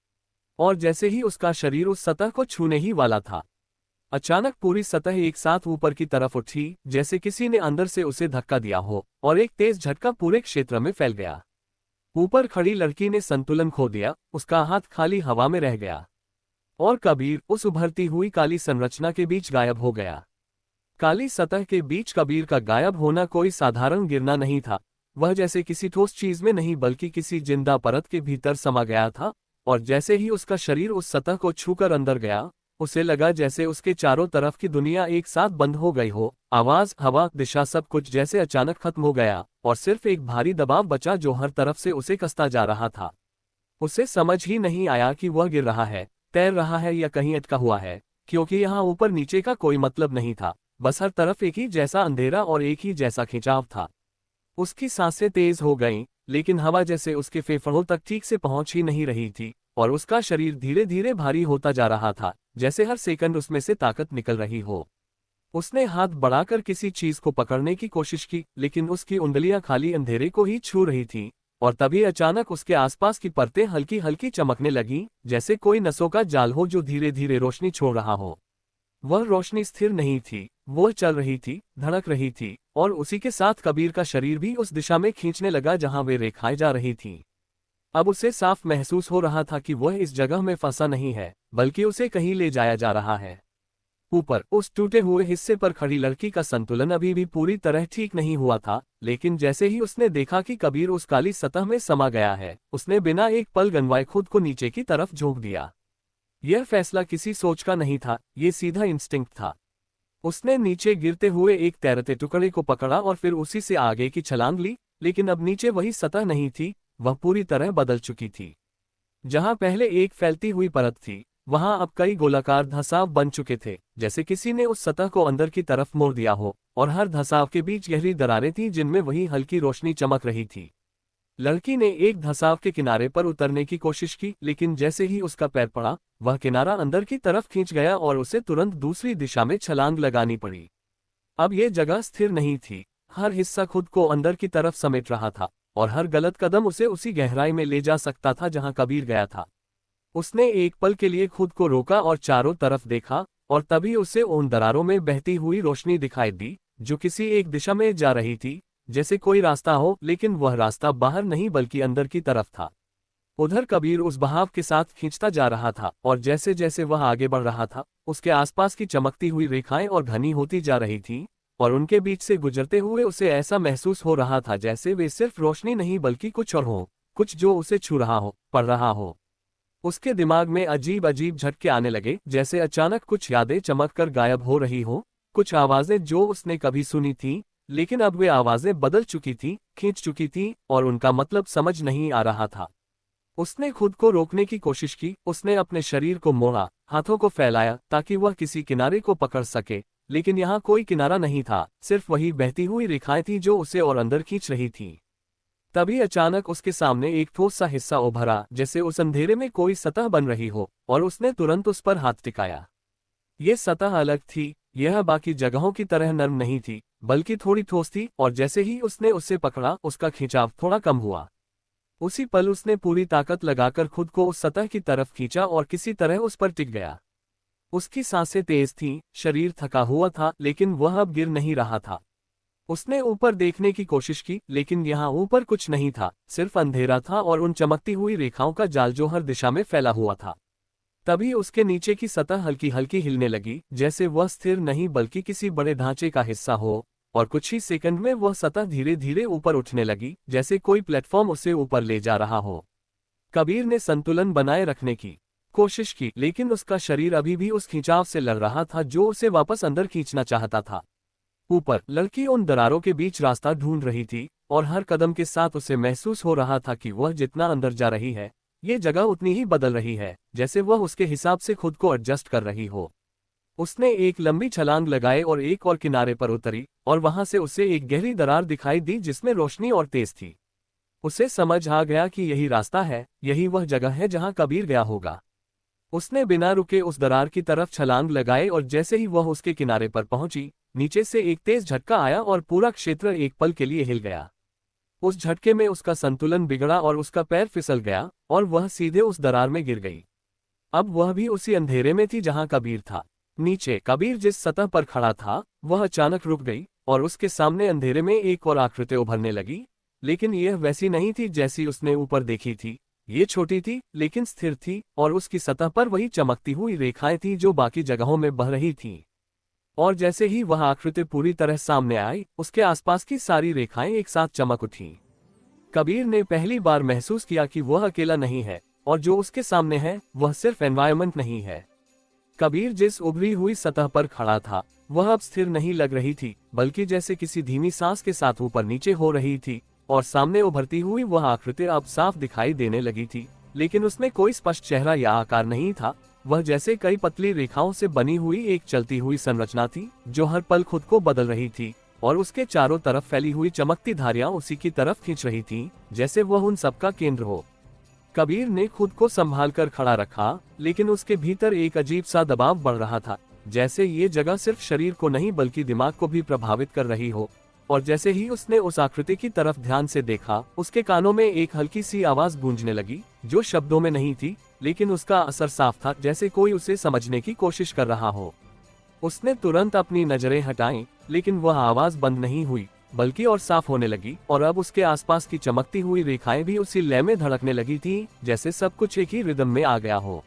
S2: और जैसे ही उसका शरीर उस सतह को छूने ही वाला था, अचानक पूरी सतह एक साथ ऊपर की तरफ उठी, जैसे किसी ने अंदर से उसे धक्का दिया हो, और एक तेज झटका पूरे क्षेत्र में फैल गया। ऊपर खड़ी लड़की ने संतुलन खो दिया, उसका हाथ खाली हवा में रह गया, और कबीर उस उभरती हुई काली संरचना के बीच गायब हो गया। काली सतह के बीच कबीर का गायब होना कोई साधारण गिरना नहीं था। वह जैसे किसी ठोस चीज में नहीं बल्कि किसी जिंदा परत के भीतर समा गया था, और जैसे ही उसका शरीर उस सतह को छूकर अंदर गया, उसे लगा जैसे उसके चारों तरफ की दुनिया एक साथ बंद हो गई हो। आवाज, हवा, दिशा, सब कुछ जैसे अचानक खत्म हो गया, और सिर्फ एक भारी दबाव बचा जो हर तरफ से उसे कसता जा रहा था। उसे समझ ही नहीं आया कि वह गिर रहा है, तैर रहा है या कहीं अटका हुआ है, क्योंकि यहाँ ऊपर नीचे का कोई मतलब नहीं था। बस हर तरफ एक ही जैसा अंधेरा और एक ही जैसा खिंचाव था। उसकी सांसें तेज हो गईं, लेकिन हवा जैसे उसके फेफड़ों तक ठीक से पहुंच ही नहीं रही थी, और उसका शरीर धीरे धीरे भारी होता जा रहा था, जैसे हर सेकंड उसमें से ताकत निकल रही हो। उसने हाथ बढ़ाकर किसी चीज को पकड़ने की कोशिश की, लेकिन उसकी उंगलियां खाली अंधेरे को ही छू रही थीं। और तभी अचानक उसके आसपास की परतें हल्की हल्की चमकने लगीं, जैसे कोई नसों का जाल हो जो धीरे धीरे रोशनी छोड़ रहा हो। वह रोशनी स्थिर नहीं थी, वो चल रही थी, धड़क रही थी, और उसी के साथ कबीर का शरीर भी उस दिशा में खींचने लगा जहां वे रेखाएं जा रही थीं। अब उसे साफ महसूस हो रहा था कि वह इस जगह में फंसा नहीं है, बल्कि उसे कहीं ले जाया जा रहा है। ऊपर उस टूटे हुए हिस्से पर खड़ी लड़की का संतुलन अभी भी पूरी तरह ठीक नहीं हुआ था, लेकिन जैसे ही उसने देखा कि कबीर उस काली सतह में समा गया है, उसने बिना एक पल गंवाए खुद को नीचे की तरफ झोंक दिया। यह फैसला किसी सोच का नहीं था, ये सीधा इंस्टिंक्ट था। उसने नीचे गिरते हुए एक तैरते टुकड़े को पकड़ा और फिर उसी से आगे की छलांग ली, लेकिन अब नीचे वही सतह नहीं थी, वह पूरी तरह बदल चुकी थी। जहां पहले एक फैलती हुई परत थी, वहां अब कई गोलाकार धंसाव बन चुके थे, जैसे किसी ने उस सतह को अंदर की तरफ मोड़ दिया हो, और हर धंसाव के बीच गहरी दरारें थीं जिनमें वही हल्की रोशनी चमक रही थी। लड़की ने एक धंसाव के किनारे पर उतरने की कोशिश की, लेकिन जैसे ही उसका पैर पड़ा, वह किनारा अंदर की तरफ खींच गया और उसे तुरंत दूसरी दिशा में छलांग लगानी पड़ी। अब ये जगह स्थिर नहीं थी, हर हिस्सा खुद को अंदर की तरफ समेट रहा था और हर गलत कदम उसे उसी गहराई में ले जा सकता था जहां कबीर गया था। उसने एक पल के लिए खुद को रोका और चारों तरफ देखा, और तभी उसे उन दरारों में बहती हुई रोशनी दिखाई दी जो किसी एक दिशा में जा रही थी, जैसे कोई रास्ता हो, लेकिन वह रास्ता बाहर नहीं बल्कि अंदर की तरफ था। उधर कबीर उस बहाव के साथ खींचता जा रहा था और जैसे जैसे वह आगे बढ़ रहा था, उसके आसपास की चमकती हुई रेखाएं और घनी होती जा रही थीं, और उनके बीच से गुजरते हुए उसे ऐसा महसूस हो रहा था जैसे वे सिर्फ रोशनी नहीं बल्कि कुछ और हो, कुछ जो उसे छू रहा हो, पढ़ रहा हो। उसके दिमाग में अजीब अजीब झटके आने लगे, जैसे अचानक कुछ यादें चमककर गायब हो रही हो, कुछ आवाजें जो उसने कभी सुनी थीं, लेकिन अब वे आवाजें बदल चुकी थीं, खींच चुकी थीं, और उनका मतलब समझ नहीं आ रहा था। उसने खुद को रोकने की कोशिश की, उसने अपने शरीर को मोड़ा, हाथों को फैलाया ताकि वह किसी किनारे को पकड़ सके, लेकिन यहाँ कोई किनारा नहीं था, सिर्फ वही बहती हुई रेखाएं थीं जो उसे और अंदर खींच रही थीं। तभी अचानक उसके सामने एक ठोस सा हिस्सा उभरा, जैसे उस अंधेरे में कोई सतह बन रही हो, और उसने तुरंत उस पर हाथ टिकाया। ये सतह अलग थी, यह बाकी जगहों की तरह नर्म नहीं थी, बल्कि थोड़ी ठोस थी, और जैसे ही उसने उसे पकड़ा, उसका खिंचाव थोड़ा कम हुआ। उसी पल उसने पूरी ताकत लगाकर खुद को उस सतह की तरफ खींचा और किसी तरह उस पर टिक गया। उसकी सांसें तेज थीं, शरीर थका हुआ था, लेकिन वह अब गिर नहीं रहा था। उसने ऊपर देखने की कोशिश की, लेकिन यहाँ ऊपर कुछ नहीं था, सिर्फ अंधेरा था और उन चमकती हुई रेखाओं का जाल जो हर दिशा में फैला हुआ था। तभी उसके नीचे की सतह हल्की हल्की हिलने लगी, जैसे वह स्थिर नहीं बल्कि किसी बड़े ढांचे का हिस्सा हो, और कुछ ही सेकंड में वह सतह धीरे धीरे ऊपर उठने लगी, जैसे कोई प्लेटफॉर्म उसे ऊपर ले जा रहा हो। कबीर ने संतुलन बनाए रखने की कोशिश की, लेकिन उसका शरीर अभी भी उस खिंचाव से लड़ रहा था जो उसे वापस अंदर खींचना चाहता था। ऊपर लड़की उन दरारों के बीच रास्ता ढूंढ रही थी, और हर कदम के साथ उसे महसूस हो रहा था कि वह जितना अंदर जा रही है, ये जगह उतनी ही बदल रही है, जैसे वह उसके हिसाब से खुद को एडजस्ट कर रही हो। उसने एक लंबी छलांग लगाई और एक और किनारे पर उतरी, और वहां से उसे एक गहरी दरार दिखाई दी जिसमें रोशनी और तेज थी। उसे समझ आ गया कि यही रास्ता है, यही वह जगह है जहां कबीर गया होगा। उसने बिना रुके उस दरार की तरफ छलांग लगाई, और जैसे ही वह उसके किनारे पर पहुंची, नीचे से एक तेज झटका आया और पूरा क्षेत्र एक पल के लिए हिल गया। उस झटके में उसका संतुलन बिगड़ा और उसका पैर फिसल गया, और वह सीधे उस दरार में गिर गई। अब वह भी उसी अंधेरे में थी जहां कबीर था। नीचे कबीर जिस सतह पर खड़ा था, वह अचानक रुक गई, और उसके सामने अंधेरे में एक और आकृति उभरने लगी, लेकिन यह वैसी नहीं थी जैसी उसने ऊपर देखी थी। ये छोटी थी, लेकिन स्थिर थी, और उसकी सतह पर वही चमकती हुई रेखाएं थीं जो बाकी जगहों में बह रही थीं। और जैसे ही वह आकृति पूरी तरह सामने आई, उसके आसपास की सारी रेखाएं एक साथ चमक उठीं। कबीर ने पहली बार महसूस किया कि वह अकेला नहीं है, और जो उसके सामने है वह सिर्फ एनवायरनमेंट नहीं है। कबीर जिस उभरी हुई सतह पर खड़ा था, वह अब स्थिर नहीं लग रही थी, बल्कि जैसे किसी धीमी सांस के साथ ऊपर नीचे हो रही थी, और सामने उभरती हुई वह आकृति अब साफ दिखाई देने लगी थी, लेकिन उसमें कोई स्पष्ट चेहरा या आकार नहीं था। वह जैसे कई पतली रेखाओं से बनी हुई एक चलती हुई संरचना थी, जो हर पल खुद को बदल रही थी, और उसके चारों तरफ फैली हुई चमकती धारियां उसी की तरफ खींच रही थीं, जैसे वह उन सबका केंद्र हो। कबीर ने खुद को संभाल कर खड़ा रखा, लेकिन उसके भीतर एक अजीब सा दबाव बढ़ रहा था, जैसे ये जगह सिर्फ शरीर को नहीं बल्कि दिमाग को भी प्रभावित कर रही हो। और जैसे ही उसने उस आकृति की तरफ ध्यान से देखा, उसके कानों में एक हल्की सी आवाज गूंजने लगी, जो शब्दों में नहीं थी, लेकिन उसका असर साफ था, जैसे कोई उसे समझने की कोशिश कर रहा हो। उसने तुरंत अपनी नजरें हटाईं, लेकिन वह आवाज बंद नहीं हुई, बल्कि और साफ होने लगी, और अब उसके आसपास की चमकती हुई रेखाएं भी उसी लय में धड़कने लगी थीं, जैसे सब कुछ एक ही रिदम में आ गया हो।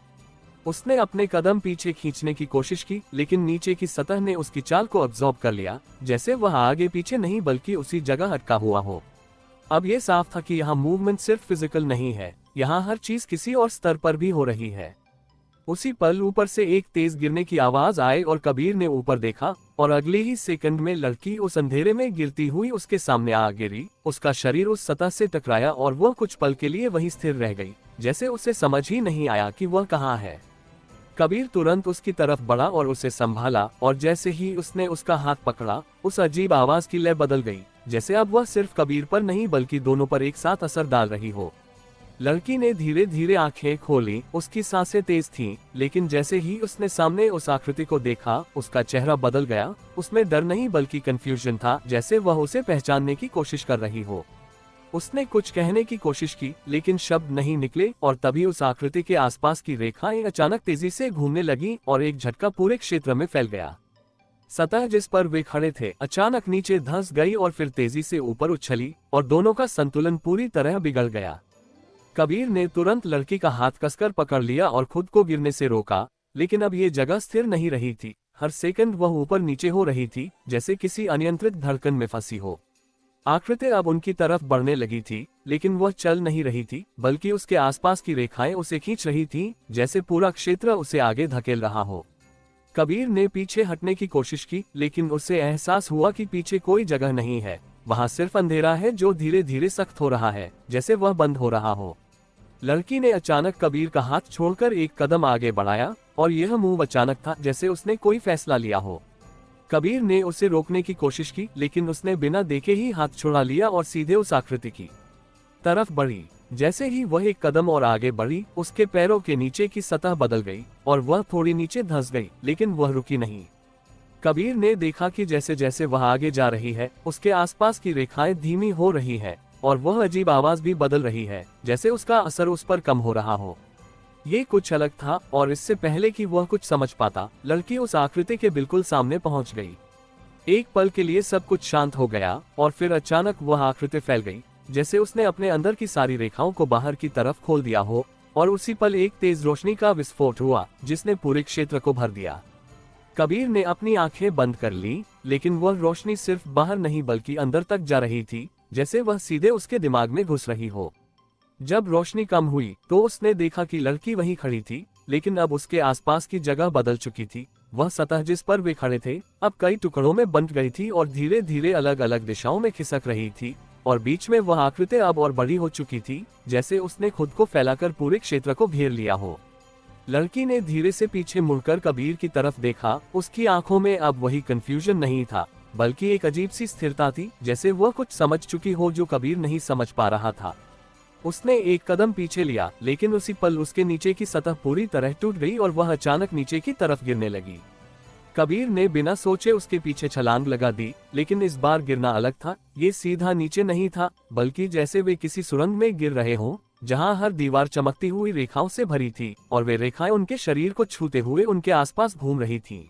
S2: उसने अपने कदम पीछे खींचने की कोशिश की, लेकिन नीचे की सतह ने उसकी चाल को अब्सॉर्ब कर लिया, जैसे वह आगे पीछे नहीं बल्कि उसी जगह अटका हुआ हो। अब यह साफ था कि यहाँ मूवमेंट सिर्फ फिजिकल नहीं है, यहाँ हर चीज किसी और स्तर पर भी हो रही है। उसी पल ऊपर से एक तेज गिरने की आवाज आई और कबीर ने ऊपर देखा, और अगले ही सेकंड में लड़की उस अंधेरे में गिरती हुई उसके सामने आ गिरी। उसका शरीर उस सतह से टकराया और वह कुछ पल के लिए वहीं स्थिर रह गई, जैसे उसे समझ ही नहीं आया कि वह कहाँ है। कबीर तुरंत उसकी तरफ बढ़ा और उसे संभाला, और जैसे ही उसने उसका हाथ पकड़ा, उस अजीब आवाज की लय बदल गई, जैसे अब वह सिर्फ कबीर पर नहीं बल्कि दोनों पर एक साथ असर डाल रही हो। लड़की ने धीरे धीरे आंखें खोली, उसकी सांसें तेज थीं, लेकिन जैसे ही उसने सामने उस आकृति को देखा, उसका चेहरा बदल गया। उसमें डर नहीं बल्कि कंफ्यूजन था, जैसे वह उसे पहचानने की कोशिश कर रही हो। उसने कुछ कहने की कोशिश की, लेकिन शब्द नहीं निकले, और तभी उस आकृति के आसपास की रेखाएं अचानक तेजी से घूमने लगी और एक झटका पूरे क्षेत्र में फैल गया। सतह जिस पर वे खड़े थे अचानक नीचे धंस गई और फिर तेजी से ऊपर उछली, और दोनों का संतुलन पूरी तरह बिगड़ गया। कबीर ने तुरंत लड़की का हाथ कसकर पकड़ लिया और खुद को गिरने से रोका, लेकिन अब ये जगह स्थिर नहीं रही थी। हर सेकंड वह ऊपर नीचे हो रही थी, जैसे किसी अनियंत्रित धड़कन में फंसी हो। आकृति अब उनकी तरफ बढ़ने लगी थी, लेकिन वह चल नहीं रही थी, बल्कि उसके आसपास की रेखाएं उसे खींच रही थीं, जैसे पूरा क्षेत्र उसे आगे धकेल रहा हो। कबीर ने पीछे हटने की कोशिश की, लेकिन उसे एहसास हुआ कि पीछे कोई जगह नहीं है। वहां सिर्फ अंधेरा है जो धीरे धीरे सख्त हो रहा है, जैसे वह बंद हो रहा हो। लड़की ने अचानक कबीर का हाथ छोड़कर एक कदम आगे बढ़ाया, और यह मूव अचानक था, जैसे उसने कोई फैसला लिया हो। कबीर ने उसे रोकने की कोशिश की, लेकिन उसने बिना देखे ही हाथ छुड़ा लिया और सीधे उस आकृति की तरफ बढ़ी। जैसे ही वह एक कदम और आगे बढ़ी, उसके पैरों के नीचे की सतह बदल गई और वह थोड़ी नीचे धंस गई, लेकिन वह रुकी नहीं। कबीर ने देखा कि जैसे जैसे वह आगे जा रही है, उसके आसपास की रेखाएं धीमी हो रही है और वह अजीब आवाज भी बदल रही है, जैसे उसका असर उस पर कम हो रहा हो। ये कुछ अलग था, और इससे पहले कि वह कुछ समझ पाता, लड़की उस आकृति के बिल्कुल सामने पहुंच गई। एक पल के लिए सब कुछ शांत हो गया, और फिर अचानक वह आकृति फैल गई, जैसे उसने अपने अंदर की सारी रेखाओं को बाहर की तरफ खोल दिया हो, और उसी पल एक तेज रोशनी का विस्फोट हुआ, जिसने पूरे क्षेत्र को भर दिया। कबीर ने अपनी आंखें बंद कर ली, लेकिन वह रोशनी सिर्फ बाहर नहीं बल्कि अंदर तक जा रही थी, जैसे वह सीधे उसके दिमाग में घुस रही हो। जब रोशनी कम हुई तो उसने देखा कि लड़की वहीं खड़ी थी, लेकिन अब उसके आसपास की जगह बदल चुकी थी। वह सतह जिस पर वे खड़े थे अब कई टुकड़ों में बंट गई थी और धीरे धीरे अलग अलग दिशाओं में खिसक रही थी, और बीच में वह आकृति अब और बड़ी हो चुकी थी, जैसे उसने खुद को फैलाकर पूरे क्षेत्र को घेर लिया हो। लड़की ने धीरे से पीछे मुड़कर कबीर की तरफ देखा। उसकी आंखों में अब वही कंफ्यूजन नहीं था, बल्कि एक अजीब सी स्थिरता थी, जैसे वह कुछ समझ चुकी हो जो कबीर नहीं समझ पा रहा था। उसने एक कदम पीछे लिया, लेकिन उसी पल उसके नीचे की सतह पूरी तरह टूट गई और वह अचानक नीचे की तरफ गिरने लगी। कबीर ने बिना सोचे उसके पीछे छलांग लगा दी, लेकिन इस बार गिरना अलग था। ये सीधा नीचे नहीं था, बल्कि जैसे वे किसी सुरंग में गिर रहे हों, जहां हर दीवार चमकती हुई रेखाओं से भरी थी और वे रेखाएं उनके शरीर को छूते हुए उनके आसपास घूम रही थीं।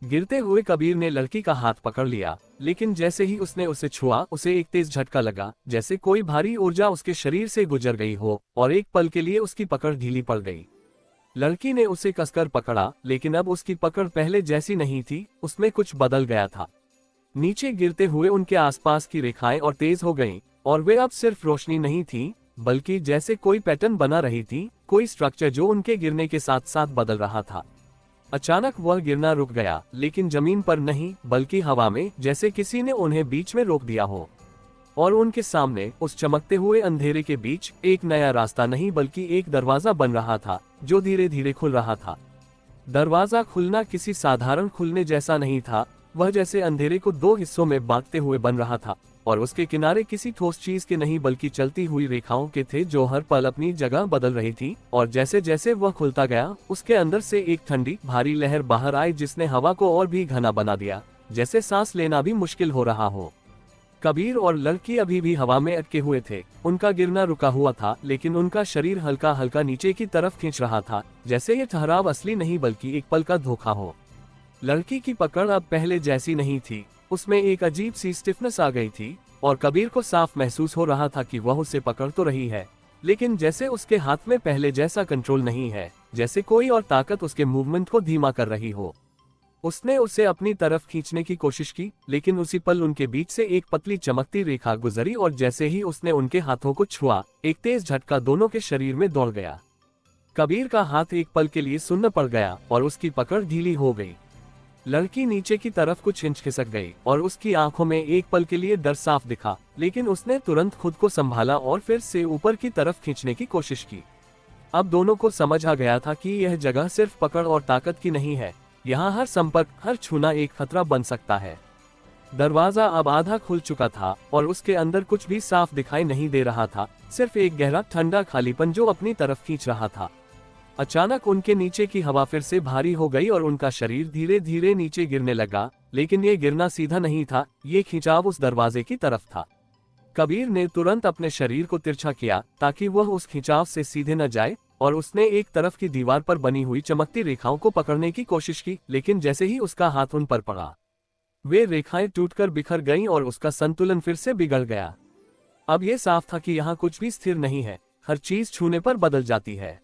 S2: गिरते हुए कबीर ने लड़की का हाथ पकड़ लिया, लेकिन जैसे ही उसने उसे छुआ, उसे एक तेज झटका लगा, जैसे कोई भारी ऊर्जा उसके शरीर से गुजर गई हो, और एक पल के लिए उसकी पकड़ ढीली पड़ गई। लड़की ने उसे कसकर पकड़ा, लेकिन अब उसकी पकड़ पहले जैसी नहीं थी, उसमें कुछ बदल गया था। नीचे गिरते हुए उनके आसपास की रेखाएं और तेज हो गईं, और वे अब सिर्फ रोशनी नहीं थी, बल्कि जैसे कोई पैटर्न बना रही थी, कोई स्ट्रक्चर जो उनके गिरने के साथ साथ बदल रहा था। अचानक वह गिरना रुक गया, लेकिन जमीन पर नहीं बल्कि हवा में, जैसे किसी ने उन्हें बीच में रोक दिया हो। और उनके सामने उस चमकते हुए अंधेरे के बीच एक नया रास्ता नहीं बल्कि एक दरवाजा बन रहा था, जो धीरे धीरे खुल रहा था। दरवाजा खुलना किसी साधारण खुलने जैसा नहीं था, वह जैसे अंधेरे को दो हिस्सों में बांटते हुए बन रहा था, और उसके किनारे किसी ठोस चीज के नहीं बल्कि चलती हुई रेखाओं के थे, जो हर पल अपनी जगह बदल रही थी। और जैसे जैसे वह खुलता गया, उसके अंदर से एक ठंडी भारी लहर बाहर आई, जिसने हवा को और भी घना बना दिया, जैसे सांस लेना भी मुश्किल हो रहा हो। कबीर और लड़की अभी भी हवा में अटके हुए थे। उनका गिरना रुका हुआ था, लेकिन उनका शरीर हल्का हल्का नीचे की तरफ खींच रहा था, जैसे ये ठहराव असली नहीं बल्कि एक पल का धोखा हो। लड़की की पकड़ अब पहले जैसी नहीं थी, उसमें एक अजीब सी स्टिफनेस आ गई थी, और कबीर को साफ महसूस हो रहा था कि वह उसे पकड़ तो रही है, लेकिन जैसे उसके हाथ में पहले जैसा कंट्रोल नहीं है, जैसे कोई और ताकत उसके मूवमेंट को धीमा कर रही हो। उसने उसे अपनी तरफ खींचने की कोशिश की, लेकिन उसी पल उनके बीच से एक पतली चमकती रेखा गुजरी, और जैसे ही उसने उनके हाथों को छुआ, एक तेज झटका दोनों के शरीर में दौड़ गया। कबीर का हाथ एक पल के लिए सुन्न पड़ गया और उसकी पकड़ ढीली हो गई। लड़की नीचे की तरफ कुछ इंच खिसक गई और उसकी आंखों में एक पल के लिए डर साफ दिखा, लेकिन उसने तुरंत खुद को संभाला और फिर से ऊपर की तरफ खींचने की कोशिश की। अब दोनों को समझ आ गया था कि यह जगह सिर्फ पकड़ और ताकत की नहीं है, यहाँ हर संपर्क, हर छूना एक खतरा बन सकता है। दरवाजा अब आधा खुल चुका था और उसके अंदर कुछ भी साफ दिखाई नहीं दे रहा था, सिर्फ एक गहरा ठंडा खालीपन जो अपनी तरफ खींच रहा था। अचानक उनके नीचे की हवा फिर से भारी हो गई और उनका शरीर धीरे धीरे नीचे गिरने लगा, लेकिन ये गिरना सीधा नहीं था, ये खिंचाव उस दरवाजे की तरफ था। कबीर ने तुरंत अपने शरीर को तिरछा किया ताकि वह उस खिंचाव से सीधे न जाए, और उसने एक तरफ की दीवार पर बनी हुई चमकती रेखाओं को पकड़ने की कोशिश की, लेकिन जैसे ही उसका हाथ उन पर पड़ा, वे रेखाएं टूटकर बिखर गईं और उसका संतुलन फिर से बिगड़ गया। अब यह साफ था कि यहाँ कुछ भी स्थिर नहीं है, हर चीज छूने पर बदल जाती है।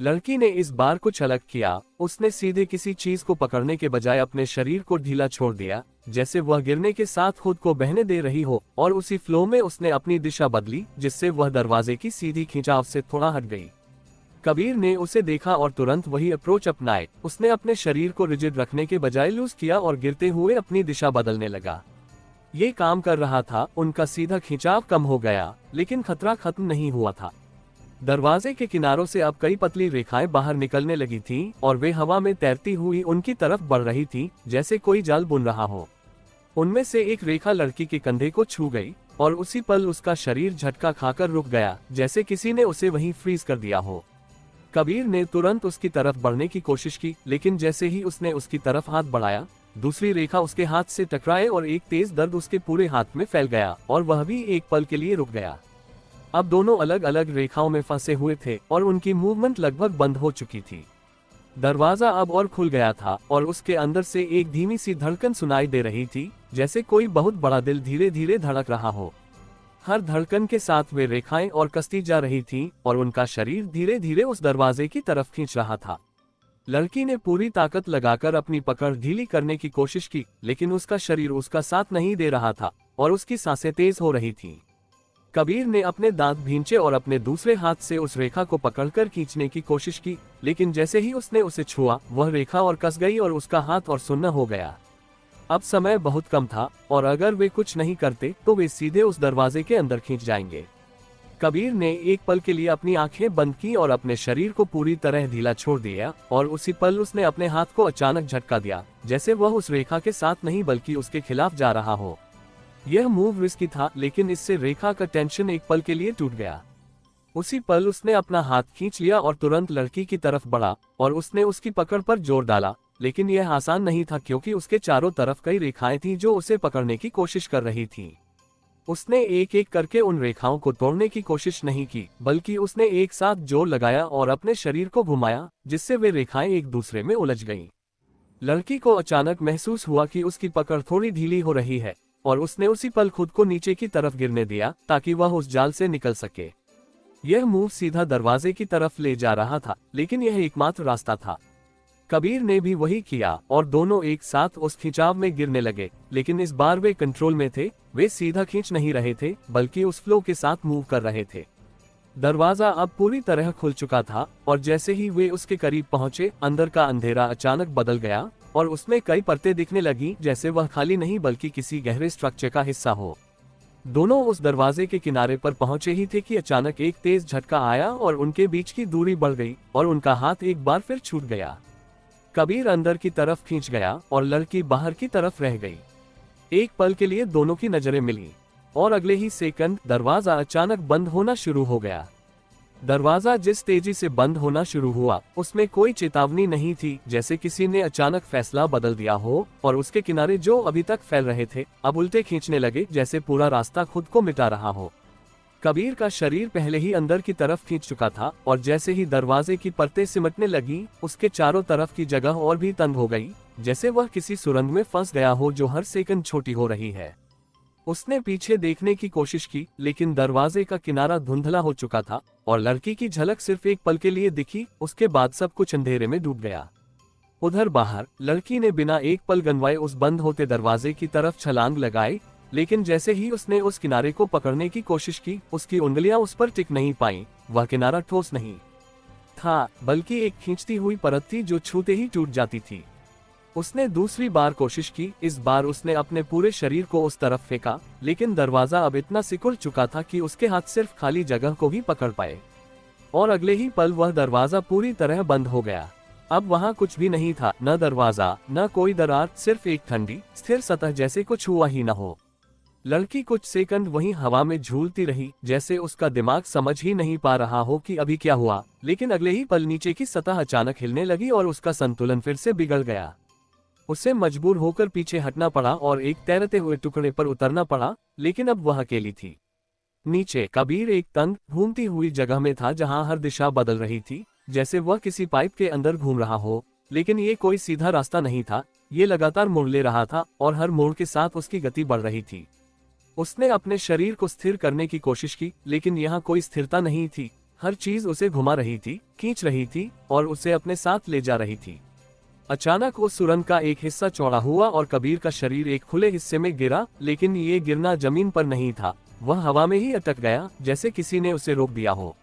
S2: लड़की ने इस बार कुछ अलग किया, उसने सीधे किसी चीज को पकड़ने के बजाय अपने शरीर को ढीला छोड़ दिया, जैसे वह गिरने के साथ खुद को बहने दे रही हो, और उसी फ्लो में उसने अपनी दिशा बदली, जिससे वह दरवाजे की सीधी खिंचाव से थोड़ा हट गई। कबीर ने उसे देखा और तुरंत वही अप्रोच अपनाए, उसने अपने शरीर को रिजिड रखने के बजाय लूज किया और गिरते हुए अपनी दिशा बदलने लगा। ये काम कर रहा था, उनका सीधा खिंचाव कम हो गया, लेकिन खतरा खत्म नहीं हुआ था। दरवाजे के किनारों से अब कई पतली रेखाएं बाहर निकलने लगी थीं और वे हवा में तैरती हुई उनकी तरफ बढ़ रही थीं, जैसे कोई जाल बुन रहा हो। उनमें से एक रेखा लड़की के कंधे को छू गई और उसी पल उसका शरीर झटका खाकर रुक गया, जैसे किसी ने उसे वहीं फ्रीज कर दिया हो। कबीर ने तुरंत उसकी तरफ बढ़ने की कोशिश की, लेकिन जैसे ही उसने उसकी तरफ हाथ बढ़ाया, दूसरी रेखा उसके हाथ से टकराए और एक तेज दर्द उसके पूरे हाथ में फैल गया और वह भी एक पल के लिए रुक गया। अब दोनों अलग अलग रेखाओं में फंसे हुए थे और उनकी मूवमेंट लगभग बंद हो चुकी थी। दरवाजा अब और खुल गया था और उसके अंदर से एक धीमी सी धड़कन सुनाई दे रही थी, जैसे कोई बहुत बड़ा दिल धीरे धीरे धड़क रहा हो। हर धड़कन के साथ वे रेखाएं और कसती जा रही थीं और उनका शरीर धीरे धीरे उस दरवाजे की तरफ खींच रहा था। लड़की ने पूरी ताकत लगाकर अपनी पकड़ ढीली करने की कोशिश की, लेकिन उसका शरीर उसका साथ नहीं दे रहा था और उसकी सांसें तेज हो रही थीं। कबीर ने अपने दांत भींचे और अपने दूसरे हाथ से उस रेखा को पकड़कर खींचने की कोशिश की, लेकिन जैसे ही उसने उसे छुआ, वह रेखा और कस गई और उसका हाथ और सुन्न हो गया। अब समय बहुत कम था और अगर वे कुछ नहीं करते तो वे सीधे उस दरवाजे के अंदर खींच जाएंगे। कबीर ने एक पल के लिए अपनी आंखें बंद की और अपने शरीर को पूरी तरह ढीला छोड़ दिया, और उसी पल उसने अपने हाथ को अचानक झटका दिया, जैसे वह उस रेखा के साथ नहीं बल्कि उसके खिलाफ जा रहा हो। यह मूव रिस्की था, लेकिन इससे रेखा का टेंशन एक पल के लिए टूट गया। उसी पल उसने अपना हाथ खींच लिया और तुरंत लड़की की तरफ बढ़ा और उसने उसकी पकड़ पर जोर डाला, लेकिन यह आसान नहीं था क्योंकि उसके चारों तरफ कई रेखाएं थीं जो उसे पकड़ने की कोशिश कर रही थीं। उसने एक एक करके उन रेखाओं को तोड़ने की कोशिश नहीं की, बल्कि उसने एक साथ जोर लगाया और अपने शरीर को घुमाया, जिससे वे रेखाएं एक दूसरे में उलझ गईं। लड़की को अचानक महसूस हुआ कि उसकी पकड़ थोड़ी ढीली हो रही है और उसने उसी पल खुद को नीचे की तरफ गिरने दिया ताकि वह उस जाल से निकल सके। यह मूव सीधा दरवाजे की तरफ ले जा रहा था, लेकिन यह एकमात्र रास्ता था। कबीर ने भी वही किया और दोनों एक साथ उस खिंचाव में गिरने लगे, लेकिन इस बार वे कंट्रोल में थे। वे सीधा खींच नहीं रहे थे, बल्कि उस फ्लो के साथ मूव कर रहे थे। दरवाजा अब पूरी तरह खुल चुका था और जैसे ही वे उसके करीब पहुंचे, अंदर का अंधेरा अचानक बदल गया और उसमें कई परतें दिखने लगी, जैसे वह खाली नहीं बल्कि किसी गहरे स्ट्रक्चर का हिस्सा हो। दोनों उस दरवाजे के किनारे पर पहुंचे ही थे कि अचानक एक तेज झटका आया और उनके बीच की दूरी बढ़ गई और उनका हाथ एक बार फिर छूट गया। कबीर अंदर की तरफ खींच गया और लड़की बाहर की तरफ रह गई। एक पल के लिए दोनों की नजरें मिली और अगले ही सेकंड दरवाजा अचानक बंद होना शुरू हो गया। दरवाजा जिस तेजी से बंद होना शुरू हुआ, उसमें कोई चेतावनी नहीं थी, जैसे किसी ने अचानक फैसला बदल दिया हो, और उसके किनारे जो अभी तक फैल रहे थे अब उल्टे खींचने लगे, जैसे पूरा रास्ता खुद को मिटा रहा हो। कबीर का शरीर पहले ही अंदर की तरफ खींच चुका था और जैसे ही दरवाजे की परतें सिमटने लगी, उसके चारों तरफ की जगह और भी तंग हो गई, जैसे वह किसी सुरंग में फंस गया हो जो हर सेकंड छोटी हो रही है। उसने पीछे देखने की कोशिश की, लेकिन दरवाजे का किनारा धुंधला हो चुका था और लड़की की झलक सिर्फ एक पल के लिए दिखी, उसके बाद सब कुछ अंधेरे में डूब गया। उधर बाहर लड़की ने बिना एक पल गंवाए उस बंद होते दरवाजे की तरफ छलांग लगाई, लेकिन जैसे ही उसने उस किनारे को पकड़ने की कोशिश की, उसकी उंगलियां उस पर टिक नहीं पाईं। वह किनारा ठोस नहीं था, बल्कि एक खींचती हुई परत थी जो छूते ही टूट जाती थी। उसने दूसरी बार कोशिश की। इस बार उसने अपने पूरे शरीर को उस तरफ फेंका, लेकिन दरवाजा अब इतना सिकुड़ चुका था कि उसके हाथ सिर्फ खाली जगह को ही पकड़ पाए, और अगले ही पल वह दरवाजा पूरी तरह बंद हो गया। अब वहाँ कुछ भी नहीं था, न दरवाजा न कोई दरार, सिर्फ एक ठंडी स्थिर सतह, जैसे कुछ हुआ ही न हो। लड़की कुछ सेकंड वहीं हवा में झूलती रही, जैसे उसका दिमाग समझ ही नहीं पा रहा हो कि अभी क्या हुआ। लेकिन अगले ही पल नीचे की सतह अचानक हिलने लगी और उसका संतुलन फिर से बिगड़ गया। उसे मजबूर होकर पीछे हटना पड़ा और एक तैरते हुए टुकड़े पर उतरना पड़ा, लेकिन अब वह अकेली थी। नीचे कबीर एक तंग घूमती हुई जगह में था जहां हर दिशा बदल रही थी, जैसे वह किसी पाइप के अंदर घूम रहा हो। लेकिन ये कोई सीधा रास्ता नहीं था, ये लगातार मुड़ ले रहा था और हर मोड़ के साथ उसकी गति बढ़ रही थी। उसने अपने शरीर को स्थिर करने की कोशिश की, लेकिन यहाँ कोई स्थिरता नहीं थी। हर चीज उसे घुमा रही थी, खींच रही थी और उसे अपने साथ ले जा रही थी। अचानक उस सुरंग का एक हिस्सा चौड़ा हुआ और कबीर का शरीर एक खुले हिस्से में गिरा, लेकिन ये गिरना जमीन पर नहीं था, वह हवा में ही अटक गया, जैसे किसी ने उसे रोक दिया हो।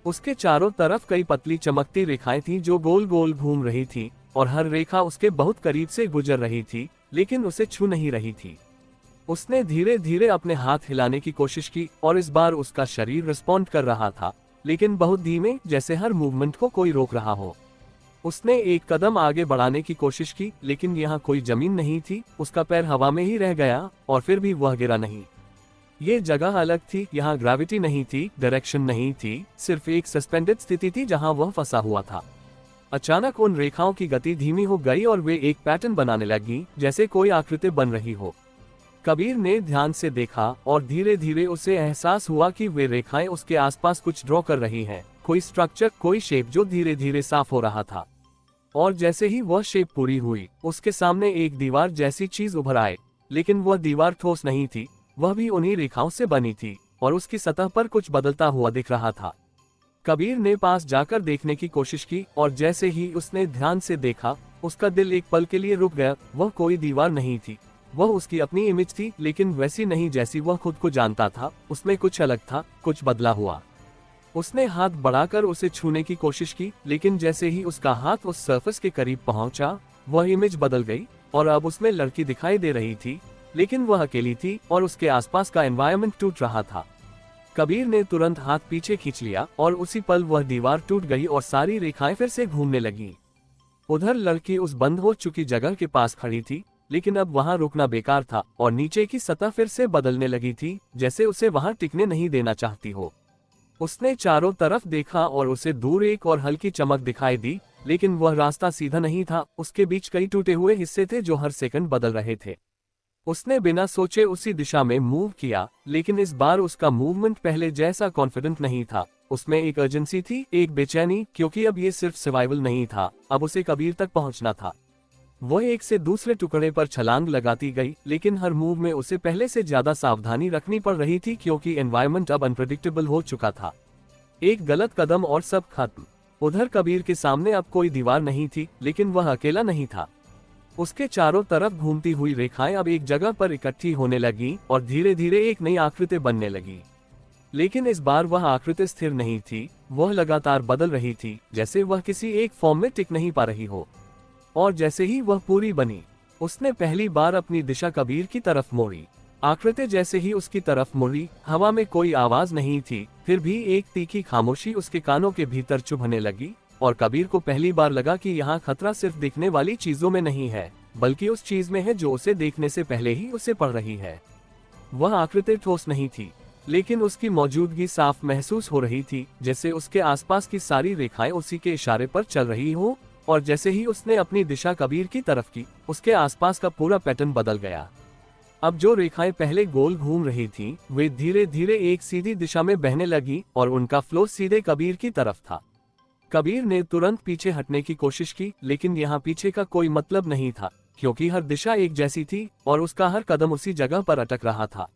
S2: उसके चारों तरफ कई पतली चमकती रेखाएं थीं जो गोल गोल घूम रही थी और हर रेखा उसके बहुत करीब से गुजर रही थी, लेकिन उसे छू नहीं रही थी। उसने धीरे धीरे अपने हाथ हिलाने की कोशिश की और इस बार उसका शरीर रिस्पॉन्ड कर रहा था, लेकिन बहुत धीमे, जैसे हर मूवमेंट को कोई रोक रहा हो। उसने एक कदम आगे बढ़ाने की कोशिश की, लेकिन यहाँ कोई जमीन नहीं थी। उसका पैर हवा में ही रह गया और फिर भी वह गिरा नहीं। ये जगह अलग थी, यहाँ ग्रेविटी नहीं थी, डायरेक्शन नहीं थी, सिर्फ एक सस्पेंडेड स्थिति थी जहाँ वह फंसा हुआ था। अचानक उन रेखाओं की गति धीमी हो गई और वे एक पैटर्न बनाने लगी, जैसे कोई आकृति बन रही हो। कबीर ने ध्यान से देखा और धीरे धीरे उसे एहसास हुआ कि वे रेखाएं उसके आसपास कुछ ड्रॉ कर रही हैं, कोई स्ट्रक्चर, कोई शेप जो धीरे धीरे साफ हो रहा था। और जैसे ही वह शेप पूरी हुई, उसके सामने एक दीवार जैसी चीज उभर आए, लेकिन वह दीवार ठोस नहीं थी, वह भी उन्हीं रेखाओं से बनी थी और उसकी सतह पर कुछ बदलता हुआ दिख रहा था। कबीर ने पास जाकर देखने की कोशिश की और जैसे ही उसने ध्यान से देखा, उसका दिल एक पल के लिए रुक गया। वह कोई दीवार नहीं थी, वह उसकी अपनी इमेज थी, लेकिन वैसी नहीं जैसी वह खुद को जानता था। उसमें कुछ अलग था, कुछ बदला हुआ। उसने हाथ बढ़ाकर उसे छूने की कोशिश की, लेकिन जैसे ही उसका हाथ उस सरफेस के करीब पहुंचा, वह इमेज बदल गई और अब उसमें लड़की दिखाई दे रही थी, लेकिन वह अकेली थी और उसके आसपास का एनवायरनमेंट टूट रहा था। कबीर ने तुरंत हाथ पीछे खींच लिया और उसी पल वह दीवार टूट गई और सारी रेखाएं फिर से घूमने लगीं। उधर लड़की उस बंद हो चुकी जगह के पास खड़ी थी, लेकिन अब वहां रुकना बेकार था और नीचे की सतह फिर से बदलने लगी थी, जैसे उसे वहां टिकने नहीं देना चाहती हो। उसने चारों तरफ देखा और उसे दूर एक और हल्की चमक दिखाई दी, लेकिन वह रास्ता सीधा नहीं था। उसके बीच कई टूटे हुए हिस्से थे जो हर सेकंड बदल रहे थे। उसने बिना सोचे उसी दिशा में मूव किया, लेकिन इस बार उसका मूवमेंट पहले जैसा कॉन्फिडेंट नहीं था। उसमें एक अर्जेंसी थी, एक बेचैनी, क्योंकि अब ये सिर्फ सर्वाइवल नहीं था, अब उसे कबीर तक पहुंचना था। वह एक से दूसरे टुकड़े पर छलांग लगाती गई, लेकिन हर मूव में उसे पहले से ज्यादा सावधानी रखनी पड़ रही थी, क्योंकि एनवायरनमेंट अब अनप्रेडिक्टेबल हो चुका था। एक गलत कदम और सब खत्म। उधर कबीर के सामने अब कोई दीवार नहीं थी, लेकिन वह अकेला नहीं था। उसके चारों तरफ घूमती हुई रेखाएं अब एक जगह पर इकट्ठी होने लगी और धीरे धीरे एक नई आकृति बनने लगी। लेकिन इस बार वह आकृति स्थिर नहीं थी, वह लगातार बदल रही थी, जैसे वह किसी एक फॉर्म में टिक नहीं पा रही हो। और जैसे ही वह पूरी बनी, उसने पहली बार अपनी दिशा कबीर की तरफ मोड़ी। आकृति जैसे ही उसकी तरफ मुड़ी, हवा में कोई आवाज नहीं थी, फिर भी एक तीखी खामोशी उसके कानों के भीतर चुभने लगी। और कबीर को पहली बार लगा कि यहाँ खतरा सिर्फ दिखने वाली चीजों में नहीं है, बल्कि उस चीज में है जो उसे देखने से पहले ही उसे पड़ रही है। वह आकृति ठोस नहीं थी, लेकिन उसकी मौजूदगी साफ महसूस हो रही थी, जैसे उसके आसपास की सारी रेखाएं उसी के इशारे पर चल रही हो। और जैसे ही उसने अपनी दिशा कबीर की तरफ की, उसके आसपास का पूरा पैटर्न बदल गया। अब जो रेखाएं पहले गोल घूम रही थीं, वे धीरे धीरे एक सीधी दिशा में बहने लगी और उनका फ्लो सीधे कबीर की तरफ था। कबीर ने तुरंत पीछे हटने की कोशिश की, लेकिन यहाँ पीछे का कोई मतलब नहीं था, क्योंकि हर दिशा एक जैसी थी और उसका हर कदम उसी जगह पर अटक रहा था।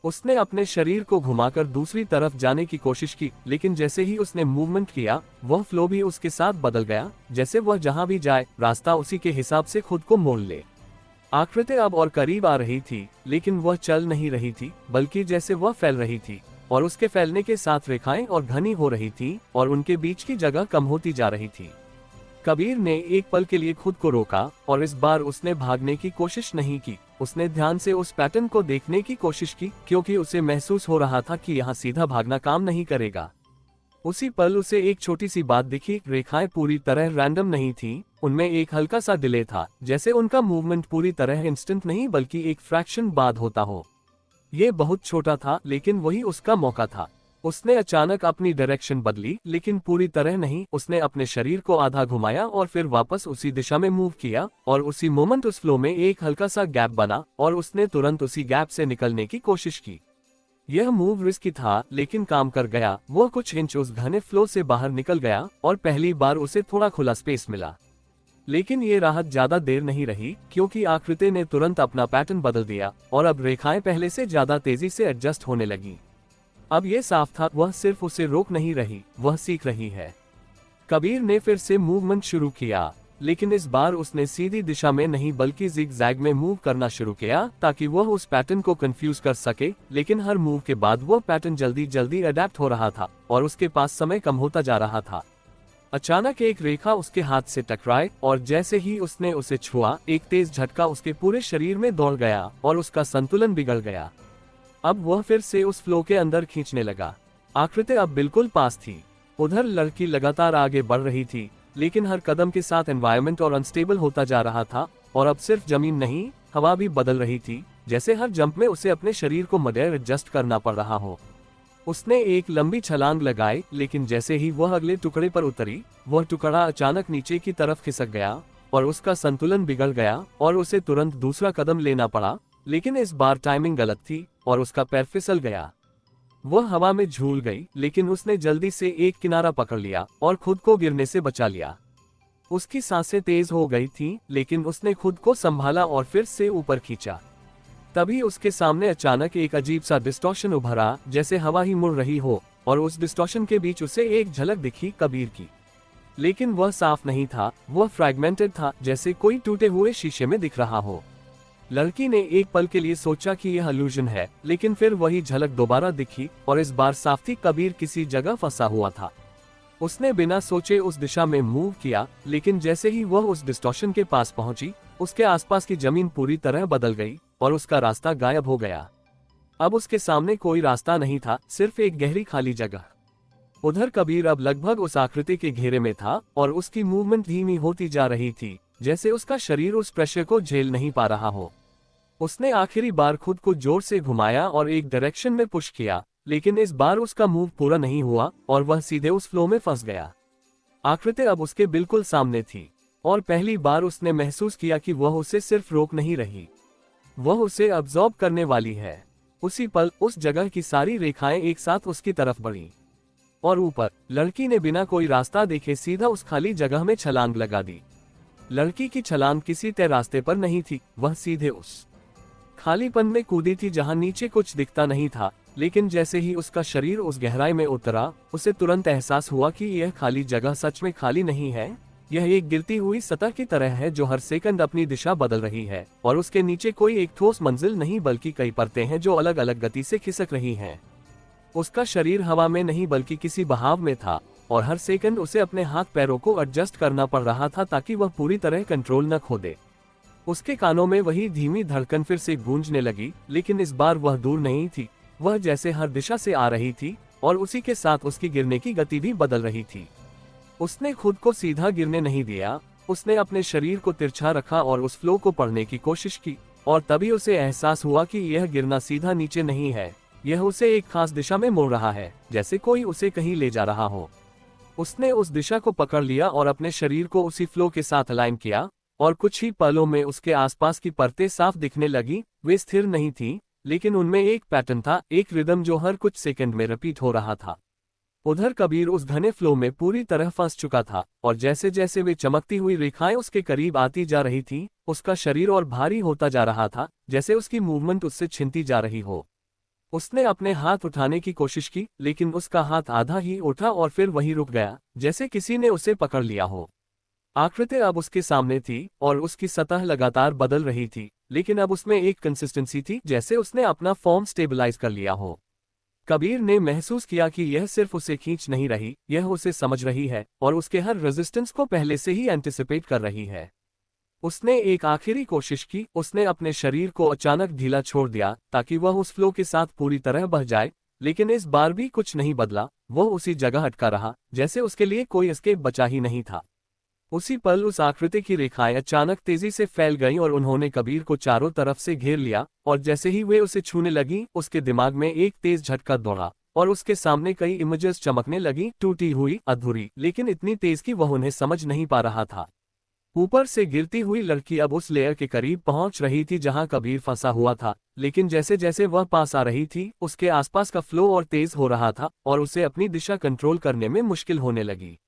S2: उसने अपने शरीर को घुमाकर दूसरी तरफ जाने की कोशिश की, लेकिन जैसे ही उसने मूवमेंट किया, वह फ्लो भी उसके साथ बदल गया, जैसे वह जहां भी जाए, रास्ता उसी के हिसाब से खुद को मोड़ ले। आकृति अब और करीब आ रही थी, लेकिन वह चल नहीं रही थी, बल्कि जैसे वह फैल रही थी, और उसके फैलने के साथ रेखाएं और घनी हो रही थी और उनके बीच की जगह कम होती जा रही थी। कबीर ने एक पल के लिए खुद को रोका और इस बार उसने भागने की कोशिश नहीं की। उसने ध्यान से उस पैटर्न को देखने की कोशिश की, क्योंकि उसे महसूस हो रहा था कि यहाँ सीधा भागना काम नहीं करेगा। उसी पल उसे एक छोटी सी बात दिखी, रेखाएं पूरी तरह रैंडम नहीं थी, उनमें एक हल्का सा डिले था, जैसे उनका मूवमेंट पूरी तरह इंस्टेंट नहीं बल्कि एक फ्रैक्शन बाद होता हो। ये बहुत छोटा था, लेकिन वही उसका मौका था। उसने अचानक अपनी डायरेक्शन बदली, लेकिन पूरी तरह नहीं। उसने अपने शरीर को आधा घुमाया और फिर वापस उसी दिशा में मूव किया, और उसी मोमेंट उस फ्लो में एक हल्का सा गैप बना और उसने तुरंत उसी गैप से निकलने की कोशिश की। यह मूव रिस्की था, लेकिन काम कर गया। वह कुछ इंच उस घने फ्लो से बाहर निकल गया और पहली बार उसे थोड़ा खुला स्पेस मिला। लेकिन ये राहत ज्यादा देर नहीं रही, क्योंकि आकृति ने तुरंत अपना पैटर्न बदल दिया और अब रेखाएं पहले से ज्यादा तेजी से एडजस्ट होने लगी। अब ये साफ था, वह सिर्फ उसे रोक नहीं रही, वह सीख रही है। कबीर ने फिर से मूवमेंट शुरू किया, लेकिन इस बार उसने सीधी दिशा में नहीं बल्कि जिग-जैग में मूव करना शुरू किया, ताकि वह उस पैटर्न को कंफ्यूज कर सके। लेकिन हर मूव के बाद वह पैटर्न जल्दी जल्दी अडेप्ट हो रहा था और उसके पास समय कम होता जा रहा था। अचानक एक रेखा उसके हाथ से टकराई और जैसे ही उसने उसे छुआ, एक तेज झटका उसके पूरे शरीर में दौड़ गया और उसका संतुलन बिगड़ गया। अब वह फिर से उस फ्लो के अंदर खींचने लगा। आकृति अब बिल्कुल पास थी। उधर लड़की लगातार आगे बढ़ रही थी, लेकिन हर कदम के साथ एनवायरनमेंट और अनस्टेबल होता जा रहा था, और अब सिर्फ जमीन नहीं, हवा भी बदल रही थी, जैसे हर जंप में उसे अपने शरीर को मडेर एडजस्ट करना पड़ रहा हो। उसने एक लंबी छलांग लगाई, लेकिन जैसे ही वह अगले टुकड़े पर उतरी, वह टुकड़ा अचानक नीचे की तरफ खिसक गया और उसका संतुलन बिगड़ गया और उसे तुरंत दूसरा कदम लेना पड़ा। लेकिन इस बार टाइमिंग गलत थी और उसका पैर फिसल गया। वह हवा में झूल गई, लेकिन उसने जल्दी से एक किनारा पकड़ लिया और खुद को गिरने से बचा लिया। उसकी सांसें तेज हो गई थीं, लेकिन उसने खुद को संभाला और फिर से ऊपर खींचा। तभी उसके सामने अचानक एक अजीब सा डिस्टॉर्शन उभरा, जैसे हवा ही मुड़ रही हो, और उस डिस्टॉर्शन के बीच उसे एक झलक दिखी, कबीर की। लेकिन वह साफ नहीं था, वह फ्रैगमेंटेड था, जैसे कोई टूटे हुए शीशे में दिख रहा हो। लड़की ने एक पल के लिए सोचा कि यह इल्यूजन है, लेकिन फिर वही झलक दोबारा दिखी और इस बार साफ थी, कबीर किसी जगह फंसा हुआ था। उसने बिना सोचे उस दिशा में मूव किया, लेकिन जैसे ही वह उस डिस्टॉर्शन के पास पहुंची, उसके आसपास की जमीन पूरी तरह बदल गई और उसका रास्ता गायब हो गया। अब उसके सामने कोई रास्ता नहीं था, सिर्फ एक गहरी खाली जगह। उधर कबीर अब लगभग उस आकृति के घेरे में था और उसकी मूवमेंट धीमी होती जा रही थी, जैसे उसका शरीर उस प्रेशर को झेल नहीं पा रहा हो। उसने आखिरी बार खुद को जोर से घुमाया और एक डायरेक्शन में पुश किया, लेकिन इस बार उसका मूव पूरा नहीं हुआ और वह सीधे उस फ्लो में फंस गया। आकृति अब उसके बिल्कुल सामने थी और पहली बार उसने महसूस किया कि वह उसे सिर्फ रोक नहीं रही, वह उसे अब्सॉर्ब करने वाली है। उसी पल उस जगह की सारी रेखाएं एक साथ उसकी तरफ बढ़ीं और ऊपर लड़की ने बिना कोई रास्ता देखे सीधा उस खाली जगह में छलांग लगा दी। लड़की की छलांग किसी तय रास्ते पर नहीं थी, वह सीधे उस खालीपन में कूदी थी जहां नीचे कुछ दिखता नहीं था। लेकिन जैसे ही उसका शरीर उस गहराई में उतरा, उसे तुरंत एहसास हुआ कि यह खाली जगह सच में खाली नहीं है। यह एक गिरती हुई सतह की तरह है जो हर सेकंड अपनी दिशा बदल रही है, और उसके नीचे कोई एक ठोस मंजिल नहीं बल्कि कई परतें हैं जो अलग अलग गति से खिसक रही हैं। उसका शरीर हवा में नहीं बल्कि किसी बहाव में था, और हर सेकंड उसे अपने हाथ पैरों को एडजस्ट करना पड़ रहा था ताकि वह पूरी तरह कंट्रोल न खो दे। उसके कानों में वही धीमी धड़कन फिर से गूंजने लगी, लेकिन इस बार वह दूर नहीं थी, वह जैसे हर दिशा से आ रही थी और उसी के साथ उसकी गिरने की गति भी बदल रही थी। उसने खुद को सीधा गिरने नहीं दिया, उसने अपने शरीर को तिरछा रखा और उस फ्लो को पढ़ने की कोशिश की, और तभी उसे एहसास हुआ कि यह गिरना सीधा नीचे नहीं है, यह उसे एक खास दिशा में मोड़ रहा है, जैसे कोई उसे कहीं ले जा रहा हो। उसने उस दिशा को पकड़ लिया और अपने शरीर को उसी फ्लो के साथ अलाइन किया, और कुछ ही पलों में उसके आसपास की परतें साफ दिखने लगी। वे स्थिर नहीं थीं, लेकिन उनमें एक पैटर्न था, एक रिदम जो हर कुछ सेकंड में रिपीट हो रहा था। उधर कबीर उस घने फ्लो में पूरी तरह फंस चुका था, और जैसे जैसे वे चमकती हुई रेखाएं उसके करीब आती जा रही थीं, उसका शरीर और भारी होता जा रहा था, जैसे उसकी मूवमेंट उससे छिनती जा रही हो। उसने अपने हाथ उठाने की कोशिश की, लेकिन उसका हाथ आधा ही उठा और फिर वहीं रुक गया, जैसे किसी ने उसे पकड़ लिया हो। आकृति अब उसके सामने थी और उसकी सतह लगातार बदल रही थी, लेकिन अब उसमें एक कंसिस्टेंसी थी, जैसे उसने अपना फॉर्म स्टेबलाइज कर लिया हो। कबीर ने महसूस किया कि यह सिर्फ उसे खींच नहीं रही, यह उसे समझ रही है और उसके हर रेजिस्टेंस को पहले से ही एंटिसिपेट कर रही है। उसने एक आखिरी कोशिश की, उसने अपने शरीर को अचानक ढीला छोड़ दिया ताकि वह उस फ्लो के साथ पूरी तरह बह जाए, लेकिन इस बार भी कुछ नहीं बदला। वो उसी जगह अटका रहा, जैसे उसके लिए कोई एस्केप बचा ही नहीं था। उसी पल उस आकृति की रेखाएं अचानक तेजी से फैल गईं और उन्होंने कबीर को चारों तरफ से घेर लिया, और जैसे ही वे उसे छूने लगी, उसके दिमाग में एक तेज झटका दौड़ा और उसके सामने कई इमेजेस चमकने लगी, टूटी हुई, अधूरी, लेकिन इतनी तेज कि वह उन्हें समझ नहीं पा रहा था। ऊपर से गिरती हुई लड़की अब उस लेयर के करीब पहुंच रही थी जहां कबीर फंसा हुआ था, लेकिन जैसे जैसे वह पास आ रही थी, उसके आसपास का फ्लो और तेज हो रहा था और उसे अपनी दिशा कंट्रोल करने में मुश्किल होने लगी।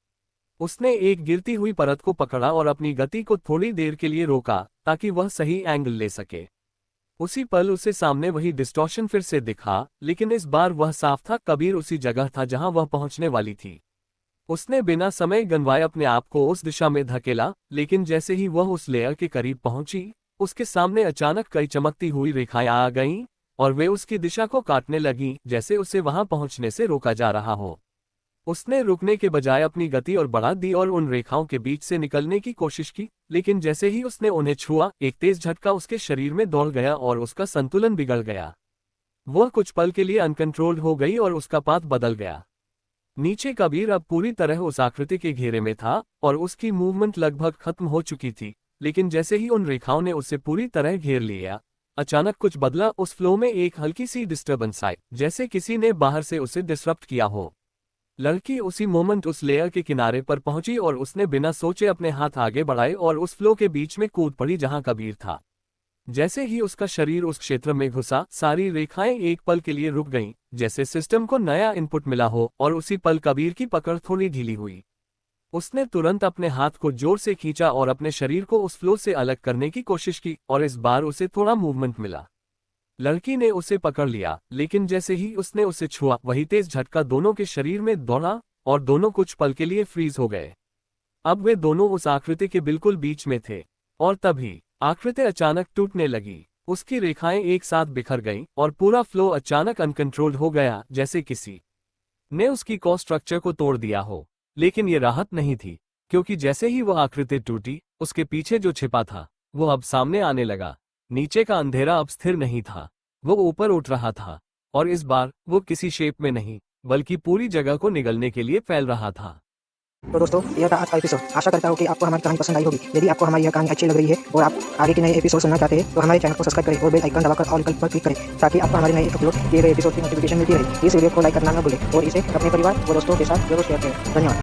S2: उसने एक गिरती हुई परत को पकड़ा और अपनी गति को थोड़ी देर के लिए रोका ताकि वह सही एंगल ले सके। उसी पल उसे सामने वही डिस्टॉर्शन फिर से दिखा, लेकिन इस बार वह साफ था, कबीर उसी जगह था जहां वह पहुंचने वाली थी। उसने बिना समय गंवाए अपने आप को उस दिशा में धकेला, लेकिन जैसे ही वह उस लेयर के करीब पहुंची, उसके सामने अचानक कई चमकती हुई रेखाएं आ गईं और वे उसकी दिशा को काटने लगीं, जैसे उसे वहां पहुंचने से रोका जा रहा हो। उसने रुकने के बजाय अपनी गति और बढ़ा दी और उन रेखाओं के बीच से निकलने की कोशिश की, लेकिन जैसे ही उसने उन्हें छुआ, एक तेज झटका उसके शरीर में दौड़ गया और उसका संतुलन बिगड़ गया। वह कुछ पल के लिए अनकंट्रोल्ड हो गई और उसका पाथ बदल गया। नीचे कबीर अब पूरी तरह उस आकृति के घेरे में था और उसकी मूवमेंट लगभग खत्म हो चुकी थी, लेकिन जैसे ही उन रेखाओं ने उसे पूरी तरह घेर लिया, अचानक कुछ बदला। उस फ्लो में एक हल्की सी डिस्टर्बेंस आई, जैसे किसी ने बाहर से उसे डिसरप्ट किया हो। लड़की उसी मोमेंट उस लेयर के किनारे पर पहुंची और उसने बिना सोचे अपने हाथ आगे बढ़ाए और उस फ्लो के बीच में कूद पड़ी जहां कबीर था। जैसे ही उसका शरीर उस क्षेत्र में घुसा, सारी रेखाएं एक पल के लिए रुक गईं, जैसे सिस्टम को नया इनपुट मिला हो, और उसी पल कबीर की पकड़ थोड़ी ढीली हुई। उसने तुरंत अपने हाथ को जोर से खींचा और अपने शरीर को उस फ्लो से अलग करने की कोशिश की, और इस बार उसे थोड़ा मूवमेंट मिला। लड़की ने उसे पकड़ लिया, लेकिन जैसे ही उसने उसे छुआ, वही तेज झटका दोनों के शरीर में दौड़ा और दोनों कुछ पल के लिए फ्रीज हो गए। अब वे दोनों उस आकृति के बिल्कुल बीच में थे, और तभी आकृति अचानक टूटने लगी। उसकी रेखाएं एक साथ बिखर गईं और पूरा फ्लो अचानक अनकंट्रोल्ड हो गया, जैसे किसी ने उसकी कॉ स्ट्रक्चर को तोड़ दिया हो। लेकिन ये राहत नहीं थी, क्योंकि जैसे ही वह आकृति टूटी, उसके पीछे जो छिपा था वो अब सामने आने लगा। नीचे का अंधेरा अब स्थिर नहीं था, वो ऊपर उठ रहा था, और इस बार वो किसी शेप में नहीं, बल्कि पूरी जगह को निगलने के लिए फैल रहा था।
S1: तो दोस्तों, यह था आज का एपिसोड। आशा करता हूँ कि आपको हमारी कहानी पसंद आई होगी। यदि आपको हमारी यह कहानी अच्छी लग रही है और आप आगे के नए एपिसोड सुनना चाहते हैं, तो हमारे चैनल को सब्सक्राइब करें और बेल आइकन दबाकर ऑल विकल्प पर क्लिक करें, ताकि आपको हमारे नए अपलोड किए गए एपिसोड की नोटिफिकेशन मिलती रहे। इस वीडियो को लाइक करना न भूलें और इसे अपने परिवार और दोस्तों के साथ जरूर शेयर करें। धन्यवाद।